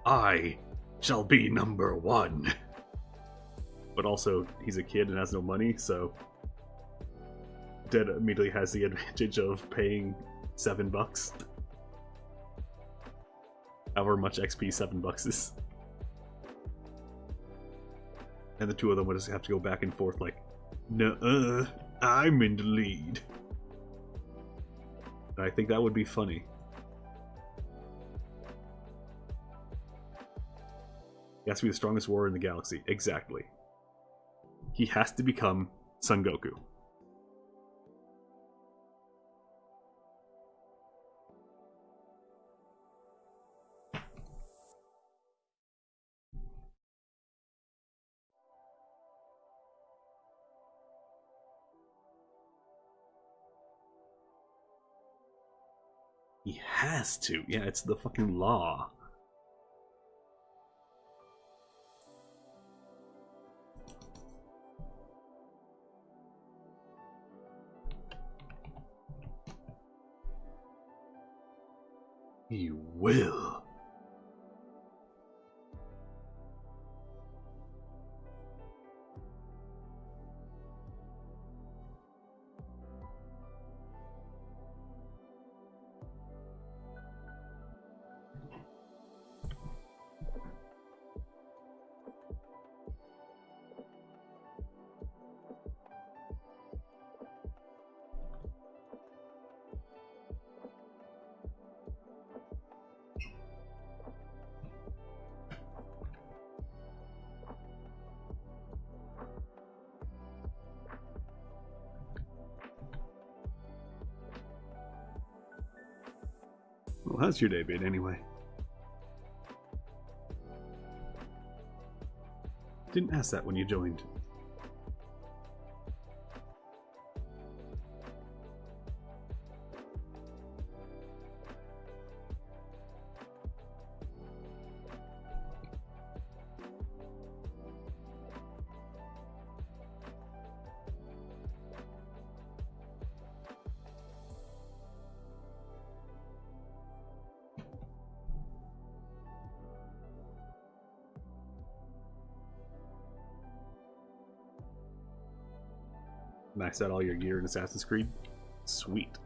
I shall be #1. But also, he's a kid and has no money, so Dead immediately has the advantage of paying $7. However much XP $7 is. And the two of them would just have to go back and forth like, nuh-uh, I'm in the lead. And I think that would be funny. He has to be the strongest warrior in the galaxy. Exactly. He has to become Son Goku. He has to. Yeah, it's the fucking law. He will. how's your day been anyway? Didn't ask that when you joined. Max out all your gear in Assassin's Creed? Sweet.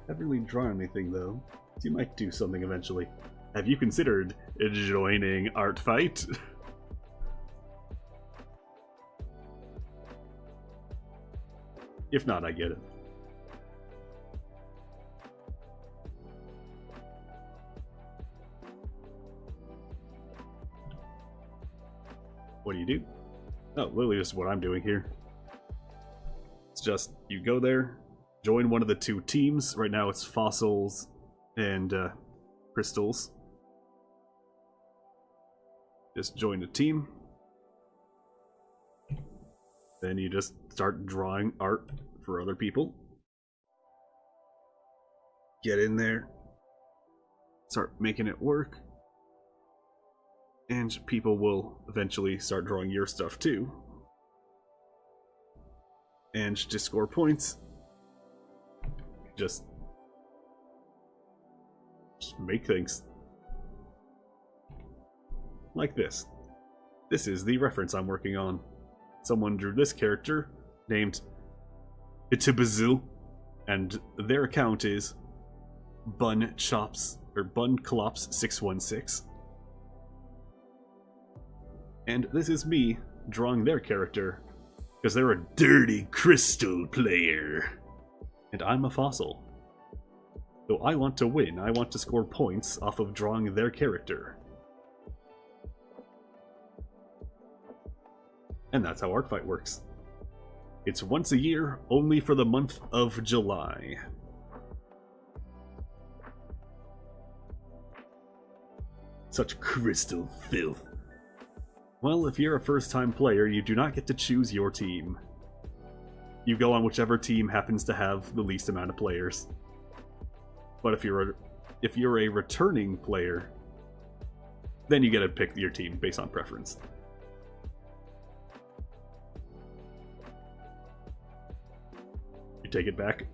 Haven't really drawn anything though. You might do something eventually. Have you considered joining Art Fight? If not, I get it. What do you do? Oh, literally just what I'm doing here. It's just, you go there, join one of the two teams. Right now it's fossils and crystals. Just join a team. Then you just start drawing art for other people. Get in there. Start making it work. And people will eventually start drawing your stuff too. And to score points, just make things. Like this. This is the reference I'm working on. Someone drew this character named VTuber, and their account is BunClops616. And this is me drawing their character because they're a dirty crystal player. And I'm a fossil. So I want to win. I want to score points off of drawing their character. And that's how Art Fight works. It's once a year, only for the month of July. Such crystal filth. Well, if you're a first-time player, you do not get to choose your team. You go on whichever team happens to have the least amount of players. But if you're a returning player, then you get to pick your team based on preference. You take it back.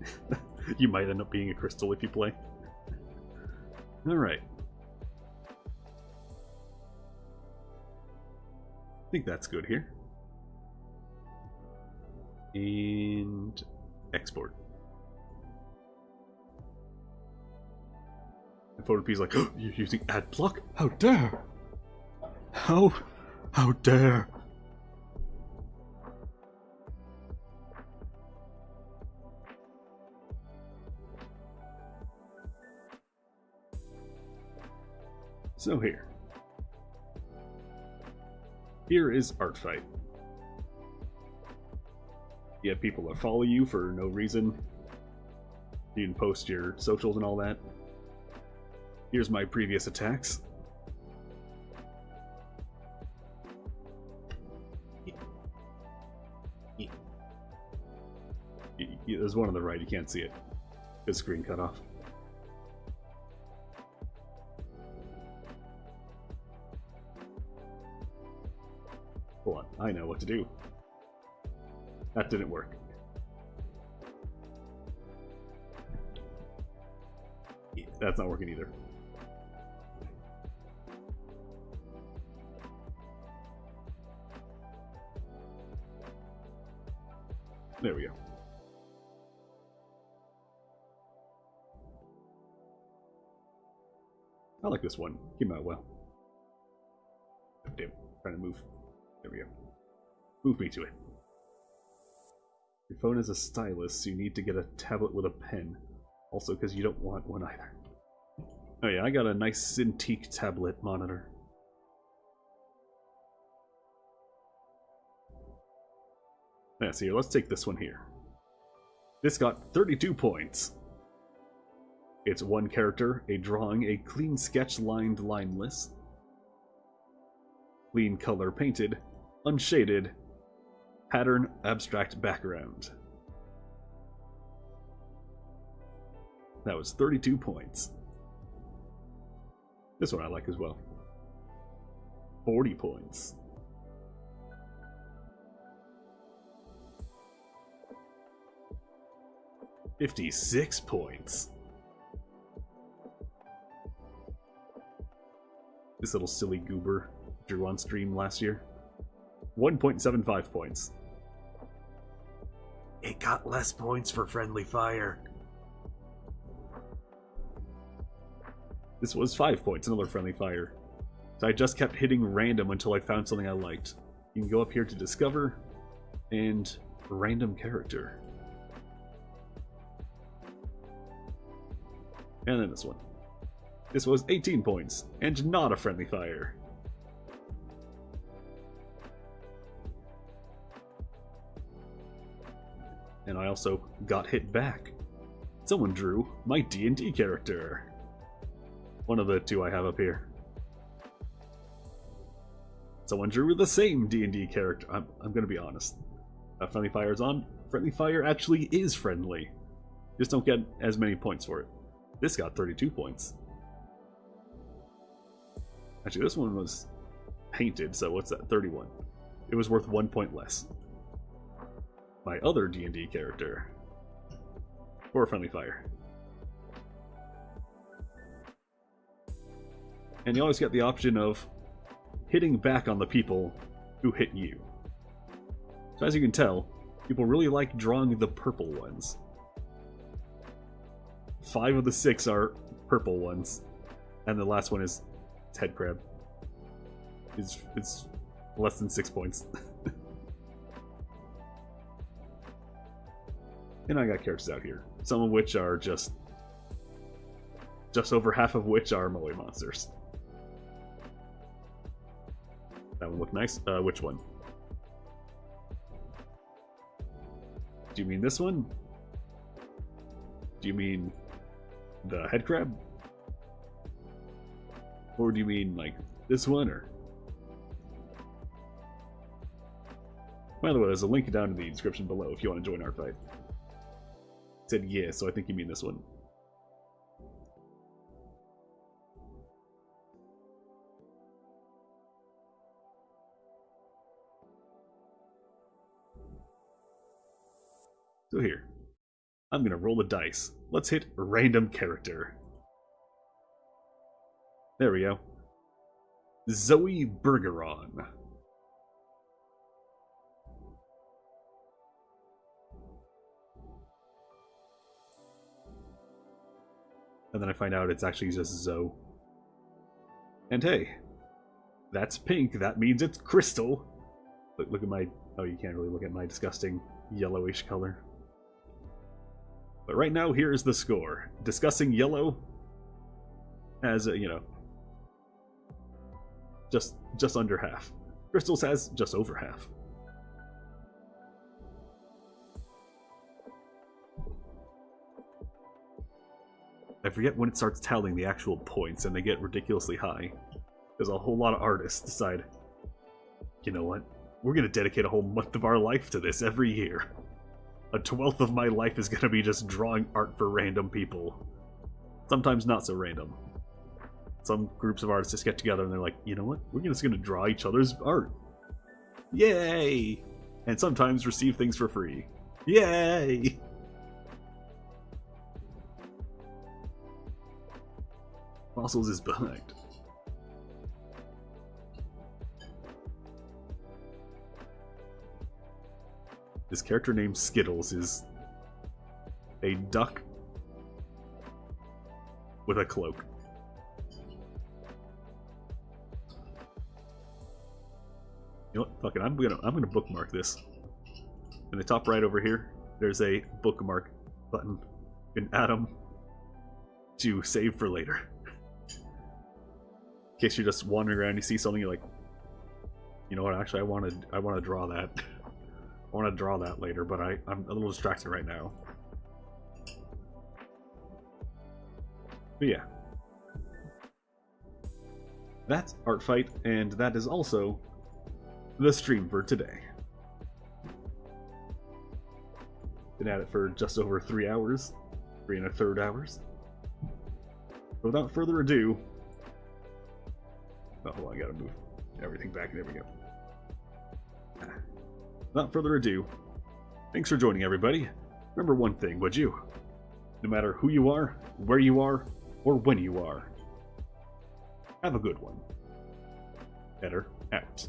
You might end up being a crystal if you play. Alright. I think that's good here. And export. And Photop's like, oh, you're using ad block? How dare! How dare! So here is Art Fight. You have people that follow you for no reason. You can post your socials and all that. Here's my previous attacks. There's one on the right, you can't see it. Good screen cut off. Hold on, I know what to do. That didn't work. Yeah, that's not working either. There we go. I like this one. Came out well. Oh, damn. Trying to move. There we go. Move me to it. Your phone is a stylus, so you need to get a tablet with a pen. Also, because you don't want one either. Oh yeah, I got a nice Cintiq tablet monitor. Yeah, so here, let's take this one here. This got 32 points. It's one character, a drawing, a clean sketch lined lineless, clean color painted, unshaded, pattern abstract background. That was 32 points. This one I like as well. 40 points. $56 points. This little silly goober drew on stream last year. 1.75 points. It got less points for friendly fire. This was 5 points, another friendly fire. So I just kept hitting random until I found something I liked. You can go up here to discover and random character. And then this one. This was 18 points, and not a friendly fire. And I also got hit back. Someone drew my D&D character. One of the two I have up here. Someone drew the same D&D character. I'm gonna be honest. Friendly Fire's on. Friendly Fire actually is friendly. Just don't get as many points for it. This got 32 points. Actually, this one was painted, so what's that? 31. It was worth 1 point less. My other D&D character. Or Friendly Fire. And you always get the option of hitting back on the people who hit you. So as you can tell, people really like drawing the purple ones. 5 of the 6 are purple ones, and the last one is head crab. It's less than 6 points. And I got characters out here, some of which are just over half of which are Moe monsters. That one looked nice. Which one? Do you mean this one? Do you mean the head crab? Or do you mean like this one? Or by the way, there's a link down in the description below if you want to join our fight. It said yeah, so I think you mean this one. So here, I'm gonna roll the dice. Let's hit random character. There we go. Zoe Bergeron. And then I find out it's actually just Zoe. And hey, that's pink. That means it's crystal. Look at my... Oh, you can't really look at my disgusting yellowish color. But right now, here is the score. Discussing yellow has, you know, just under half. Crystals has just over half. I forget when it starts tallying the actual points, and they get ridiculously high. Because a whole lot of artists decide, you know what? We're going to dedicate a whole month of our life to this every year. A 1/12 of my life is going to be just drawing art for random people. Sometimes not so random. Some groups of artists just get together and they're like, you know what? We're just going to draw each other's art. Yay! And sometimes receive things for free. Yay! Fossils is behind. This character named Skittles is a duck with a cloak. You know what? Fuck it. I'm gonna bookmark this. In the top right over here, there's a bookmark button. You can add them to save for later. In case you're just wandering around, you see something, you're like, you know what? Actually, I want to draw that. I want to draw that later, but I'm a little distracted right now. But yeah. That's Art Fight, and that is also the stream for today. Been at it for just over 3 hours. 3 1/3 hours. So without further ado... Oh, hold on, I gotta move everything back. There we go. Without further ado, thanks for joining, everybody. Remember one thing, would you? No matter who you are, where you are, or when you are, have a good one. Better out.